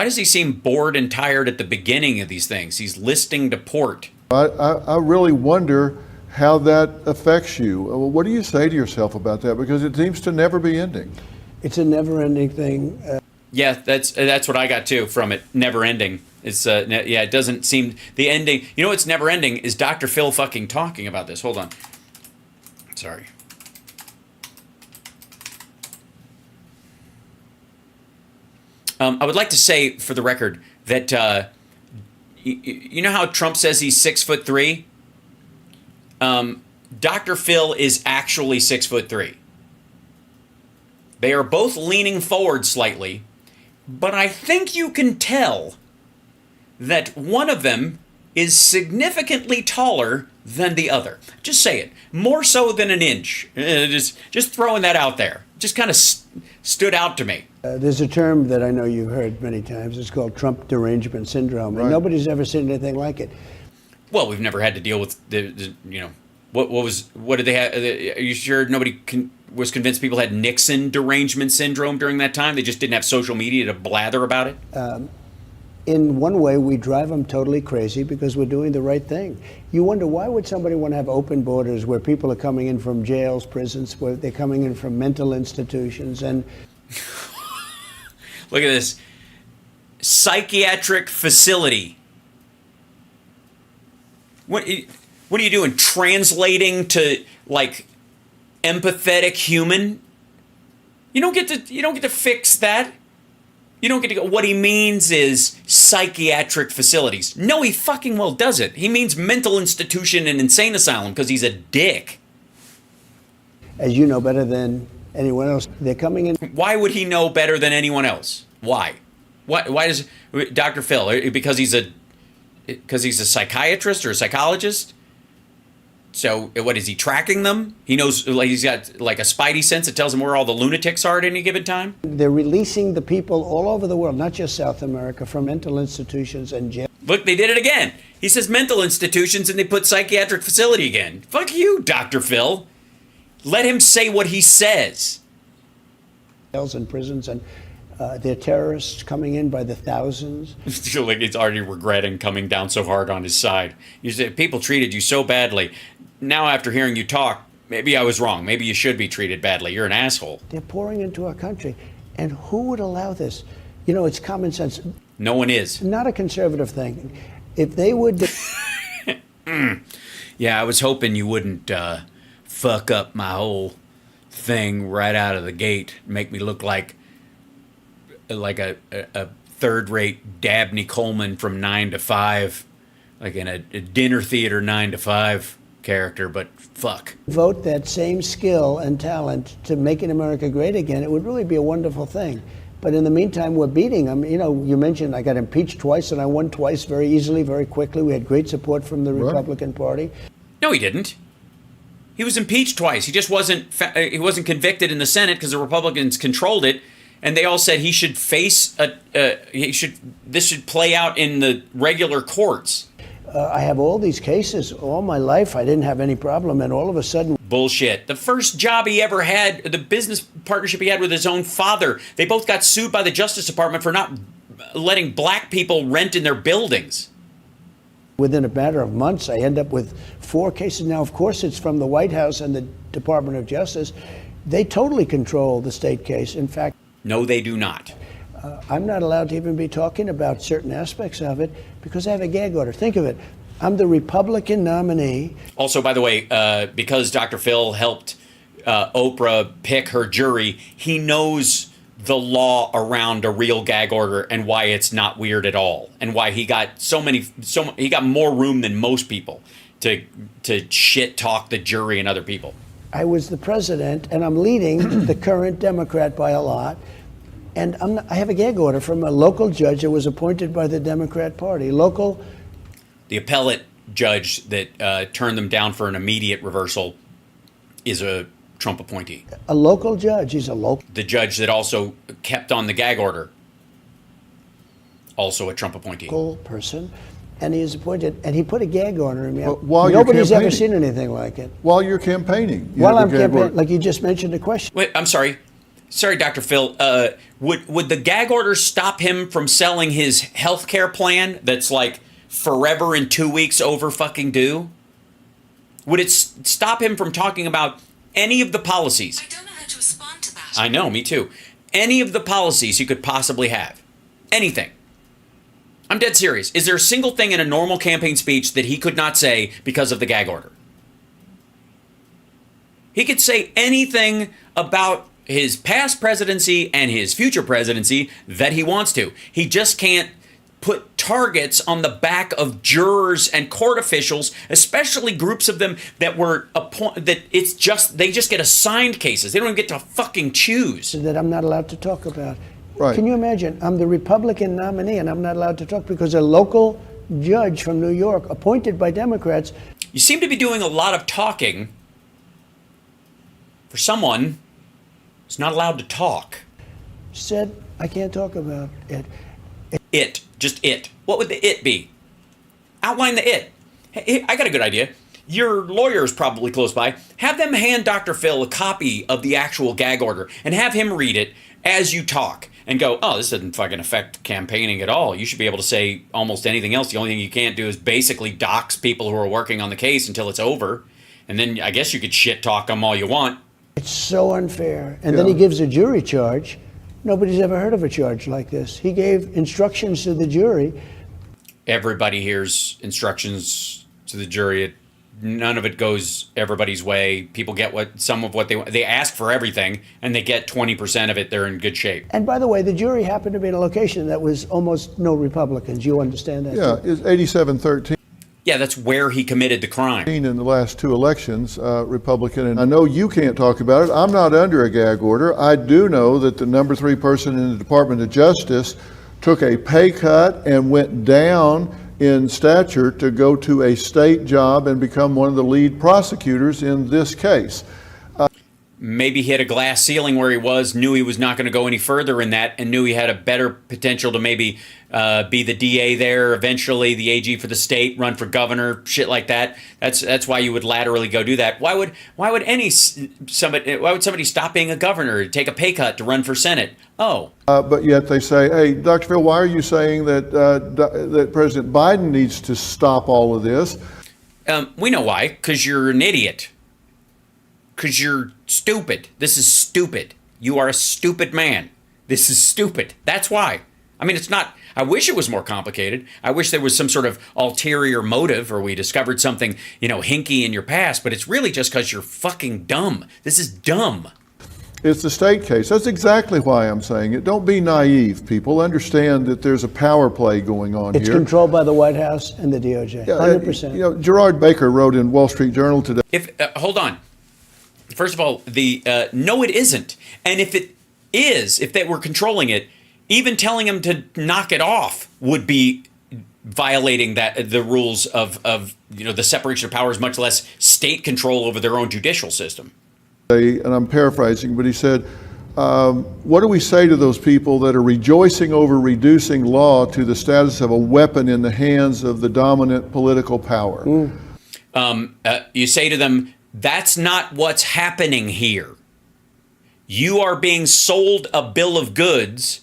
does he seem bored and tired at the beginning of these things? He's listing to port. I really wonder how that affects you. What do you say to yourself about that? Because it seems to never be ending. It's a never-ending thing. Yeah, that's what I got too from it. Never ending. It's it doesn't seem the ending. You know what's never ending is Dr. Phil fucking talking about this. Hold on. Sorry. I would like to say for the record that you know how Trump says he's 6'3"? Dr. Phil is actually 6'3". They are both leaning forward slightly. But I think you can tell that one of them is significantly taller than the other. Just say it. More so than an inch. Just throwing that out there. Just kind of stood out to me. There's a term that I know you've heard many times. It's called Trump derangement syndrome. And nobody's ever seen anything like it. Well, we've never had to deal with what did they have? Are you sure nobody was convinced people had Nixon derangement syndrome during that time? They just didn't have social media to blather about it? In one way, we drive them totally crazy because we're doing the right thing. You wonder, why would somebody want to have open borders where people are coming in from jails, prisons, where they're coming in from mental institutions? And look at this. Psychiatric facility. What are you doing? Translating to like empathetic human? You don't get to fix that. You don't get to go. What he means is psychiatric facilities. No, he fucking well doesn't. He means mental institution and insane asylum because he's a dick. As you know better than anyone else, they're coming in. Why would he know better than anyone else? Why? Why does Dr. Phil? Because he's a psychiatrist or a psychologist? So what is he tracking them? He knows, like, he's got like a spidey sense that tells him where all the lunatics are at any given time? They're releasing the people all over the world, not just South America, from mental institutions and jail. Look, they did it again. He says mental institutions and they put psychiatric facility again. Fuck you, Dr. Phil. Let him say what he says. Jails and prisons, and they're terrorists coming in by the thousands. Like he's already regretting coming down so hard on his side. You said people treated you so badly. Now after hearing you talk, maybe I was wrong. Maybe you should be treated badly. You're an asshole. They're pouring into our country. And who would allow this? You know, it's common sense. No one is. Not a conservative thing. If they would... Yeah, I was hoping you wouldn't fuck up my whole thing right out of the gate. Make me look like a third-rate Dabney Coleman from 9 to 5, like in a dinner theater 9 to 5 character, but fuck. Vote that same skill and talent to making America great again, it would really be a wonderful thing. But in the meantime, we're beating them. You know, you mentioned I got impeached twice and I won twice very easily, very quickly. We had great support from the Republican Party. No, he didn't. He was impeached twice. He just wasn't convicted in the Senate because the Republicans controlled it. And they all said he should face this should play out in the regular courts. I have all these cases all my life. I didn't have any problem, and all of a sudden... Bullshit. The first job he ever had, the business partnership he had with his own father, they both got sued by the Justice Department for not letting black people rent in their buildings. Within a matter of months, I end up with 4 cases. Now, of course, it's from the White House and the Department of Justice. They totally control the state case. In fact, no, they do not. I'm not allowed to even be talking about certain aspects of it because I have a gag order. Think of it. I'm the Republican nominee. Also, by the way, because Dr. Phil helped Oprah pick her jury, he knows the law around a real gag order and why it's not weird at all, and why he got he got more room than most people to shit talk the jury and other people. I was the president, and I'm leading the current Democrat by a lot. And I have a gag order from a local judge that was appointed by the Democrat Party. The appellate judge that turned them down for an immediate reversal is a Trump appointee. A local judge. He's a local. The judge that also kept on the gag order, also a Trump appointee. Person, and he is appointed, and he put a gag order in me. While Nobody's you're ever seen anything like it. While you're campaigning. While I'm campaigning, like you just mentioned the question. Wait, I'm sorry. Sorry, Dr. Phil. Would the gag order stop him from selling his health care plan that's like forever in 2 weeks over fucking due? Would it stop him from talking about any of the policies? I don't know how to respond to that. I know, me too. Any of the policies you could possibly have. Anything. I'm dead serious. Is there a single thing in a normal campaign speech that he could not say because of the gag order? He could say anything about his past presidency and his future presidency that he wants to. He just can't put targets on the back of jurors and court officials, especially groups of them that were they just get assigned cases. They don't even get to fucking choose. That I'm not allowed to talk about. Right. Can you imagine? I'm the Republican nominee and I'm not allowed to talk because a local judge from New York, appointed by Democrats. You seem to be doing a lot of talking for someone who's not allowed to talk. Said I can't talk about it. Just it. What would the it be? Outline the it. Hey, I got a good idea. Your lawyer is probably close by. Have them hand Dr. Phil a copy of the actual gag order and have him read it as you talk and go, oh, this doesn't fucking affect campaigning at all. You should be able to say almost anything else. The only thing you can't do is basically dox people who are working on the case until it's over. And then I guess you could shit talk them all you want. It's so unfair. And then he gives a jury charge. Nobody's ever heard of a charge like this. He gave instructions to the jury. Everybody hears instructions to the jury. None of it goes everybody's way. People get some of what they want. They ask for everything, and they get 20% of it. They're in good shape. And by the way, the jury happened to be in a location that was almost no Republicans. You understand that? Yeah, it's 87-13. Yeah, that's where he committed the crime. In the last 2 elections, Republican, and I know you can't talk about it. I'm not under a gag order. I do know that the number 3 person in the Department of Justice took a pay cut and went down in stature to go to a state job and become one of the lead prosecutors in this case. Maybe hit a glass ceiling where he was, knew he was not going to go any further in that, and knew he had a better potential to maybe be the DA there, eventually the AG for the state, run for governor, shit like that. That's why you would laterally go do that. Why would somebody stop being a governor, take a pay cut to run for Senate? Oh. But yet they say, hey, Dr. Phil, why are you saying that that President Biden needs to stop all of this? We know why, because you're an idiot. Because you're stupid. This is stupid. You are a stupid man. This is stupid. That's why. I mean, it's not, I wish it was more complicated. I wish there was some sort of ulterior motive or we discovered something, hinky in your past, but it's really just because you're fucking dumb. This is dumb. It's the state case. That's exactly why I'm saying it. Don't be naive, people. Understand that there's a power play going on here. It's controlled by the White House and the DOJ, 100%. Gerard Baker wrote in Wall Street Journal today. Hold on. First of all, no, it isn't. And if it is, if they were controlling it, even telling them to knock it off would be violating the rules of the separation of powers, much less state control over their own judicial system. And I'm paraphrasing, but he said, what do we say to those people that are rejoicing over reducing law to the status of a weapon in the hands of the dominant political power? You say to them, that's not what's happening here. You are being sold a bill of goods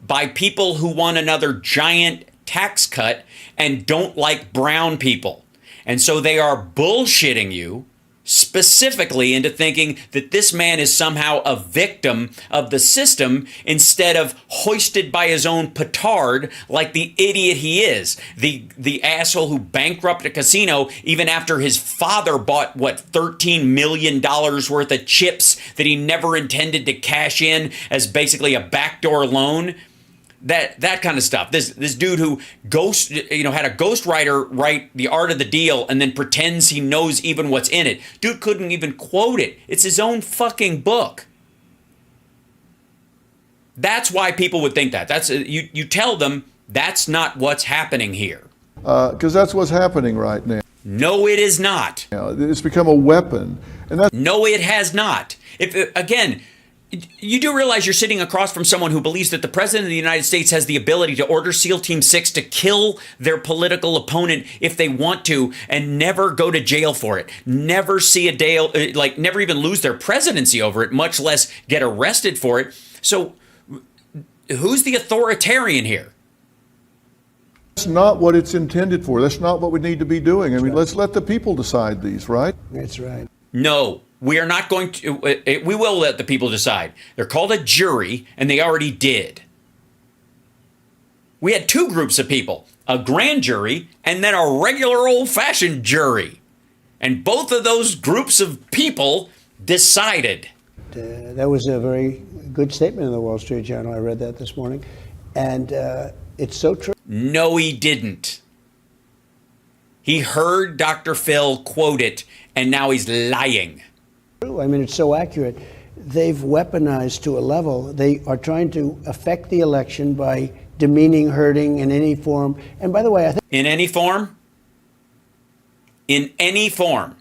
by people who want another giant tax cut and don't like brown people. And so they are bullshitting you specifically into thinking that this man is somehow a victim of the system instead of hoisted by his own petard like the idiot he is. The asshole who bankrupted a casino even after his father bought, $13 million worth of chips that he never intended to cash in as basically a backdoor loan. That kind of stuff. This dude who had a ghostwriter write The Art of the Deal and then pretends he knows even what's in it. Dude couldn't even quote it. It's his own fucking book. That's why people would think that. That's you tell them that's not what's happening here. Because that's what's happening right now. No, it is not. It's become a weapon. No, it has not. Again, you do realize you're sitting across from someone who believes that the president of the United States has the ability to order SEAL Team 6 to kill their political opponent if they want to and never go to jail for it. Never see a day, never even lose their presidency over it, much less get arrested for it. So who's the authoritarian here? That's not what it's intended for. That's not what we need to be doing. I mean, let's let the people decide these, right? That's right. No. We are not going to, we will let the people decide. They're called a jury, and they already did. We had two groups of people, a grand jury and then a regular old-fashioned jury. And both of those groups of people decided. That was a very good statement in the Wall Street Journal. I read that this morning. And it's so true. No, he didn't. He heard Dr. Phil quote it, and now he's lying. I mean, it's so accurate. They've weaponized to a level. They are trying to affect the election by demeaning, hurting in any form. And by the way, I think... In any form? In any form.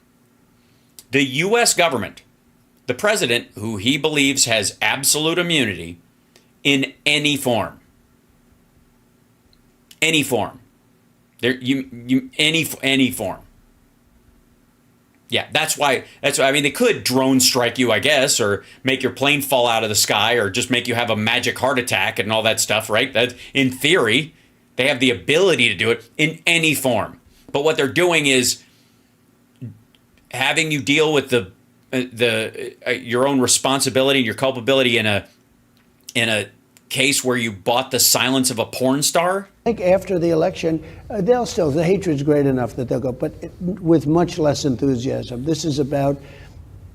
The U.S. government, the president, who he believes has absolute immunity, in any form. Any form. Any form. Yeah, that's why, I mean, they could drone strike you, I guess, or make your plane fall out of the sky, or just make you have a magic heart attack and all that stuff, right? That, in theory, they have the ability to do it in any form. But what they're doing is having you deal with your own responsibility and your culpability in a case where you bought the silence of a porn star. I think after the election, the hatred's great enough that they'll go, but with much less enthusiasm. This is about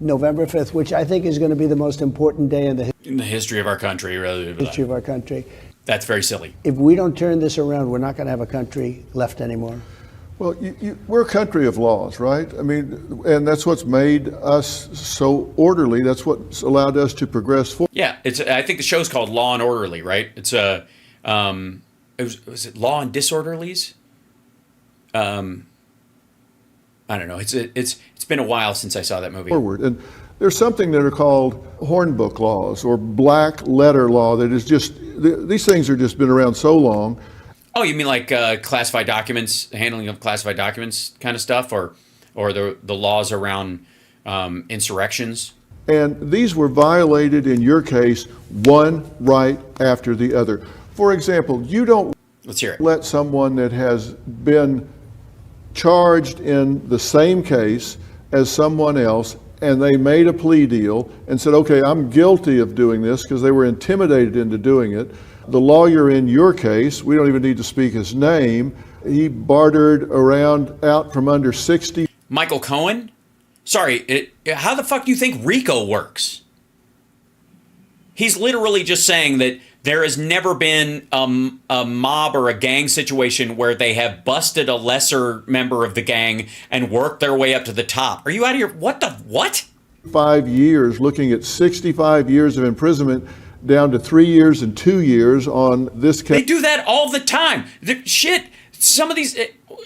November 5th, which I think is going to be the most important day in the history of our country. History of our country. That's very silly. If we don't turn this around, we're not going to have a country left anymore. Well, we're a country of laws, right? I mean, and that's what's made us so orderly. That's what's allowed us to progress forward. Yeah, I think the show's called Law and Orderly, right? It's was it Law and Disorderlies? I don't know. It's been a while since I saw that movie. Forward. And there's something that are called hornbook laws or black letter law that is just, these things are just been around so long. Oh, you mean like classified documents, handling of classified documents kind of stuff, or the laws around insurrections? And these were violated in your case, one right after the other. For example, you don't let someone that has been charged in the same case as someone else, and they made a plea deal and said, okay, I'm guilty of doing this because they were intimidated into doing it. The lawyer in your case, we don't even need to speak his name, he bartered around out from under 60. Michael Cohen? Sorry, how the fuck do you think RICO works? He's literally just saying that there has never been a mob or a gang situation where they have busted a lesser member of the gang and worked their way up to the top. Are you out of your, what? 5 years, looking at 65 years of imprisonment down to 3 years and 2 years on this case. They do that all the time. Some of these,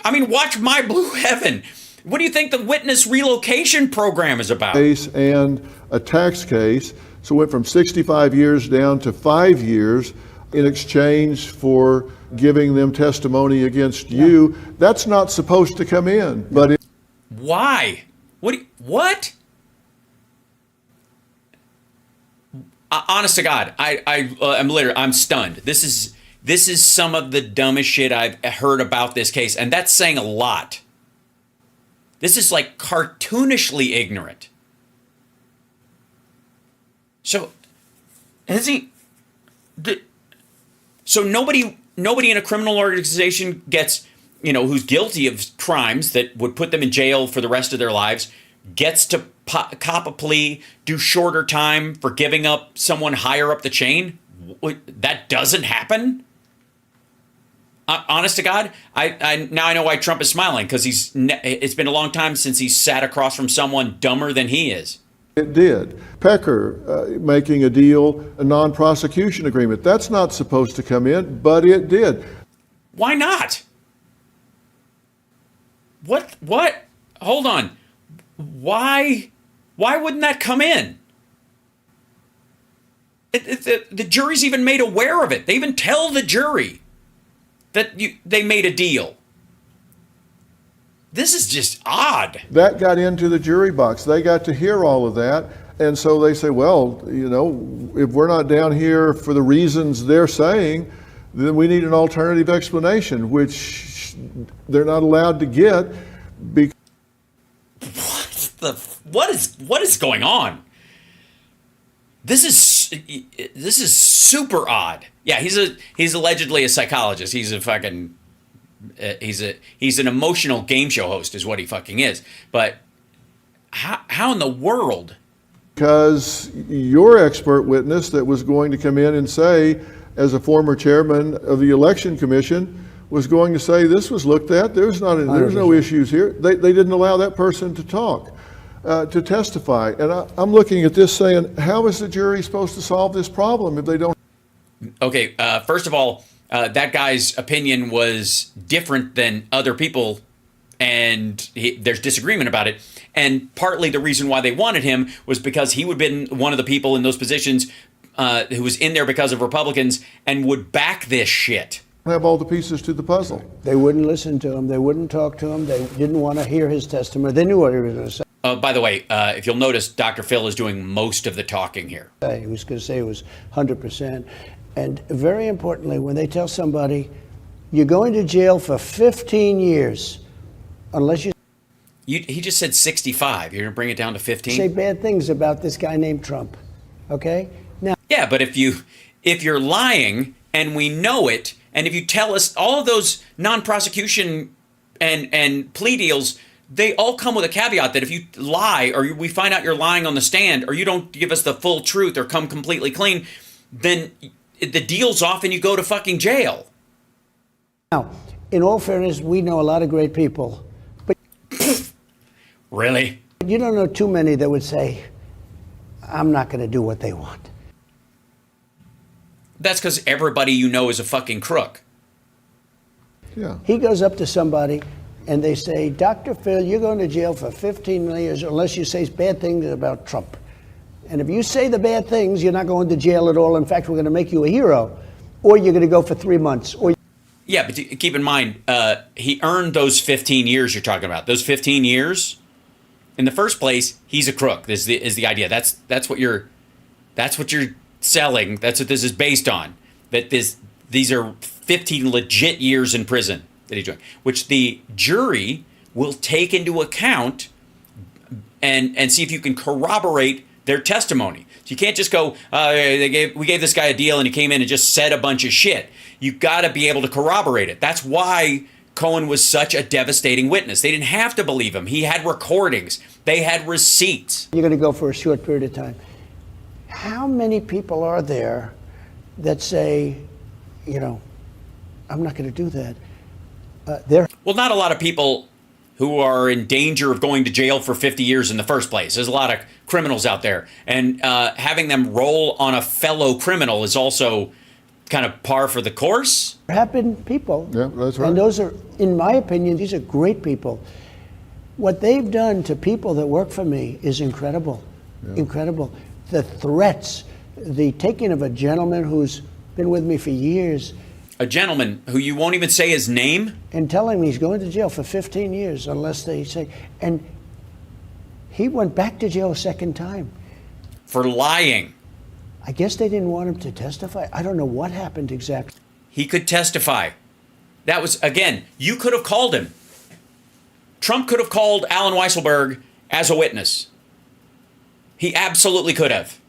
watch My Blue Heaven. What do you think the witness relocation program is about? Case and a tax case. So it went from 65 years down to 5 years in exchange for giving them testimony against you. That's not supposed to come in. But why? What? honest to God, I'm stunned. This is some of the dumbest shit I've heard about this case, and that's saying a lot. This is like cartoonishly ignorant. So, so nobody in a criminal organization gets, who's guilty of crimes that would put them in jail for the rest of their lives, gets to cop a plea, do shorter time for giving up someone higher up the chain. That doesn't happen. Honest to God, I now I know why Trump is smiling, because it's been a long time since he's sat across from someone dumber than he is. It did. Pecker making a deal, a non-prosecution agreement. That's not supposed to come in, but it did. Why not? What? Hold on. Why wouldn't that come in? The jury's even made aware of it. They even tell the jury that they made a deal. This is just odd. That got into the jury box. They got to hear all of that. And so they say, well, if we're not down here for the reasons they're saying, then we need an alternative explanation, which they're not allowed to get. What is going on? This is super odd. Yeah, he's allegedly a psychologist. He's a fucking he's an emotional game show host is what he fucking is. But how in the world? Because your expert witness that was going to come in and say, as a former chairman of the election commission, was going to say this was looked at. There's no issues here. They didn't allow that person to talk, to testify. And I'm looking at this saying, how is the jury supposed to solve this problem if they don't? Okay, first of all, that guy's opinion was different than other people, and there's disagreement about it. And partly the reason why they wanted him was because he would have been one of the people in those positions who was in there because of Republicans and would back this shit. Have all the pieces to the puzzle. They wouldn't listen to him. They wouldn't talk to him. They didn't want to hear his testimony. They knew what he was going to say. By the way, if you'll notice, Dr. Phil is doing most of the talking here. He was going to say it was 100%. And very importantly, when they tell somebody, you're going to jail for 15 years, unless you... He just said 65. You're going to bring it down to 15? Say bad things about this guy named Trump, okay? Now... Yeah, but if you're lying, and we know it, and if you tell us all of those non-prosecution and plea deals, they all come with a caveat that if you lie or we find out you're lying on the stand or you don't give us the full truth or come completely clean, then the deal's off and you go to fucking jail. Now, in all fairness, we know a lot of great people. But really? You don't know too many that would say, I'm not going to do what they want. That's because everybody you know is a fucking crook. Yeah. He goes up to somebody and they say, Dr. Phil, you're going to jail for 15 years unless you say bad things about Trump. And if you say the bad things, you're not going to jail at all. In fact, we're going to make you a hero. Or you're going to go for 3 months. Yeah, but keep in mind, he earned those 15 years you're talking about. Those 15 years, in the first place, he's a crook. Is the idea. That's what you're selling. That's what this is based on. That these are 15 legit years in prison that he's doing, which the jury will take into account and see if you can corroborate their testimony. So you can't just go, we gave this guy a deal and he came in and just said a bunch of shit. You got to be able to corroborate it. That's why Cohen was such a devastating witness. They didn't have to believe him. He had recordings. They had receipts. You're going to go for a short period of time. How many people are there that say, I'm not going to do that? Well, not a lot of people who are in danger of going to jail for 50 years in the first place. There's a lot of criminals out there. And having them roll on a fellow criminal is also kind of par for the course. There have been people. Yeah, that's right. And those are, in my opinion, these are great people. What they've done to people that work for me is incredible. Yeah. Incredible. The threats, the taking of a gentleman who's been with me for years. A gentleman who you won't even say his name? And telling me he's going to jail for 15 years unless they say. And he went back to jail a second time. For lying. I guess they didn't want him to testify. I don't know what happened exactly. He could testify. That was, again, you could have called him. Trump could have called Alan Weisselberg as a witness. He absolutely could have.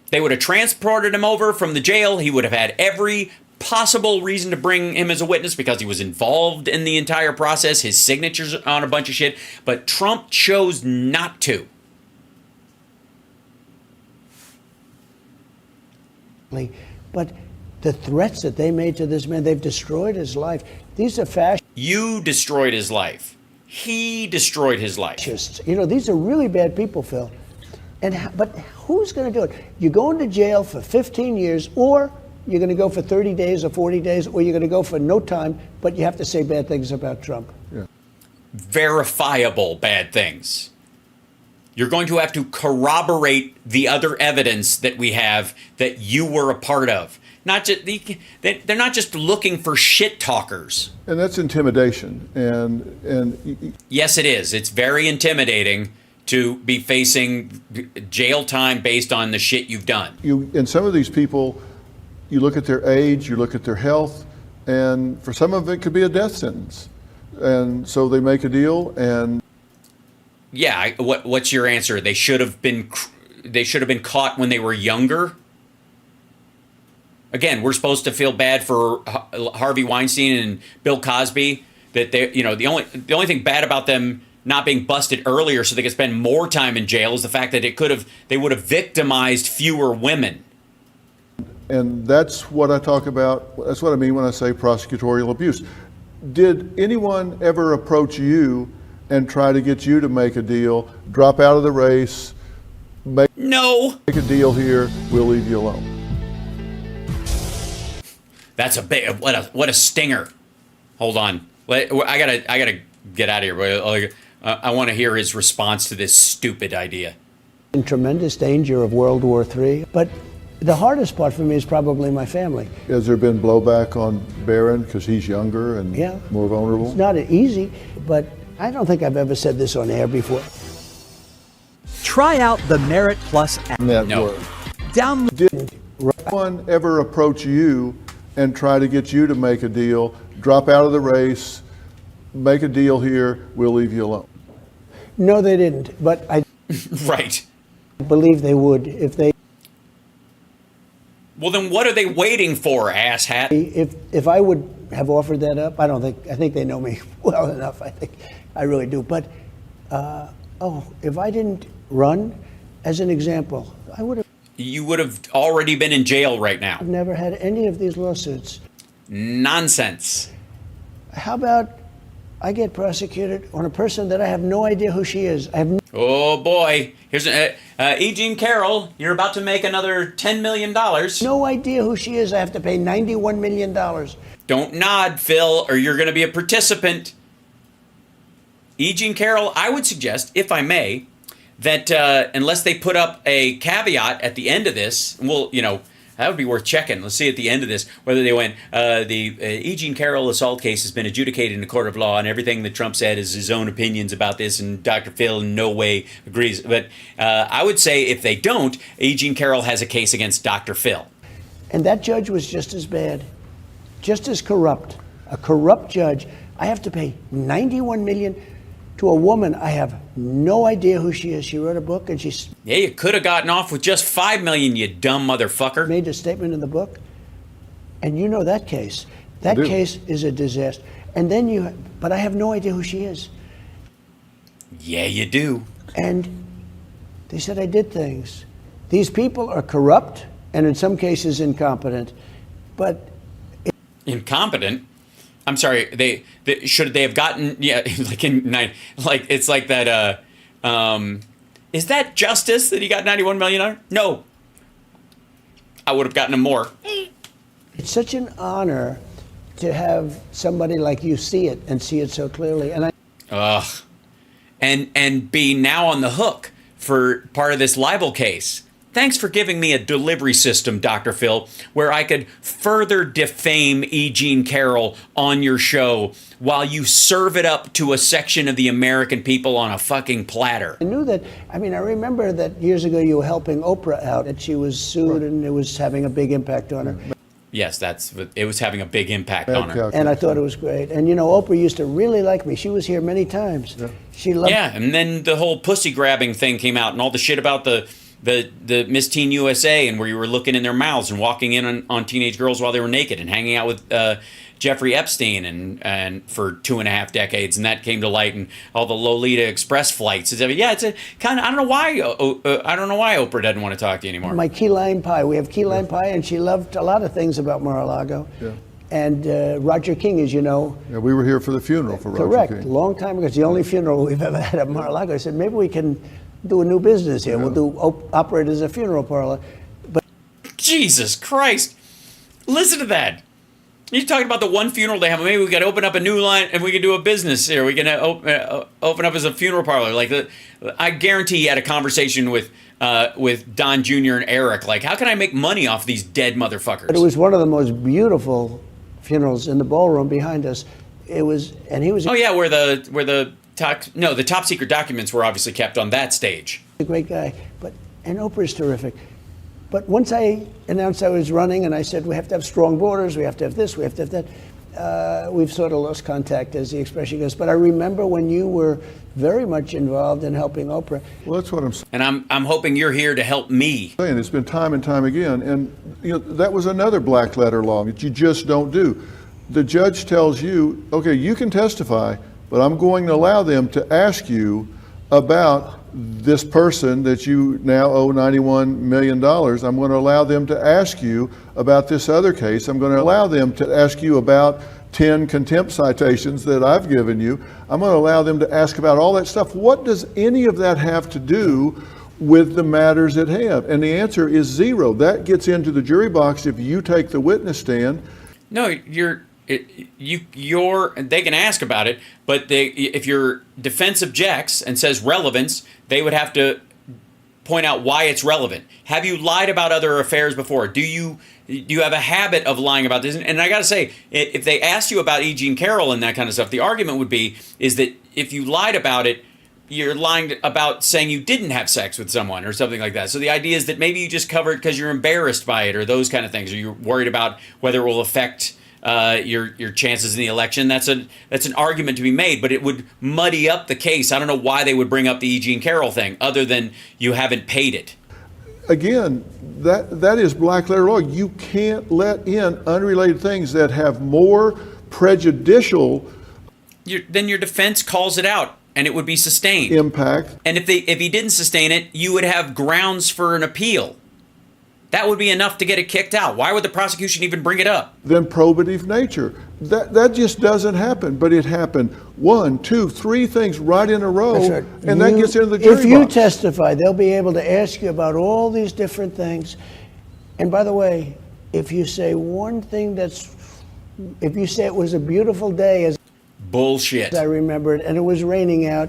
They would have transported him over from the jail. He would have had every possible reason to bring him as a witness because he was involved in the entire process. His signature's on a bunch of shit. But Trump chose not to. But the threats that they made to this man, they've destroyed his life. These are fascists. You destroyed his life. He destroyed his life. You know, these are really bad people, Phil. But who's going to do it? You're going to jail for 15 years, or you're going to go for 30 days or 40 days, or you're going to go for no time, but you have to say bad things about Trump. Yeah. Verifiable bad things. You're going to have to corroborate the other evidence that we have that you were a part of. Not just they're not just looking for shit talkers. And that's intimidation. And yes, it is. It's very intimidating to be facing jail time based on the shit you've done. And some of these people, you look at their age, you look at their health, and for some of it could be a death sentence. And so they make a deal and yeah, what's your answer? They should have been caught when they were younger. Again, we're supposed to feel bad for Harvey Weinstein and Bill Cosby that they, you know, the only thing bad about them not being busted earlier so they could spend more time in jail is the fact that they would have victimized fewer women. And that's what I talk about. That's what I mean when I say prosecutorial abuse. Did anyone ever approach you and try to get you to make a deal, drop out of the race, make a deal here, we'll leave you alone? That's a big, what a stinger. Hold on. I gotta get out of here. But I want to hear his response to this stupid idea. In tremendous danger of World War III. But the hardest part for me is probably my family. Has there been blowback on Barron because he's younger and more vulnerable? It's not easy, but I don't think I've ever said this on air before. Try out the Merit Plus app. Network. Did anyone ever approach you and try to get you to make a deal, drop out of the race, make a deal here, we'll leave you alone? No, they didn't, but I right. believe they would if they. Well, then what are they waiting for, asshat? If I would have offered that up, I think they know me well enough. I really do. But, if I didn't run, as an example, I would have. You would have already been in jail right now. I've never had any of these lawsuits. Nonsense. How about I get prosecuted on a person that I have no idea who she is? Oh boy! Here's E. Jean Carroll. You're about to make another $10 million. No idea who she is. I have to pay $91 million. Don't nod, Phil, or you're going to be a participant. E. Jean Carroll, I would suggest, if I may, that unless they put up a caveat at the end of this, well, you know, that would be worth checking. Let's see at the end of this whether they went, the E. Jean Carroll assault case has been adjudicated in a court of law, and everything that Trump said is his own opinions about this, and Dr. Phil in no way agrees. But I would say if they don't, E. Jean Carroll has a case against Dr. Phil. And that judge was just as bad, just as corrupt. A corrupt judge. I have to pay $91 million to a woman. I have no idea who she is. She wrote a book and she's... Yeah, you could have gotten off with just $5 million, you dumb motherfucker. Made a statement in the book. And you know that case. That case is a disaster. And then but I have no idea who she is. Yeah, you do. And they said I did things. These people are corrupt and in some cases incompetent. But... Incompetent? I'm sorry. They should they have gotten it's like that. Is that justice that he got $91 million on? No, I would have gotten him more. It's such an honor to have somebody like you see it and see it so clearly. And and be now on the hook for part of this libel case. thanks for giving me a delivery system, Dr. Phil, where I could further defame E. Jean Carroll on your show while you serve it up to a section of the American people on a fucking platter. I knew that. I mean, I remember that years ago you were helping Oprah out, and she was sued, and it was having a big impact on her. Yes, it was having a big impact on her. And I thought it was great. And, you know, Oprah used to really like me. She was here many times. Yeah. She loved. Yeah, and then the whole pussy grabbing thing came out, and all the shit about the Miss Teen USA, and where you were looking in their mouths and walking in on teenage girls while they were naked, and hanging out with Jeffrey Epstein and for 2.5 decades, and that came to light, and all the Lolita Express flights. Yeah, it's a kind of, I don't know why Oprah doesn't want to talk to you anymore. My key lime pie. We have key lime pie, and she loved a lot of things about Mar-a-Lago. Yeah. And Roger King, as you know. Yeah, we were here for the funeral for Roger Correct. King. A long time ago. It's the only funeral we've ever had at Mar-a-Lago. I said, maybe we can do a new business here. Yeah. We'll operate as a funeral parlor. But Jesus Christ. Listen to that. You're talking about the one funeral they have. Maybe we got to open up a new line and we can do a business here. We can open up as a funeral parlor. Like, I guarantee he had a conversation with Don Jr. and Eric. Like, how can I make money off these dead motherfuckers? But it was one of the most beautiful funerals in the ballroom behind us. It was, and he was. Oh yeah, where the top secret documents were obviously kept on that stage. A great guy, and Oprah's terrific. But once I announced I was running, and I said we have to have strong borders, we have to have this, we have to have that, we've sort of lost contact, as the expression goes. But I remember when you were very much involved in helping Oprah. Well, that's what I'm saying. And I'm hoping you're here to help me. It's been time and time again, and that was another black letter law that you just don't do. The judge tells you, okay, you can testify, but I'm going to allow them to ask you about this person that you now owe $91 million. I'm going to allow them to ask you about this other case. I'm going to allow them to ask you about 10 contempt citations that I've given you. I'm going to allow them to ask about all that stuff. What does any of that have to do with the matters at hand? And the answer is zero. That gets into the jury box if you take the witness stand. No, they can ask about it, but if your defense objects and says relevance, they would have to point out why it's relevant. Have you lied about other affairs before? Do you have a habit of lying about this? And I got to say, if they asked you about E. Jean Carroll and that kind of stuff, the argument would be is that if you lied about it, you're lying about saying you didn't have sex with someone or something like that. So the idea is that maybe you just cover it because you're embarrassed by it or those kind of things, or you're worried about whether it will affect your chances in the election. That's an argument to be made, but it would muddy up the case. I don't know why they would bring up the E. Jean Carroll thing, other than you haven't paid it. Again, that is black letter law. You can't let in unrelated things that have more prejudicial. Then your defense calls it out, and it would be sustained. Impact. And if he didn't sustain it, you would have grounds for an appeal. That would be enough to get it kicked out. Why would the prosecution even bring it up? Then probative nature. That just doesn't happen. But it happened 1, 2, 3 things right in a row, right. And that gets into the jury box. If you testify, they'll be able to ask you about all these different things. And by the way, if you say one thing if you say it was a beautiful day, as bullshit, I remember it, and it was raining out.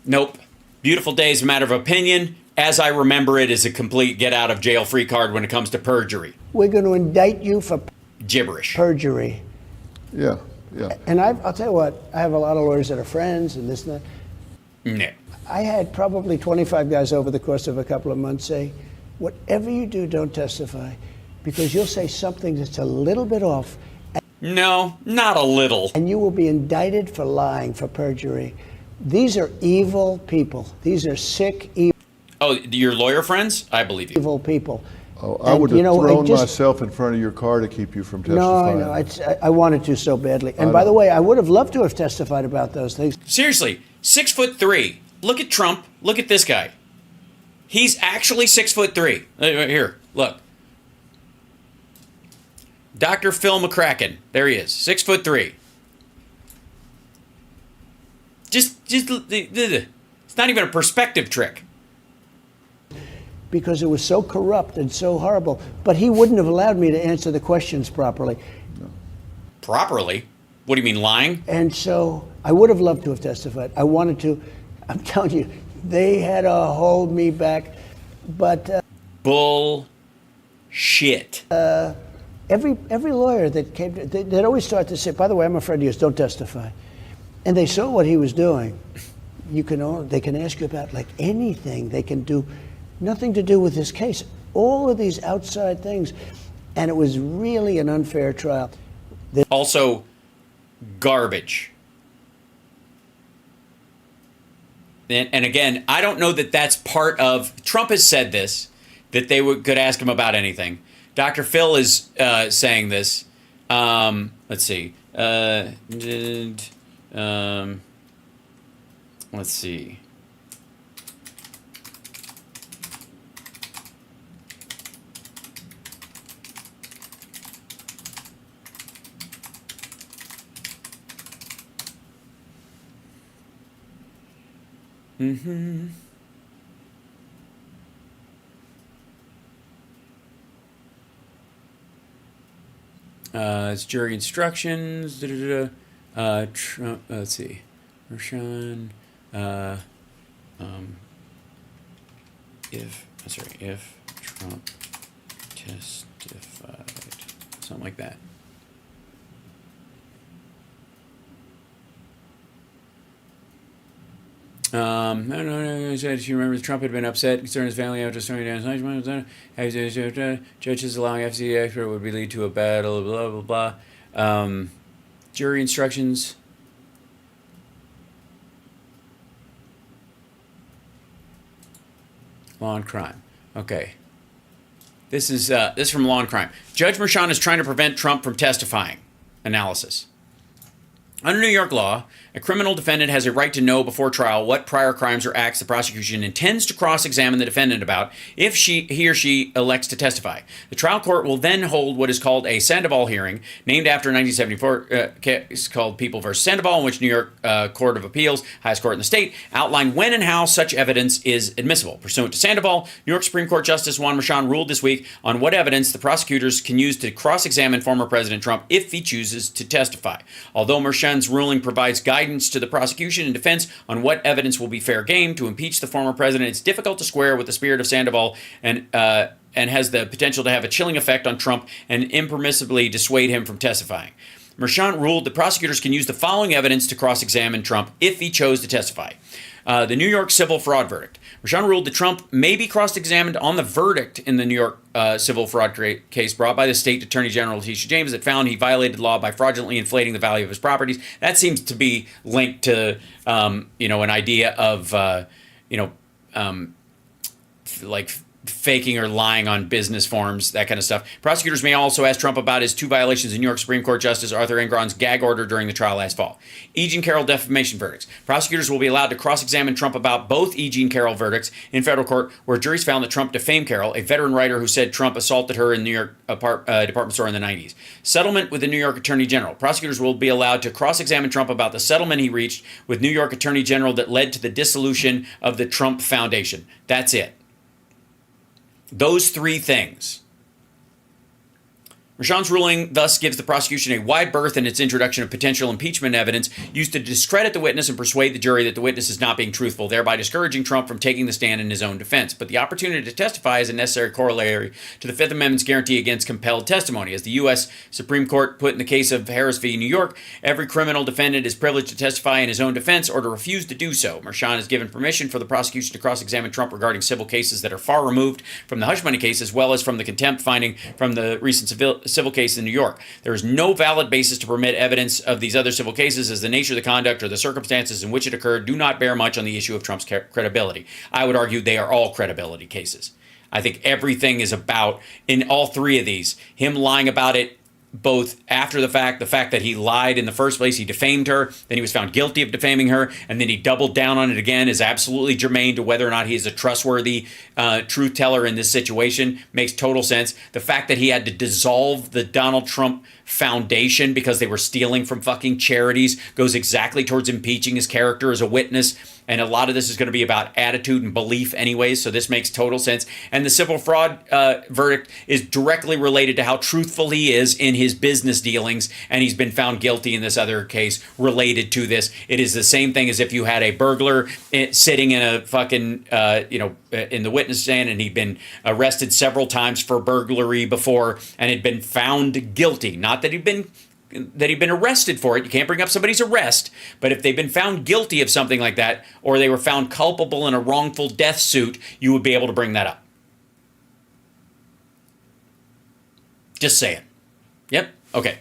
Nope. Beautiful day is a matter of opinion. As I remember it, is a complete get-out-of-jail-free card when it comes to perjury. We're going to indict you for gibberish. Perjury. Yeah. And I'll tell you what, I have a lot of lawyers that are friends and this and that. No. I had probably 25 guys over the course of a couple of months say, whatever you do, don't testify, because you'll say something that's a little bit off. No, not a little. And you will be indicted for lying, for perjury. These are evil people. These are sick, evil. Oh, your lawyer friends? I believe you. Evil people. Oh, I would have thrown myself in front of your car to keep you from testifying. No, I wanted to so badly. And by the way, I would have loved to have testified about those things. Seriously, 6'3". Look at Trump. Look at this guy. He's actually 6'3". Here, look. Dr. Phil McCracken. There he is, 6'3". It's not even a perspective trick. Because it was so corrupt and so horrible. But he wouldn't have allowed me to answer the questions properly. Properly? What do you mean, lying? And so I would have loved to have testified. I wanted to. I'm telling you, they had to hold me back. But bullshit. Every lawyer that came, they'd always start to say, by the way, I'm a friend of yours, don't testify. And they saw what he was doing. They can ask you about like anything. They can do nothing to do with this case. All of these outside things. And it was really an unfair trial. Also, garbage. And again, I don't know that that's part of, Trump has said this, that they could ask him about anything. Dr. Phil is saying this. Let's see. Let's see. Mm-hmm. It's jury instructions. Trump, let's see. Mershon. If Trump testified, something like that. I don't know. She remembers Trump had been upset concerning his family after throwing down his lunch. Judges allowing FCC expert would lead to a battle. Blah blah blah. Jury instructions. Law and Crime. Okay. This is from Law and Crime. Judge Mershon is trying to prevent Trump from testifying. Analysis. Under New York law, a criminal defendant has a right to know before trial what prior crimes or acts the prosecution intends to cross-examine the defendant about if he or she elects to testify. The trial court will then hold what is called a Sandoval hearing, named after a 1974 case called People v. Sandoval, in which New York Court of Appeals, highest court in the state, outlined when and how such evidence is admissible. Pursuant to Sandoval, New York Supreme Court Justice Juan Mershon ruled this week on what evidence the prosecutors can use to cross-examine former President Trump if he chooses to testify. Although Mershon's ruling provides guidance to the prosecution and defense on what evidence will be fair game to impeach the former president, it's difficult to square with the spirit of Sandoval and has the potential to have a chilling effect on Trump and impermissibly dissuade him from testifying. Mershon ruled the prosecutors can use the following evidence to cross-examine Trump if he chose to testify. The New York civil fraud verdict. Mershon ruled that Trump may be cross-examined on the verdict in the New York civil fraud case brought by the state attorney general Letitia James that found he violated law by fraudulently inflating the value of his properties. That seems to be linked to, an idea of, like faking or lying on business forms, that kind of stuff. Prosecutors may also ask Trump about his two violations in New York Supreme Court Justice Arthur Engron's gag order during the trial last fall. E. Jean Carroll defamation verdicts. Prosecutors will be allowed to cross-examine Trump about both E. Jean Carroll verdicts in federal court, where juries found that Trump defamed Carroll, a veteran writer who said Trump assaulted her in New York department store in the 90s. Settlement with the New York Attorney General. Prosecutors will be allowed to cross-examine Trump about the settlement he reached with New York Attorney General that led to the dissolution of the Trump Foundation. That's it. Those three things. Mershon's ruling thus gives the prosecution a wide berth in its introduction of potential impeachment evidence used to discredit the witness and persuade the jury that the witness is not being truthful, thereby discouraging Trump from taking the stand in his own defense. But the opportunity to testify is a necessary corollary to the Fifth Amendment's guarantee against compelled testimony. As the U.S. Supreme Court put in the case of Harris v. New York, every criminal defendant is privileged to testify in his own defense or to refuse to do so. Mershon has given permission for the prosecution to cross-examine Trump regarding civil cases that are far removed from the hush money case, as well as from the contempt finding from the recent civil case in New York. There is no valid basis to permit evidence of these other civil cases, as the nature of the conduct or the circumstances in which it occurred do not bear much on the issue of Trump's credibility. I would argue they are all credibility cases. I think everything is about, in all three of these, him lying about it both after the fact that he lied in the first place, he defamed her, then he was found guilty of defaming her, and then he doubled down on it again, is absolutely germane to whether or not he is a trustworthy truth teller in this situation. Makes total sense. The fact that he had to dissolve the Donald Trump Foundation because they were stealing from fucking charities goes exactly towards impeaching his character as a witness. And a lot of this is going to be about attitude and belief anyways, so this makes total sense. And the civil fraud verdict is directly related to how truthful he is in his business dealings, and he's been found guilty in this other case related to this. It is the same thing as if you had a burglar sitting in a fucking, in the witness stand, and he'd been arrested several times for burglary before and had been found guilty. Not that he'd been arrested for it. You can't bring up somebody's arrest, but if they've been found guilty of something like that, or they were found culpable in a wrongful death suit, you would be able to bring that up. Just saying. Yep. Okay.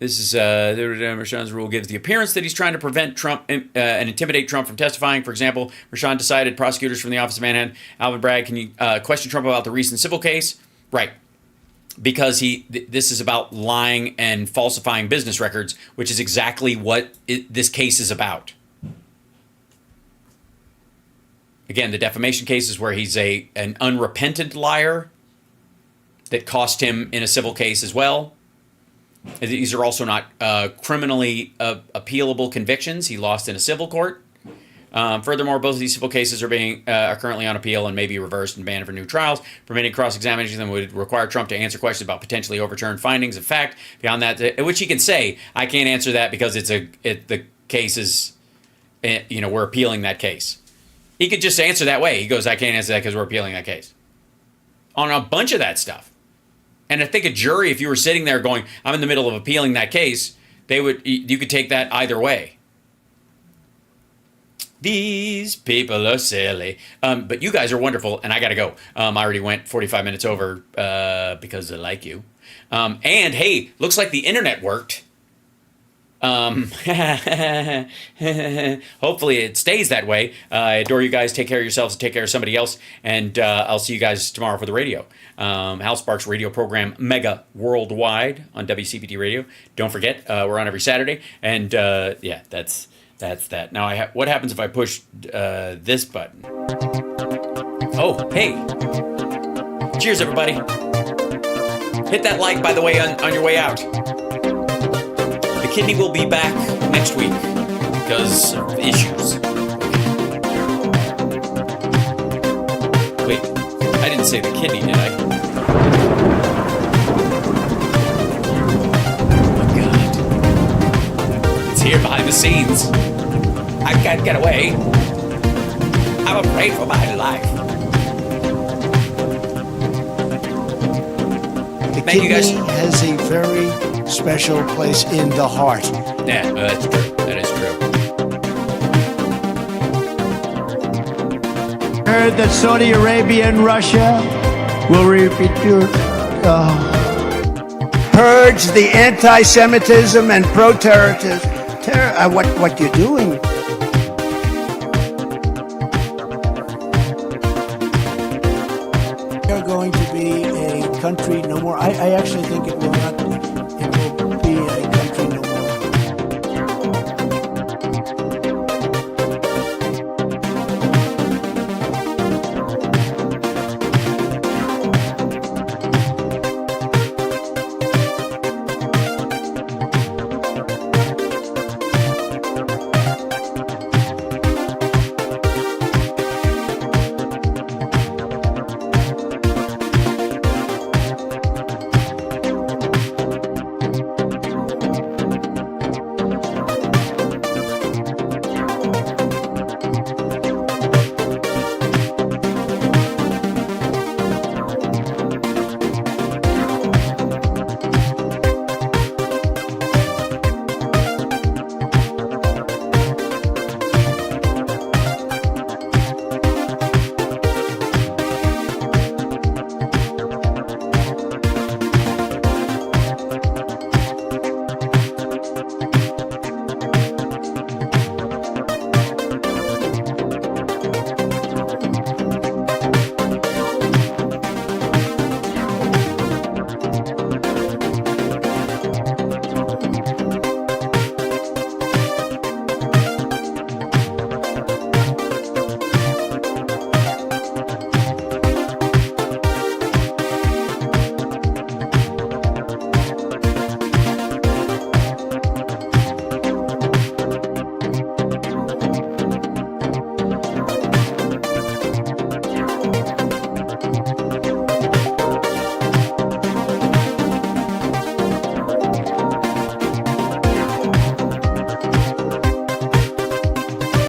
This is Rashawn's rule gives the appearance that he's trying to prevent Trump and intimidate Trump from testifying. For example, Rashawn decided prosecutors from the Office of Manhattan, Alvin Bragg, can you question Trump about the recent civil case? Right. Because this is about lying and falsifying business records, which is exactly what this case is about. Again, the defamation case is where he's an unrepentant liar that cost him in a civil case as well. These are also not criminally appealable convictions. He lost in a civil court. Furthermore, both of these civil cases are currently on appeal and may be reversed and banned for new trials. Permitting cross-examination them would require Trump to answer questions about potentially overturned findings of fact. Beyond that, which he can say, I can't answer that because the case is, we're appealing that case. He could just answer that way. He goes, I can't answer that because we're appealing that case. On a bunch of that stuff. And I think a jury, if you were sitting there going, I'm in the middle of appealing that case, you could take that either way. These people are silly. But you guys are wonderful, and I got to go. I already went 45 minutes over because I like you. And, hey, looks like the internet worked. Hopefully it stays that way. I adore you guys. Take care of yourselves and take care of somebody else. And I'll see you guys tomorrow for the radio. Hal Sparks' radio program, Mega Worldwide on WCPT Radio. Don't forget, we're on every Saturday. And that's that. Now, what happens if I push this button? Oh, hey. Cheers, everybody. Hit that like, by the way, on your way out. The kidney will be back next week because of issues. Wait, I didn't say the kidney, did I? Oh, God. It's here behind the scenes. I can't get away. I'm afraid for my life. The kidney has a very special place in the heart. Yeah, that's true. That is true. Heard that Saudi Arabia and Russia will repeat purge the anti-Semitism and pro-terrorism. What you're doing? We are going to be a country no more. I actually think it will not